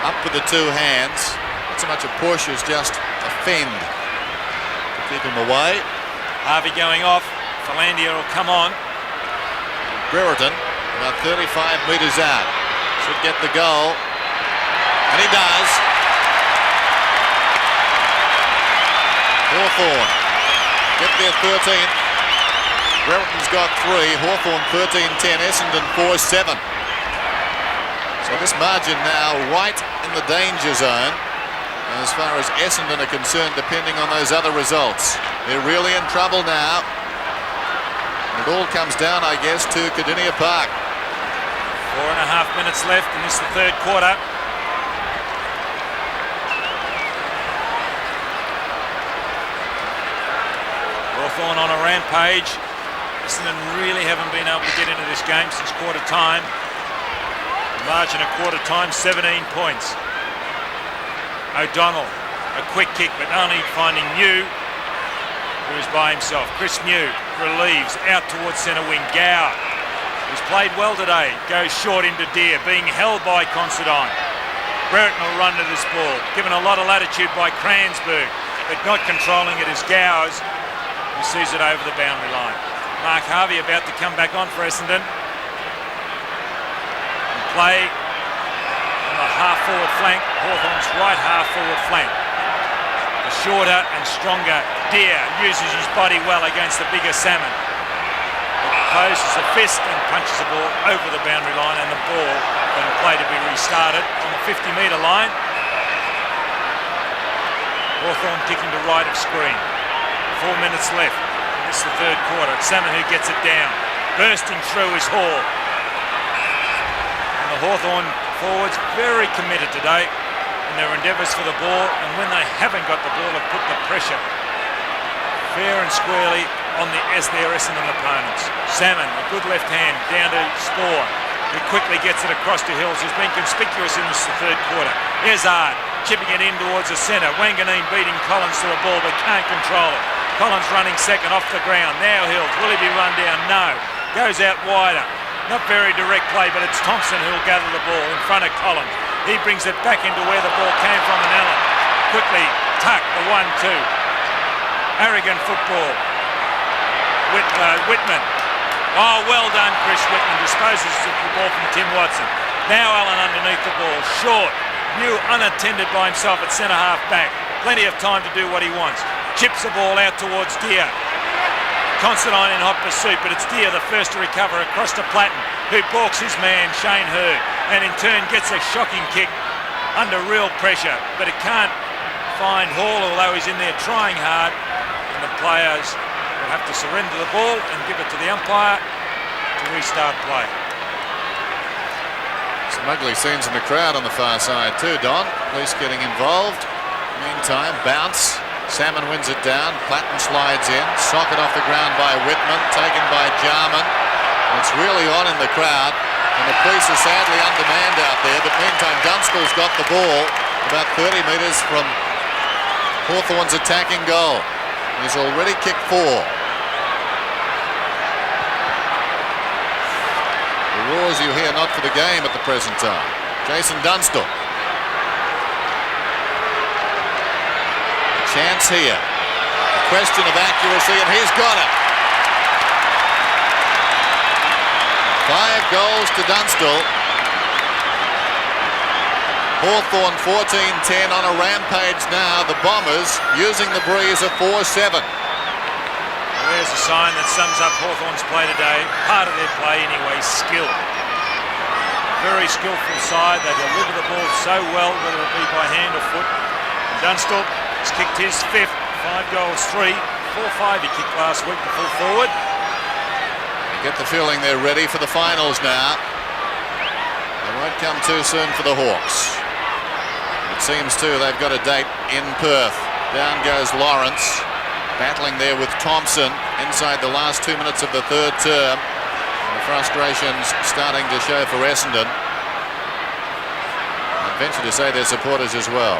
up with the two hands. Not so much a push as just a fend to keep him away. Harvey going off. Philandia will come on. Brereton about 35 metres out. Should get the goal. And he does. Hawthorn get their 13th. Brereton's got 3. Hawthorn 13-10. Essendon 4-7. So this margin now right in the danger zone as far as Essendon are concerned, depending on those other results. They're really in trouble now. It all comes down, I guess, to Cardinia Park. 4.5 minutes left in this the third quarter. Hawthorn on a rampage. Essendon really haven't been able to get into this game since quarter time. The margin at quarter time, 17 points. O'Donnell, a quick kick, but only finding New, who is by himself. Chris New relieves out towards centre wing. Gower, who's played well today, goes short into Deer, being held by Considine. Brereton will run to this ball, given a lot of latitude by Cransburg, but not controlling it is Gowers, who sees it over the boundary line. Mark Harvey about to come back on for Essendon. And play on the half-forward flank, Hawthorn's right half-forward flank. The The shorter and stronger Deer uses his body well against the bigger Salmon. Closes a fist and punches the ball over the boundary line, and the ball being played to be restarted on the 50-metre line. Hawthorn kicking to right of screen. 4 minutes left. This is the third quarter. It's Salmon who gets it down. Bursting through his Hall. And the Hawthorn forwards very committed today in their endeavours for the ball, and when they haven't got the ball, have put the pressure fair and squarely on their Essendon opponents. Salmon, a good left hand, down to Spore, who quickly gets it across to Hills, who's been conspicuous in this third quarter. Izzard chipping it in towards the centre. Wanganeen beating Collins to the ball, but can't control it. Collins running second off the ground. Now Hills, will he be run down? No. Goes out wider. Not very direct play, but it's Thompson who'll gather the ball in front of Collins. He brings it back into where the ball came from, and Allen quickly tuck the 1-2. Arrogant football. Whitman. Oh, well done, Chris Whitman. Disposes of the ball from Tim Watson. Now Allen underneath the ball. Short. New unattended by himself at centre half back. Plenty of time to do what he wants. Chips the ball out towards Deer. Considine in hot pursuit, but it's Deer the first to recover across to Platten, who balks his man, Shane Hurd, and in turn gets a shocking kick under real pressure, but it can't find Hall, although he's in there trying hard, and the players will have to surrender the ball and give it to the umpire to restart play. Some ugly scenes in the crowd on the far side too, Don. Police getting involved. Meantime, bounce. Salmon wins it down. Platten slides in. Socket off the ground by Whitman. Taken by Jarman. It's really on in the crowd. And the police are sadly undermanned out there. But meantime, Dunstall's got the ball about 30 metres from Hawthorn's attacking goal. He's already kicked 4. The roars you hear not for the game at the present time. Jason Dunstall. Chance here. A question of accuracy, and he's got it. 5 goals to Dunstall. Hawthorn 14-10 on a rampage now. The Bombers using the breeze of 4-7. Well, there's a sign that sums up Hawthorn's play today. Part of their play anyway, skill. Very skillful side. They deliver the ball so well, whether it be by hand or foot. And Dunstall has kicked his 5th, 5 goals, 3, 4-5 he kicked last week to full forward. You get the feeling they're ready for the finals now. They won't come too soon for the Hawks. It seems too they've got a date in Perth. Down goes Lawrence, battling there with Thompson inside the last 2 minutes of the third term. And the frustrations starting to show for Essendon. I'd venture to say their supporters as well.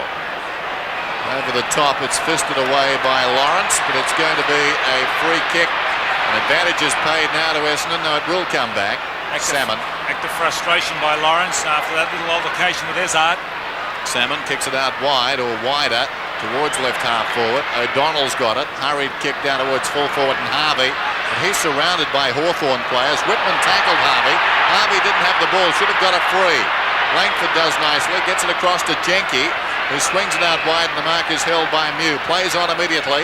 Over the top, it's fisted away by Lawrence, but it's going to be a free kick. An advantage is paid now to Essendon, though it will come back. Salmon. Act of frustration by Lawrence after that little altercation with Izzard. Salmon kicks it out wide or wider towards left half forward. O'Donnell's got it. Hurried kick down towards full forward and Harvey. But he's surrounded by Hawthorn players. Whitman tackled Harvey. Harvey didn't have the ball. Should have got it free. Langford does nicely. Gets it across to Jenke, who swings it out wide, and the mark is held by Mew. Plays on immediately.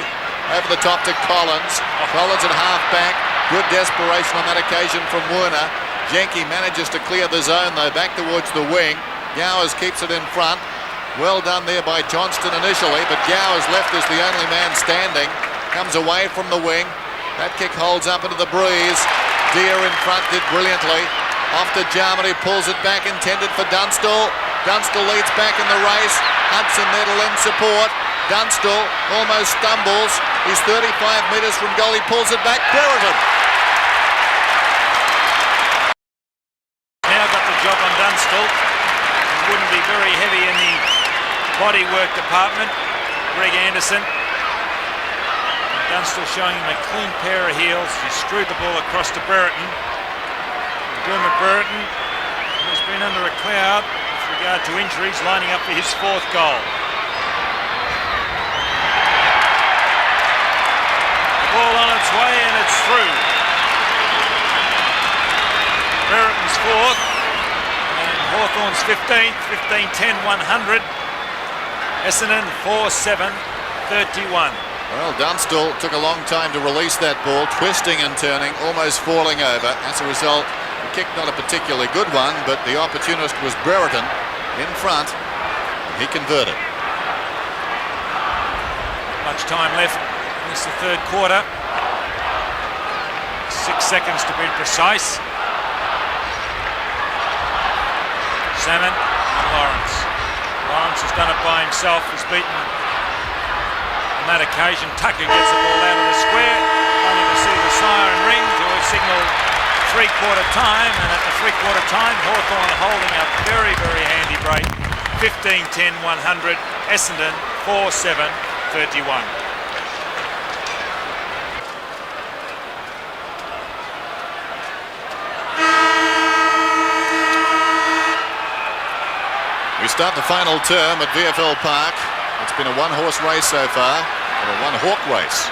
Over the top to Collins. Collins at half back. Good desperation on that occasion from Werner. Jenke manages to clear the zone though, back towards the wing. Gowers keeps it in front. Well done there by Johnston initially, but Gowers left as the only man standing. Comes away from the wing. That kick holds up into the breeze. Deer in front did brilliantly. Off to Jarman, pulls it back, intended for Dunstall. Dunstall leads back in the race. Hudson there to lend support. Dunstall almost stumbles. He's 35 metres from goal. He pulls it back. Brereton. Now got the job on Dunstall. He wouldn't be very heavy in the bodywork department. Greg Anderson. Dunstall showing him a clean pair of heels. He screwed the ball across to Brereton. Dermot Brereton, who's been under a cloud with regard to injuries, lining up for his 4th goal. The ball on its way and it's through. Brereton's 4th and Hawthorn's 15th, 15-10, 100. Essendon 4-7, 31. Well, Dunstall took a long time to release that ball, twisting and turning, almost falling over. As a result, the kick not a particularly good one, but the opportunist was Brereton in front. He converted. Much time left. It's the third quarter. 6 seconds to be precise. Salmon and Lawrence. Lawrence has done it by himself. He's beaten on that occasion. Tucker gets the ball out of the square, only to see the siren ring to signal three-quarter time, and at the three-quarter time, Hawthorn holding a very, very handy break. 15-10, 100. Essendon 4-7, 31. We start the final term at VFL Park. It's been a one-horse race so far, or a one-hawk race.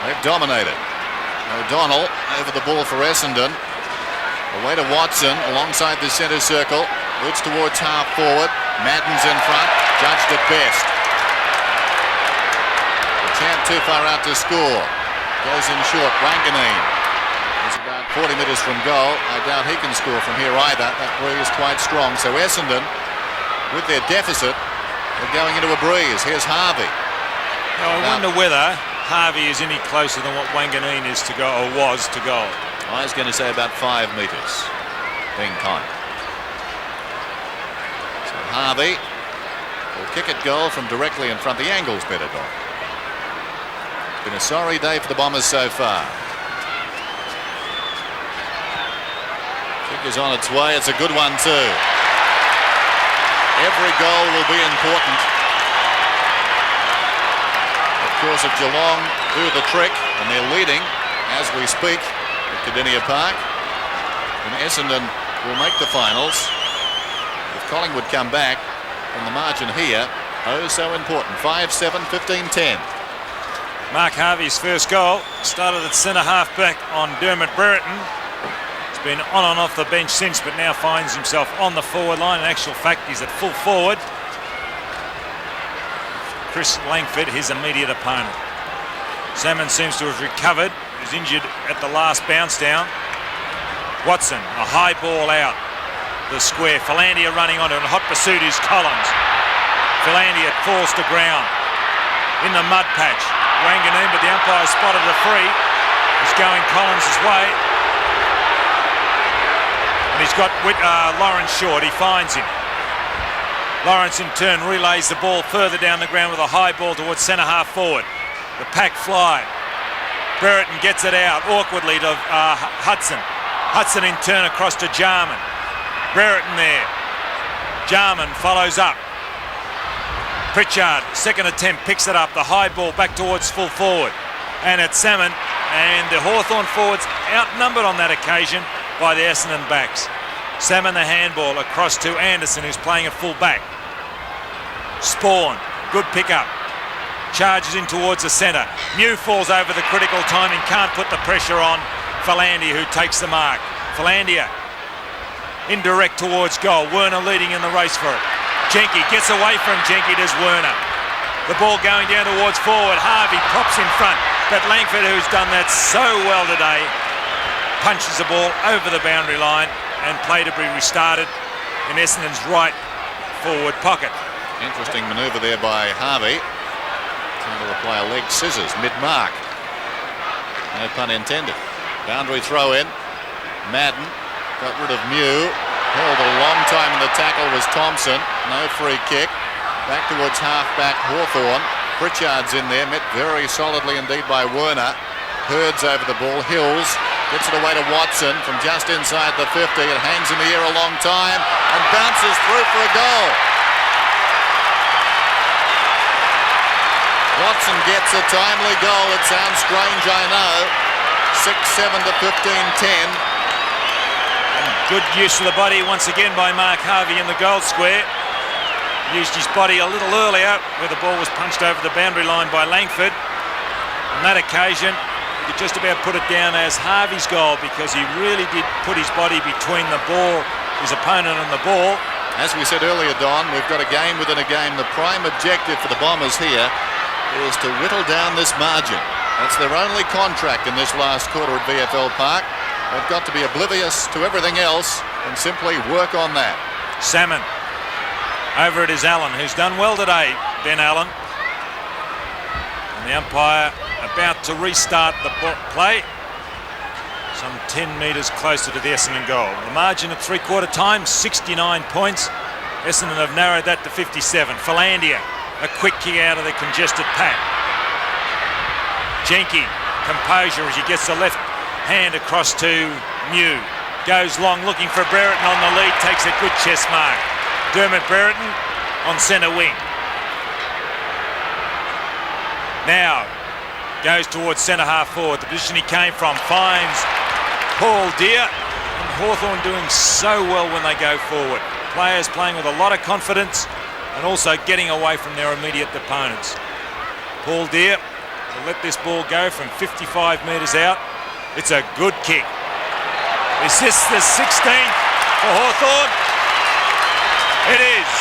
They've dominated. O'Donnell over the ball for Essendon. Away to Watson alongside the centre circle. Moves towards half forward. Madden's in front. Judged at best. The champ too far out to score. Goes in short. Wanganeen. He's about 40 metres from goal. I doubt he can score from here either. That breeze quite strong. So Essendon, with their deficit, are going into a breeze. Here's Harvey. Now I wonder whether Harvey is any closer than what Wanganeen is to go, or was to goal. I was going to say about 5 metres, being kind. So Harvey will kick at goal from directly in front. The angle's better, Doc. It's been a sorry day for the Bombers so far. Kick is on its way. It's a good one too. Every goal will be important. Of course, if Geelong do the trick, and they're leading as we speak at Cardinia Park, then Essendon will make the finals. If Collingwood come back, then the margin here, oh so important, 5-7, 15-10. Mark Harvey's first goal started at centre half back on Dermot Brereton. He's been on and off the bench since, but now finds himself on the forward line. In actual fact, he's at full forward. Chris Langford, his immediate opponent. Salmon seems to have recovered. He was injured at the last bounce down. Watson, a high ball out the square. Philandia running onto it. In hot pursuit is Collins. Philandia falls to ground in the mud patch. Wanganeen, but the umpire spotted a free. He's going Collins' way. And he's got Lawrence short. He finds him. Lawrence in turn relays the ball further down the ground with a high ball towards centre half forward. The pack fly. Brereton gets it out awkwardly to Hudson. Hudson in turn across to Jarman. Brereton there. Jarman follows up. Pritchard, second attempt, picks it up. The high ball back towards full forward. And it's Salmon. And the Hawthorn forwards outnumbered on that occasion by the Essendon backs. Salmon the handball across to Anderson, who's playing a full back. Spawn, good pickup. Charges in towards the centre. Mew falls over the critical timing, can't put the pressure on Philandia, who takes the mark. Philandia indirect towards goal. Werner leading in the race for it. Jenke gets away from Jenke, does Werner. The ball going down towards forward. Harvey pops in front, but Langford, who's done that so well today, punches the ball over the boundary line, and play to be restarted in Essendon's right forward pocket. Interesting manoeuvre there by Harvey. Trying to apply a leg scissors mid-mark. No pun intended. Boundary throw in. Madden got rid of Mew. Held a long time in the tackle was Thompson. No free kick. Back towards half-back Hawthorn. Pritchard's in there, met very solidly indeed by Werner. Hurds over the ball. Hills gets it away to Watson from just inside the 50. It hangs in the air a long time and bounces through for a goal. Watson gets a timely goal. It sounds strange, I know. 6-7 to 15-10. Good use of the body once again by Mark Harvey in the goal square. Used his body a little earlier where the ball was punched over the boundary line by Langford. On that occasion, you could just about put it down as Harvey's goal because he really did put his body between the ball, his opponent and the ball. As we said earlier, Don, we've got a game within a game. The prime objective for the Bombers here is to whittle down this margin. That's their only contract in this last quarter at VFL Park. They've got to be oblivious to everything else and simply work on that. Salmon. Over it is Allen, who's done well today, Ben Allen. And the umpire about to restart the play. Some 10 metres closer to the Essendon goal. The margin at three-quarter time, 69 points. Essendon have narrowed that to 57. Philandia, a quick kick out of the congested pack. Jenke, composure as he gets the left hand across to Mew. Goes long looking for Brereton on the lead, takes a good chest mark. Dermot Brereton on centre wing. Now goes towards centre half forward, the position he came from, finds Paul Deere, and Hawthorn doing so well when they go forward. Players playing with a lot of confidence and also getting away from their immediate opponents. Paul Deere will let this ball go from 55 metres out. It's a good kick. Is this the 16th for Hawthorn? It is.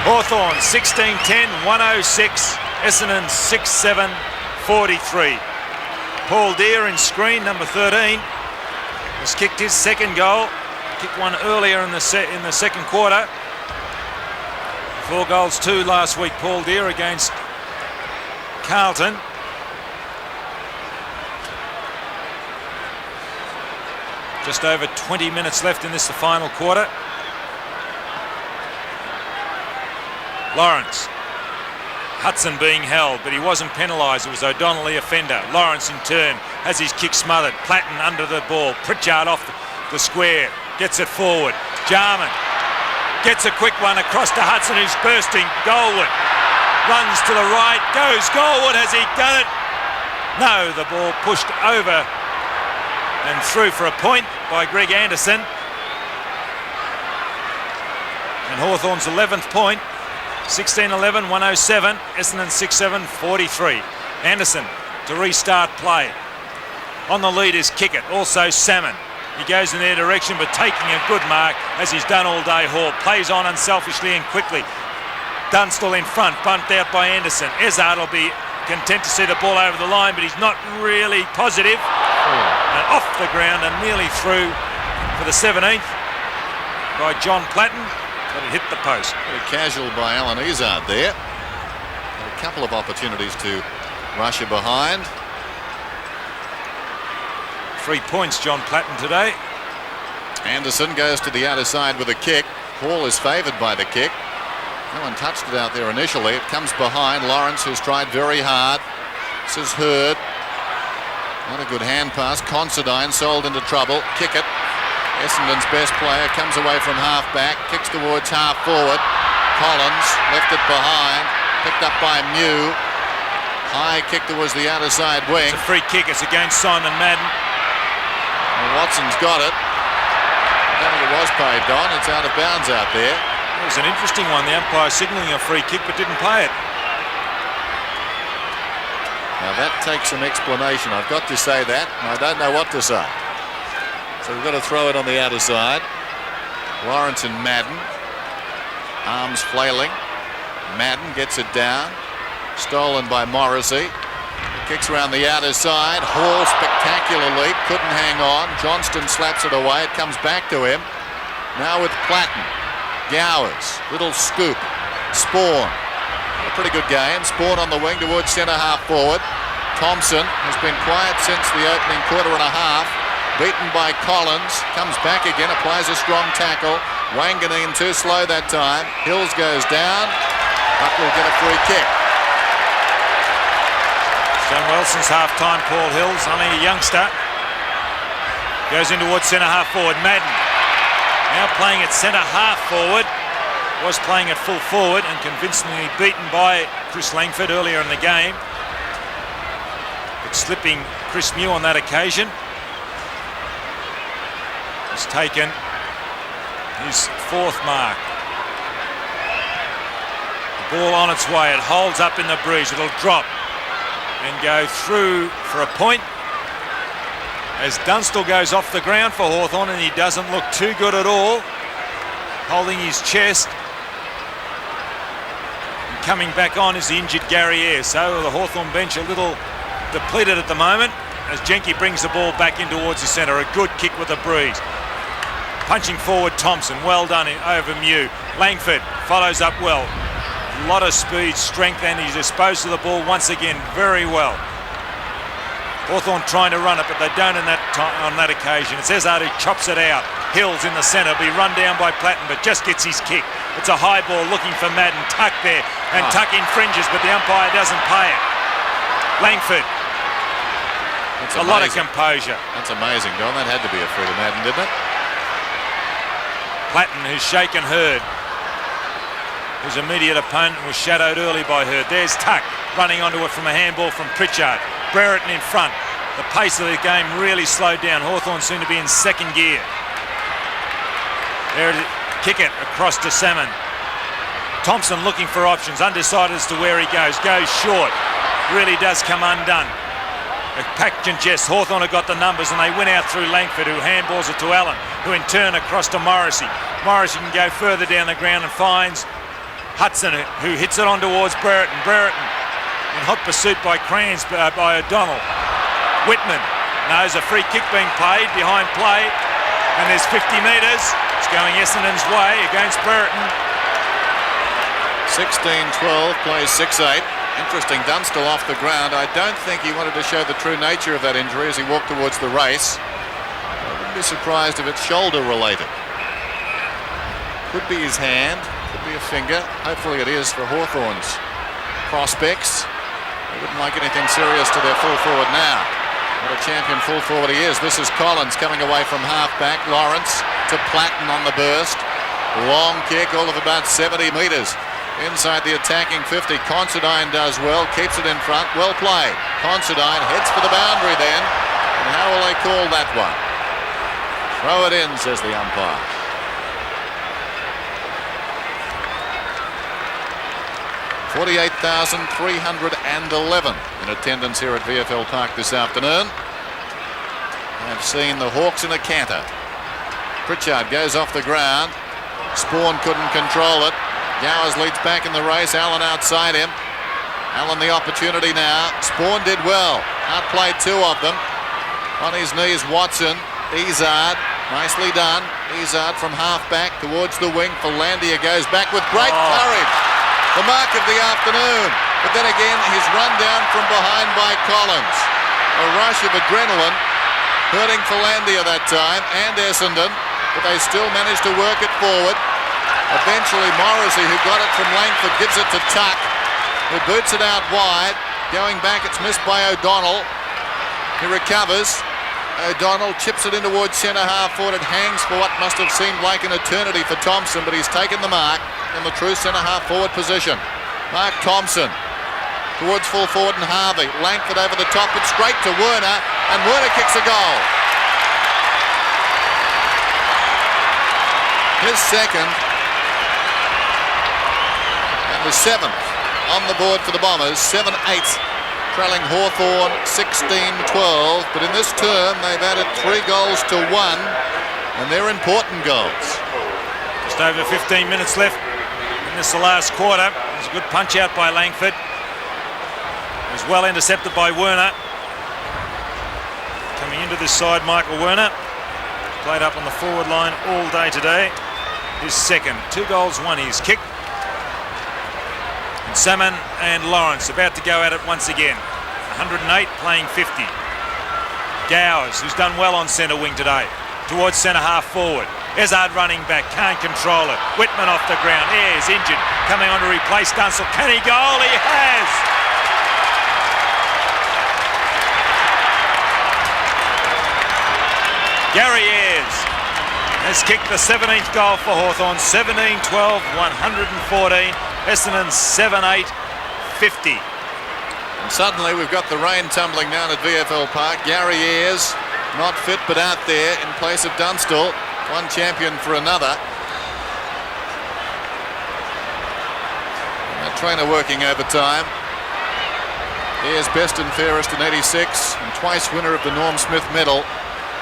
Hawthorn 16-10, 106. Essendon 6-7, 43. Paul Deere in screen, number 13, has kicked his second goal. Kicked one earlier in the second quarter. 4 goals, 2 last week, Paul Deere against Carlton. Just over 20 minutes left in this, the final quarter. Lawrence. Hudson being held, but he wasn't penalised. It was O'Donnell, the offender. Lawrence in turn has his kick smothered. Platten under the ball. Pritchard off the square. Gets it forward. Jarman gets a quick one across to Hudson, who's bursting. Goldwood runs to the right. Goes Goldwood. Has he done it? No, the ball pushed over and through for a point by Greg Anderson. And Hawthorn's 11th point. 16-11, 107. Essendon 6-7, 43. Anderson to restart play. On the lead is Kickett, also Salmon. He goes in their direction, but taking a good mark, as he's done all day. Hall plays on unselfishly and quickly. Dunstall in front, bumped out by Anderson. Ezzard will be content to see the ball over the line, but he's not really positive. And off the ground and nearly through for the 17th by John Platten. But it hit the post. Very casual by Alan Ezzard there. Had a couple of opportunities to rush it behind. 3 points, John Platten today. Anderson goes to the outer side with a kick. Hall is favoured by the kick. No one touched it out there initially. It comes behind Lawrence, who's tried very hard. This is Hurd. Not a good hand pass. Considine sold into trouble. Kick it. Essendon's best player comes away from half-back, kicks towards half-forward. Collins left it behind, picked up by Mew. High kick towards the outer side wing. It's a free kick, it's against Simon Madden. Well, Watson's got it. I don't think it was paid, Don. It's out of bounds out there. It was an interesting one. The umpire signalling a free kick but didn't pay it. Now that takes some explanation. I've got to say that, and I don't know what to say. So we've got to throw it on the outer side. Lawrence and Madden. Arms flailing. Madden gets it down. Stolen by Morrissey. Kicks around the outer side. Hall spectacular leap. Couldn't hang on. Johnston slaps it away. It comes back to him. Now with Platten. Gowers. Little scoop. Spawn. A pretty good game. Spawn on the wing towards centre half forward. Thompson has been quiet since the opening quarter and a half. Beaten by Collins, comes back again, applies a strong tackle. Wanganeen too slow that time. Hills goes down, but will get a free kick. Done well since half-time, Paul Hills, only a youngster. Goes in towards centre half forward. Madden now playing at centre half forward. Was playing at full forward and convincingly beaten by Chris Langford earlier in the game. But slipping Chris Mew on that occasion. Has taken his 4th mark. The ball on its way. It holds up in the breeze. It'll drop and go through for a point. as Dunstall goes off the ground for Hawthorn, and he doesn't look too good at all, holding his chest. And coming back on is the injured Gary Ayres. So the Hawthorn bench a little depleted at the moment as Jenke brings the ball back in towards the centre. A good kick with a breeze. Punching forward Thompson, well done over Mew. Langford follows up well. A lot of speed, strength, and he's disposed of the ball once again very well. Hawthorn trying to run it, but they don't on that occasion. It's Ezard who chops it out. Hills in the centre, be run down by Platten, but just gets his kick. It's a high ball looking for Madden. Tuck there, and Tuck infringes, but the umpire doesn't pay it. Langford. That's a lot of composure. That's amazing, Don. That had to be a free to Madden, didn't it? Platten, who's shaken Hurd. His immediate opponent was shadowed early by Hurd. There's Tuck running onto it from a handball from Pritchard. Brereton in front. The pace of the game really slowed down. Hawthorn seem to be in second gear. There it is. Kick it across to Salmon. Thompson looking for options, undecided as to where he goes. Goes short. Really does come undone. A packed and jest. Hawthorn have got the numbers and they win out through Langford, who handballs it to Allen, who in turn across to Morrissey. Morrissey can go further down the ground and finds Hudson, who hits it on towards Brereton. Brereton in hot pursuit by Crans, by O'Donnell. Whitman knows a free kick being played behind play, and there's 50 metres. It's going Essendon's way against Brereton. 16-12, plays 6-8. Interesting, Dunstall off the ground. I don't think he wanted to show the true nature of that injury as he walked towards the race. I wouldn't be surprised if it's shoulder related. Could be his hand, could be a finger. Hopefully it is for Hawthorn's prospects. They wouldn't like anything serious to their full forward now. What a champion full forward he is. This is Collins coming away from half-back. Lawrence to Platten on the burst. Long kick, all of about 70 metres. Inside the attacking 50, Considine does well, keeps it in front, well played. Considine heads for the boundary then, and how will they call that one? Throw it in, says the umpire. $48,311 in attendance here at VFL Park this afternoon. I've seen the Hawks in a canter. Pritchard goes off the ground. Spawn couldn't control it. Gowers leads back in the race. Allen outside him. Allen the opportunity now. Spawn did well. Outplayed two of them. On his knees, Watson. Ezard. Nicely done. Ezard from half-back towards the wing. Philandia goes back with great courage. The mark of the afternoon. But then again, he's run down from behind by Collins. A rush of adrenaline hurting Philandia that time and Essendon. But they still managed to work it forward. Eventually Morrissey, who got it from Langford, gives it to Tuck, who boots it out wide. Going back, it's missed by O'Donnell. He recovers. O'Donnell chips it in towards centre half forward. It hangs for what must have seemed like an eternity for Thompson, but he's taken the mark in the true centre half forward position. Mark Thompson towards full forward and Harvey. Langford over the top, but straight to Werner, and Werner kicks a goal. His second. The seventh on the board for the Bombers, 7-8, trailing Hawthorn 16-12. But in this term, they've added 3 goals to 1, and they're important goals. Just over 15 minutes left in this the last quarter. There's a good punch out by Langford. It was well intercepted by Werner. Coming into this side, Michael Werner. Played up on the forward line all day today. His second, 2 goals, 1 his kick. Salmon and Lawrence about to go at it once again. 108 playing 50. Gowers, who's done well on centre wing today, towards centre half forward. Ezard running back, can't control it. Whitman off the ground. Ayres injured, coming on to replace Dunstall. Can he goal? He has! Gary Ayres has kicked the 17th goal for Hawthorn. 17-12, 114. Essendon 7-8, 50. And suddenly we've got the rain tumbling down at VFL Park. Gary Ayres, not fit but out there in place of Dunstall. One champion for another. And that trainer working overtime. Here's best and fairest in 86 and twice winner of the Norm Smith Medal.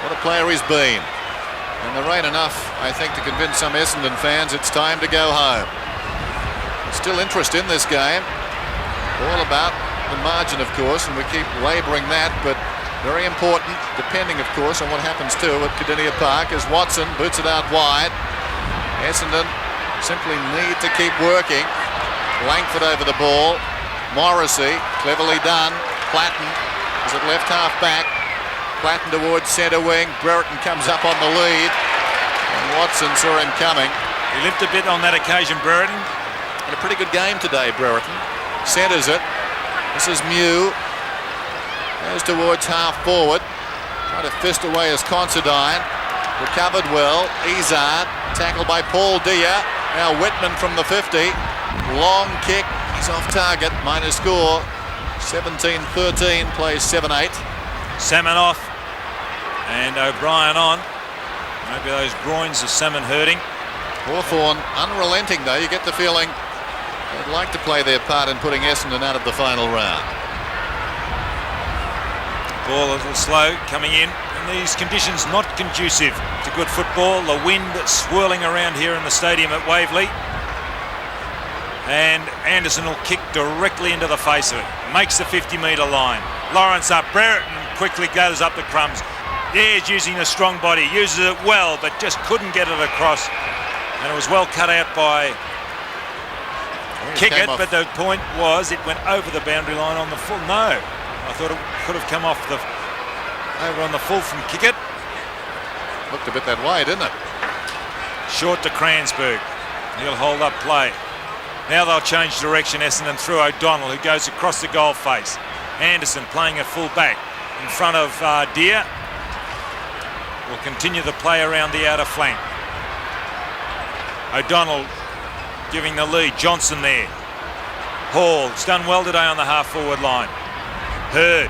What a player he's been. And the rain enough, I think, to convince some Essendon fans it's time to go home. Still interest in this game. All about the margin, of course, and we keep labouring that, but very important, depending, of course, on what happens too at Cardinia Park, as Watson boots it out wide. Essendon simply need to keep working. Langford over the ball. Morrissey, cleverly done. Platten is at left half back. Platten towards centre wing. Brereton comes up on the lead. And Watson saw him coming. He limped a bit on that occasion, Brereton. Had a pretty good game today, Brereton. Centres it. This is Mew. Goes towards half forward. Trying to fist away as Considine. Recovered well. Izard. Tackled by Paul Dia. Now Whitman from the 50. Long kick. He's off target. Minor score. 17-13. Plays 7-8. Salmon off. And O'Brien on. Maybe those groins of Salmon hurting. Hawthorn unrelenting though. You get the feeling they'd like to play their part in putting Essendon out of the final round. Ball a little slow coming in. And these conditions not conducive to good football. The wind swirling around here in the stadium at Waverley. And Anderson will kick directly into the face of it. Makes the 50-metre line. Lawrence up. Brereton quickly gathers up the crumbs. There's using the strong body. Uses it well, but just couldn't get it across. And it was well cut out by Kickett, but the point was it went over the boundary line on the full. No, I thought it could have come off the over on the full from Kickett. Looked a bit that way, didn't it? Short to Cransberg. He'll hold up play. Now they'll change direction, Essendon, through O'Donnell, who goes across the goal face. Anderson playing a full back in front of Deere. Will continue the play around the outer flank. O'Donnell giving the lead. Johnson there. Hall. He's done well today on the half-forward line. Hurd.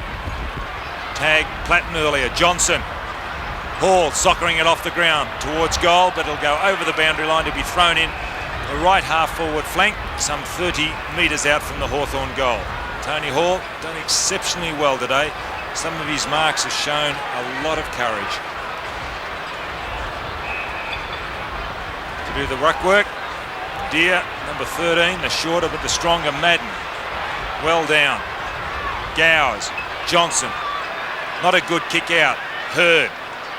Tagged Platten earlier. Johnson. Hall soccering it off the ground towards goal, but it'll go over the boundary line to be thrown in the right half-forward flank, some 30 metres out from the Hawthorn goal. Tony Hall done exceptionally well today. Some of his marks have shown a lot of courage. To do the ruck work, Deere, number 13, the shorter but the stronger Madden. Well down. Gowers, Johnson, not a good kick out. Hurd,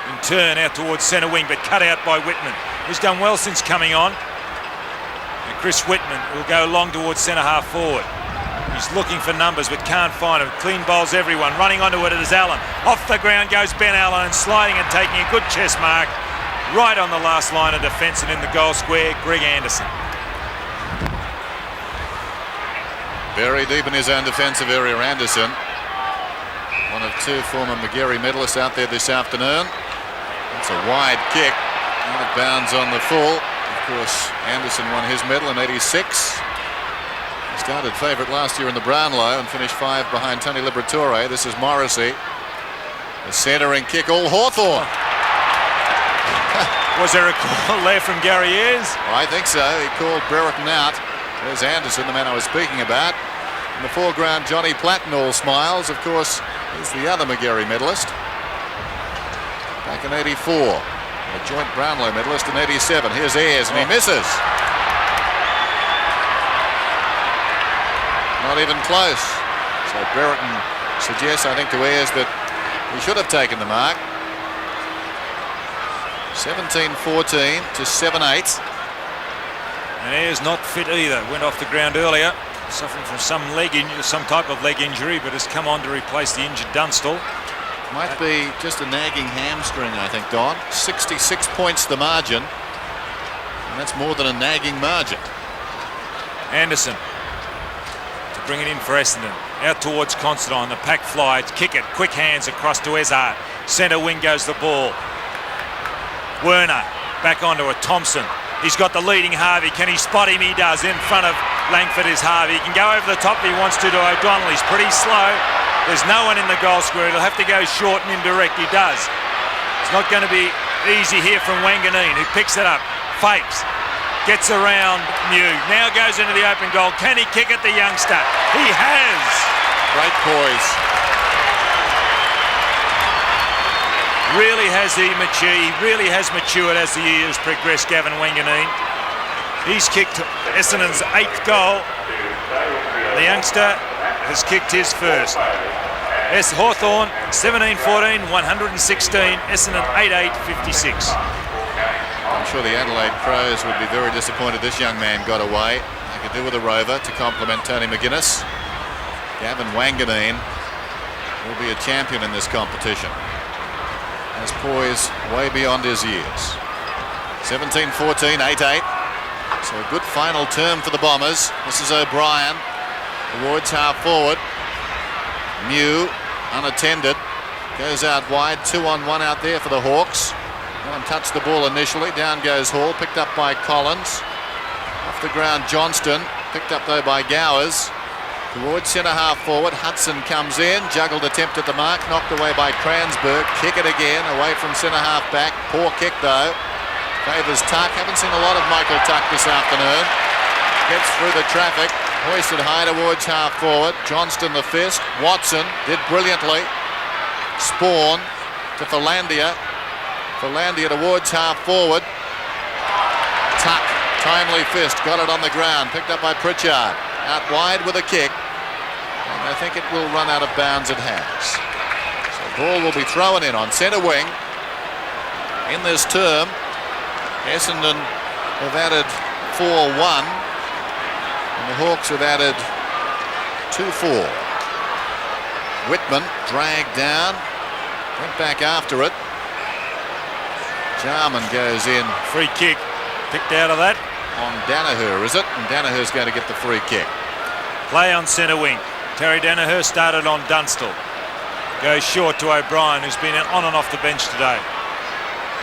in turn out towards centre wing, but cut out by Whitman, who's done well since coming on. And Chris Whitman will go long towards centre half forward. He's looking for numbers but can't find them. Clean bowls everyone. Running onto it is Allen. Off the ground goes Ben Allen and sliding and taking a good chest mark right on the last line of defence, and in the goal square, Greg Anderson. Very deep in his own defensive area, Anderson. One of two former Magarey medalists out there this afternoon. It's a wide kick. And it bounds on the full. Of course, Anderson won his medal in 86. He started favourite last year in the Brownlow and finished 5 behind Tony Liberatore. This is Morrissey. The centering kick, all Hawthorn. Was there a call there from Gary Ayres? I think so. He called Brereton out. There's Anderson, the man I was speaking about. In the foreground, Johnny Platten, all smiles. Of course, he's the other Magarey medalist. Back in 84. A joint Brownlow medalist in 87. Here's Ayres, and he misses. Not even close. So Brereton suggests, I think, to Ayres that he should have taken the mark. 17-14 to 7-8. And Ayres not fit either. Went off the ground earlier, suffering from some type of leg injury, but has come on to replace the injured Dunstall. Might be just a nagging hamstring, I think, Don. 66 points the margin, and that's more than a nagging margin. Anderson to bring it in for Essendon. Out towards Considine. The pack fly. Kick it. Quick hands across to Ezard. Centre wing goes the ball. Werner back onto a Thompson. He's got the leading Harvey. Can he spot him? He does. In front of Langford is Harvey. He can go over the top if he wants to O'Donnell. He's pretty slow. There's no one in the goal square. He'll have to go short and indirect. He does. It's not going to be easy here from Wanganeen, who picks it up. Fakes. Gets around Mew. Now goes into the open goal. Can he kick at the youngster? He has. Great poise. Really has matured as the years progress, Gavin Wanganeen. He's kicked Essendon's 8th goal. The youngster has kicked his first. Hawthorn 17-14, 116. Essendon 8-8, 56. I'm sure the Adelaide Crows would be very disappointed this young man got away. They could do with a rover to complement Tony McGuinness. Gavin Wanganeen will be a champion in this competition. Has poise way beyond his years. 17-14, 8-8. So a good final term for the Bombers. This is O'Brien towards half forward. Mew unattended. Goes out wide. 2-on-1 out there for the Hawks. No one touched the ball initially. Down goes Hall. Picked up by Collins. Off the ground Johnston. Picked up though by Gowers. Towards centre half forward. Hudson comes in. Juggled attempt at the mark. Knocked away by Cransberg. Kick it again. Away from centre half back. Poor kick though. Favours Tuck. Haven't seen a lot of Michael Tuck this afternoon. Gets through the traffic. Hoisted high towards half forward. Johnston the fist. Watson did brilliantly. Spawn to Philandia. Philandia towards half forward. Tuck. Timely fist. Got it on the ground. Picked up by Pritchard. Out wide with a kick. And I think it will run out of bounds. It has. So the ball will be thrown in on centre wing. In this term, Essendon have added 4-1. And the Hawks have added 2-4. Whitman dragged down. Went back after it. Jarman goes in. Free kick. Picked out of that. On Danaher, is it? And Danaher's going to get the free kick. Play on centre wing. Terry Danaher started on Dunstall. Goes short to O'Brien, who's been on and off the bench today.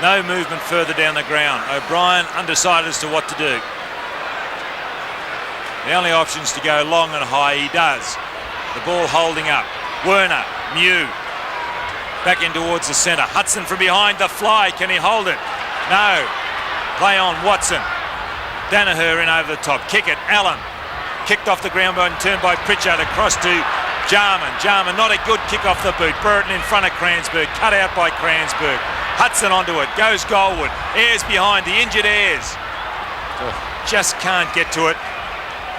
No movement further down the ground. O'Brien undecided as to what to do. The only option is to go long and high. He does. The ball holding up. Werner, Mew. Back in towards the centre. Hudson from behind the fly. Can he hold it? No. Play on Watson. Danaher in over the top. Kick it. Allen. Kicked off the ground and turned by Pritchard across to Jarman. Jarman, not a good kick off the boot. Burton in front of Cransberg. Cut out by Cransberg. Hudson onto it. Goes Goldwood. Ayres behind. The injured Ayres. Just can't get to it.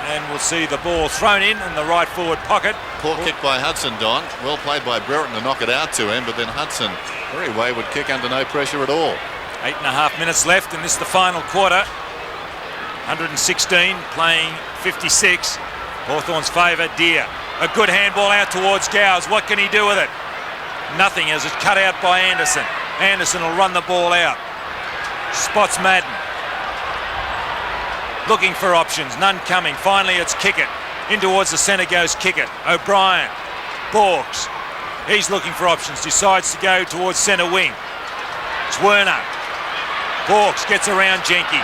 And we'll see the ball thrown in the right forward pocket. Poor kick by Hudson, Don. Well played by Brereton to knock it out to him, but then Hudson, very wayward kick under no pressure at all. 8.5 minutes left, and this is the final quarter. 116 playing 56. Hawthorn's favour, Deer. A good handball out towards Gowers. What can he do with it? Nothing, as it's cut out by Anderson. Anderson will run the ball out. Spots Madden. Looking for options, none coming. Finally it's Kickett. In towards the centre goes Kickett. O'Brien. Borks. He's looking for options. Decides to go towards centre wing. It's Werner. Borks gets around Jenke.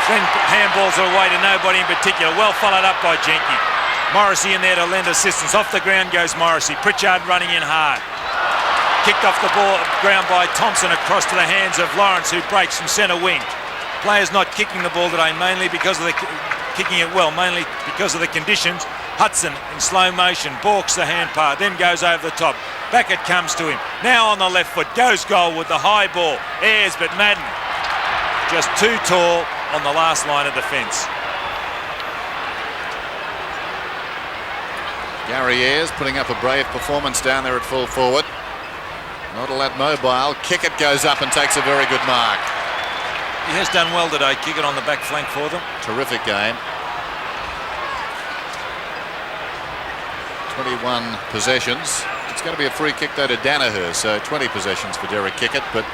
Then handballs are away to nobody in particular. Well followed up by Jenke. Morrissey in there to lend assistance. Off the ground goes Morrissey. Pritchard running in hard. Kicked off the ground by Thompson across to the hands of Lawrence, who breaks from centre wing. Players not kicking the ball today, mainly because of the kicking it well, mainly because of the conditions. Hudson in slow motion, balks the hand part, then goes over the top. Back it comes to him. Now on the left foot, goes goal with the high ball. Ayres, but Madden just too tall on the last line of defence. Gary Ayres putting up a brave performance down there at full forward. Not all that mobile. Kickett goes up and takes a very good mark. He has done well today. Kick it on the back flank for them. Terrific game. 21 possessions. It's going to be a free kick though to Danaher, so 20 possessions for Derek Kickett, but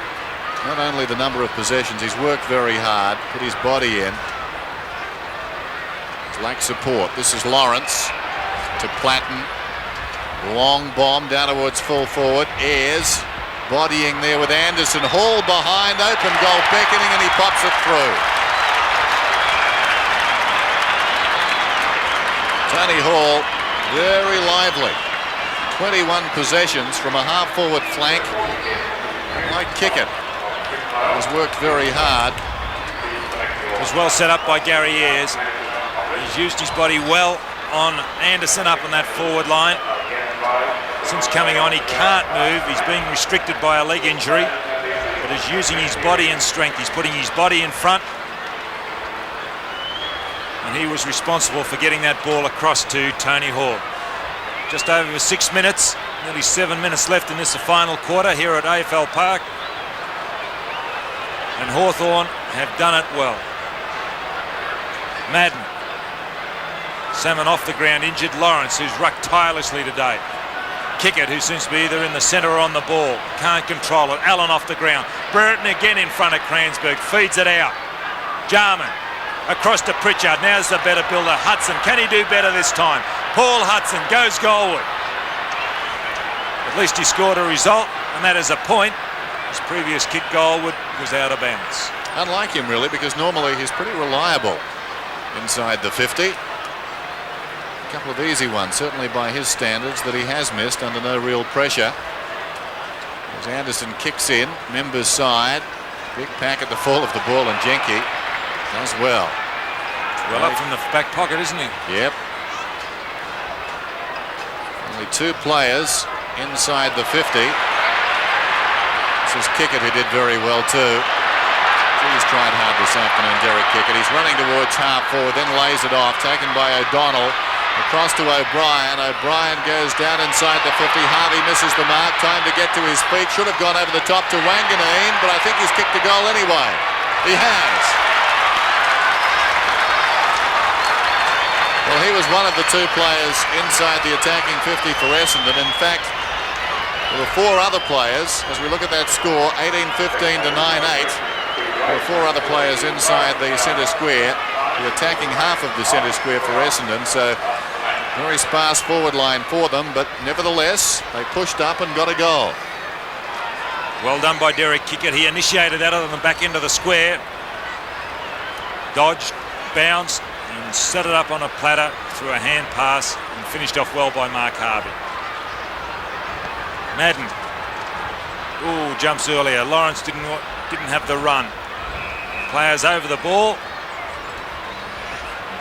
not only the number of possessions, he's worked very hard, put his body in. He's lacked support. This is Lawrence to Platten. Long bomb down towards full forward. Ayres bodying there with Anderson. Hall behind, open goal beckoning, and he pops it through. Tony Hall, very lively. 21 possessions from a half-forward flank. Like Kickett, has worked very hard. It was well set up by Gary Ayres. He's used his body well on Anderson up on that forward line. Since coming on, he can't move. He's being restricted by a leg injury, but is using his body and strength. He's putting his body in front, and he was responsible for getting that ball across to Tony Hall. Just over 6 minutes, nearly 7 minutes left in this final quarter here at AFL Park, and Hawthorn have done it well. Madden. Salmon off the ground, injured. Lawrence, who's rucked tirelessly today. Kickett, who seems to be either in the centre or on the ball. Can't control it. Allen off the ground. Brereton again in front of Cransberg. Feeds it out. Jarman across to Pritchard. Now's the better builder. Hudson. Can he do better this time? Paul Hudson goes goalward. At least he scored a result, and that is a point. His previous kick goalward was out of bounds. Unlike him, really, because normally he's pretty reliable inside the 50. A couple of easy ones, certainly by his standards, that he has missed under no real pressure. As Anderson kicks in, Members side. Big pack at the fall of the ball, and Jenke does well. Well up from the back pocket, isn't he? Yep. Only 2 players inside the 50. This is Kickett, who did very well too. He's tried hard this afternoon, Derek Kickett. He's running towards half forward, then lays it off, taken by O'Donnell. Across to O'Brien. O'Brien goes down inside the 50. Harvey misses the mark. Time to get to his feet. Should have gone over the top to Wanganeen, but I think he's kicked a goal anyway. He has. Well, he was one of the 2 players inside the attacking 50 for Essendon. In fact, there were 4 other players. As we look at that score, 18-15 to 9-8. There were 4 other players inside the centre square, the attacking half of the centre square for Essendon. So very sparse forward line for them, but nevertheless they pushed up and got a goal. Well done by Derek Kickett. He initiated that on the back end of the square, dodged, bounced, and set it up on a platter through a hand pass, and finished off well by Mark Harvey. Madden. Ooh, jumps earlier. Lawrence didn't have the run. Players over the ball.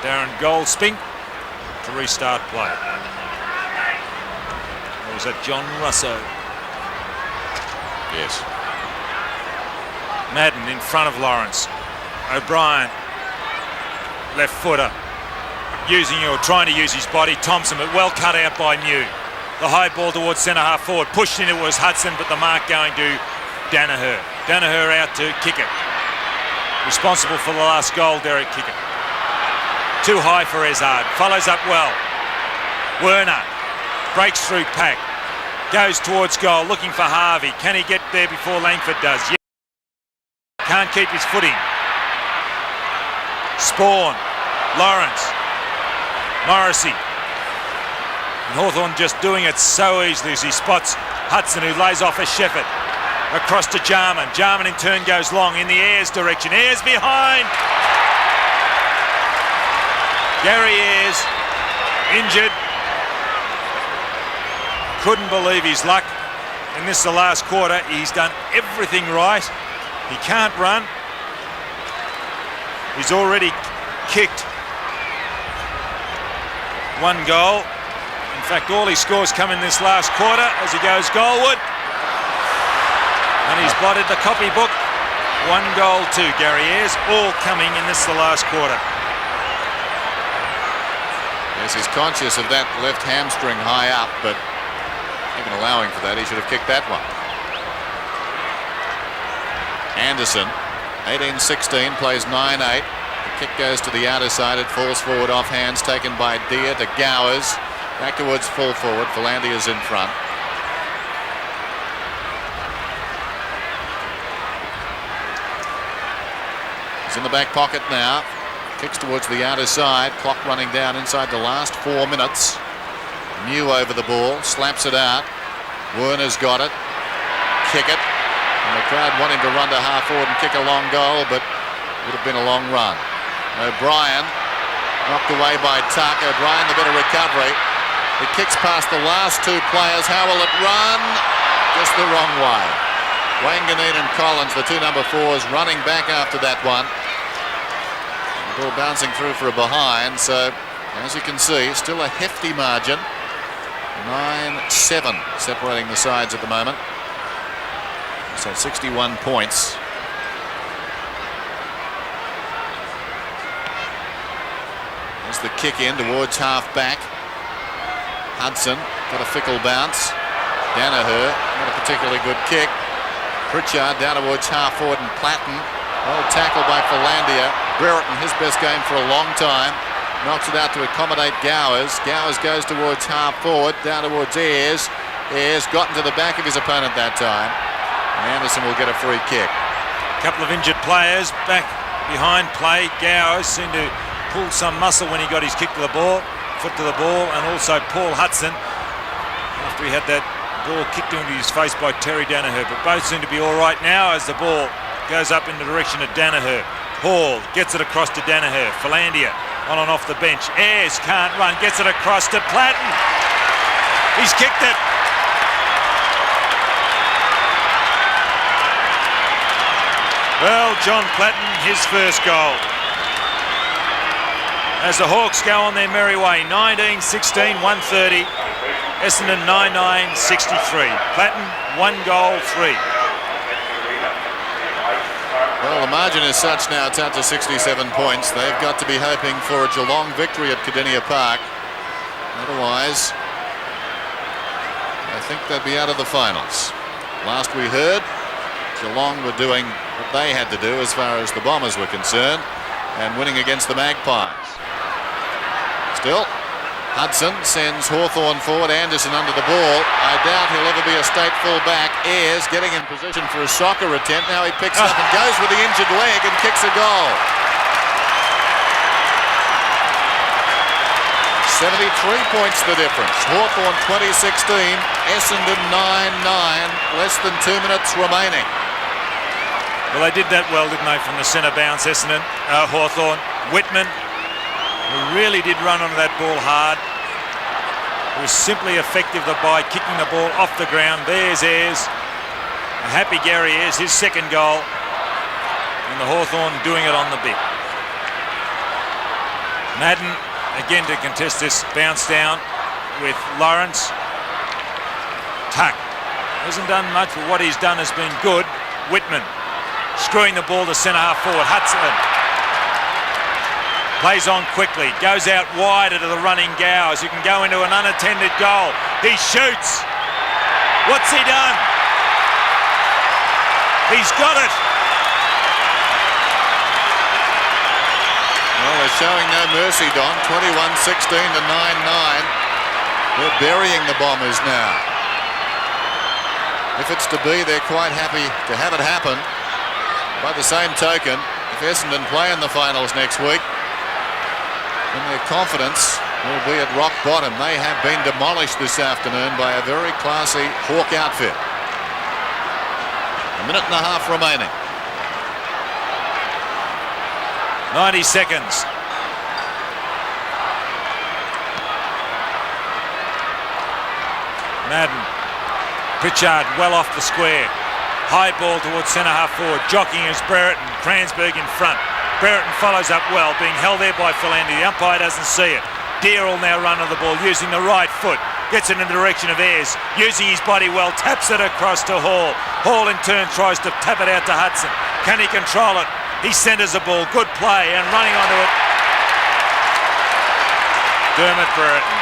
Darren Goldspink to restart play. Or was that John Russo? Yes. Madden in front of Lawrence. O'Brien, left footer, trying to use his body. Thompson, but well cut out by Mew. The high ball towards centre half forward. Pushed in, it was Hudson, but the mark going to Danaher. Danaher out to Kickett. Responsible for the last goal, Derek Kickett. Too high for Ezard. Follows up well. Werner breaks through pack. Goes towards goal, looking for Harvey. Can he get there before Langford does? Yeah. Can't keep his footing. Spawn. Lawrence. Morrissey. And Hawthorn just doing it so easily as he spots Hudson, who lays off a Shefford. Across to Jarman. Jarman in turn goes long in the Ayres direction. Ayres behind. Gary Ayres injured. Couldn't believe his luck. And this is the last quarter. He's done everything right. He can't run. He's already kicked 1 goal. In fact, all his scores come in this last quarter as he goes goalward. And he's blotted the copybook. 1 goal to Gary Ayres, all coming in this the last quarter. Yes, he's conscious of that left hamstring high up, but even allowing for that, he should have kicked that one. Anderson, 18-16, plays 9-8. The kick goes to the outer side. It falls forward off hands, taken by Deer to Gowers. Back towards full forward. Philandia's in front. He's in the back pocket now. Kicks towards the outer side. Clock running down inside the last 4 minutes. Mew over the ball. Slaps it out. Werner's got it. Kick it. And the crowd want him to run to half forward and kick a long goal, but it would have been a long run. O'Brien knocked away by Tuck. O'Brien the better recovery. It kicks past the last 2 players. How will it run? Just the wrong way. Wanganeen and Collins, the 2 number 4s, running back after that one. The ball bouncing through for a behind. So, as you can see, still a hefty margin 9-7 separating the sides at the moment. So 61 points. There's the kick in towards half back. Hudson got a fickle bounce. Danaher, not a particularly good kick. Pritchard down towards half forward and Platten. Well tackled by Philandia. Brereton, his best game for a long time. Knocks it out to accommodate Gowers. Gowers goes towards half forward, down towards Ayres. Ayres got into the back of his opponent that time. And Anderson will get a free kick. A couple of injured players back behind play. Gowers seemed to pull some muscle when he got his kick to the ball, foot to the ball, and also Paul Hudson after he had that ball kicked into his face by Terry Danaher. But both seem to be all right now as the ball goes up in the direction of Danaher. Hall gets it across to Danaher. Philandia on and off the bench. Ayres can't run, gets it across to Platten. He's kicked it. Well, John Platten, his first goal. As the Hawks go on their merry way, 19-16, 130. Essendon 9-9, 63. Platten, 1 goal, 3. Well, the margin is such now, it's out to 67 points. They've got to be hoping for a Geelong victory at Cardinia Park. Otherwise, I think they'd be out of the finals. Last we heard, Geelong were doing what they had to do as far as the Bombers were concerned and winning against the Magpies. Still, Hudson sends Hawthorn forward, Anderson under the ball. I doubt he'll ever be a state full back. Ayres getting in position for a soccer attempt. Now he picks up and goes with the injured leg and kicks a goal. 73 points the difference. Hawthorn 2016, Essendon 9-9, less than 2 minutes remaining. Well, they did that well, didn't they, from the centre bounce, Essendon, Hawthorn. Whitman, who really did run onto that ball hard. It was simply effective by kicking the ball off the ground. There's Ayres. A happy Gary Ayres, his second goal. And the Hawthorn doing it on the bit. Madden, again to contest this bounce down with Lawrence. Tuck. Hasn't done much, but what he's done has been good. Whitman screwing the ball to centre half forward. Hudson plays on quickly, goes out wider to the running Gowers, who can go into an unattended goal. He shoots. What's he done? He's got it. Well, they're showing no mercy, Don. 21-16 to 9-9. They're burying the Bombers now. If it's to be, they're quite happy to have it happen. By the same token, if Essendon play in the finals next week, then their confidence will be at rock bottom. They have been demolished this afternoon by a very classy Hawk outfit. A minute and a half remaining. 90 seconds. Madden. Pritchard well off the square. High ball towards centre half forward. Jockeying is Brereton. Cransberg in front. Brereton follows up well, being held there by Philandia. The umpire doesn't see it. Deere will now run on the ball using the right foot. Gets it in the direction of Ayres. Using his body well, taps it across to Hall. Hall in turn tries to tap it out to Hudson. Can he control it? He centres the ball. Good play and running onto it. Dermot Brereton.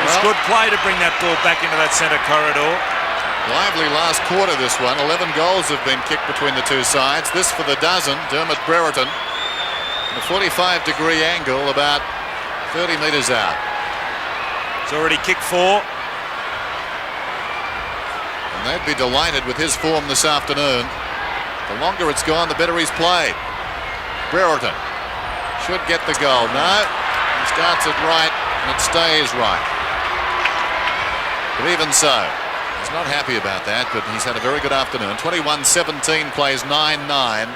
It was good play to bring that ball back into that centre corridor. Lively last quarter, this one. 11 goals have been kicked between the two sides. This for the dozen, Dermot Brereton. A 45-degree angle, about 30 metres out. It's already kicked 4. And they'd be delighted with his form this afternoon. The longer it's gone, the better he's played. Brereton should get the goal. No, he starts it right and it stays right. But even so, he's not happy about that, but he's had a very good afternoon. 21-17 plays 9-9.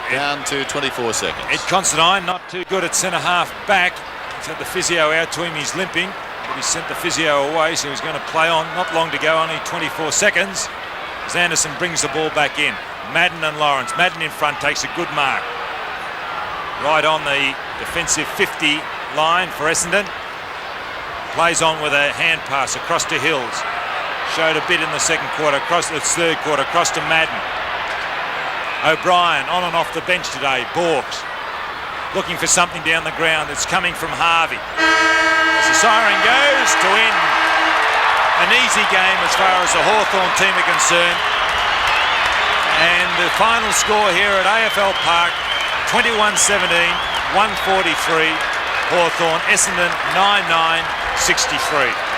Down to 24 seconds. Ed Considine not too good at centre half back. He's had the physio out to him. He's limping, but he sent the physio away, so he's going to play on. Not long to go, only 24 seconds. As Anderson brings the ball back in. Madden and Lawrence. Madden in front takes a good mark. Right on the defensive 50 line for Essendon. Plays on with a hand pass across to Hills. Showed a bit in the second quarter, across the third quarter, across to Madden. O'Brien on and off the bench today. Borks looking for something down the ground. It's coming from Harvey. As the siren goes to end an easy game as far as the Hawthorn team are concerned. And the final score here at AFL Park, 21-17, 143. Hawthorn, Essendon 9-9, 63.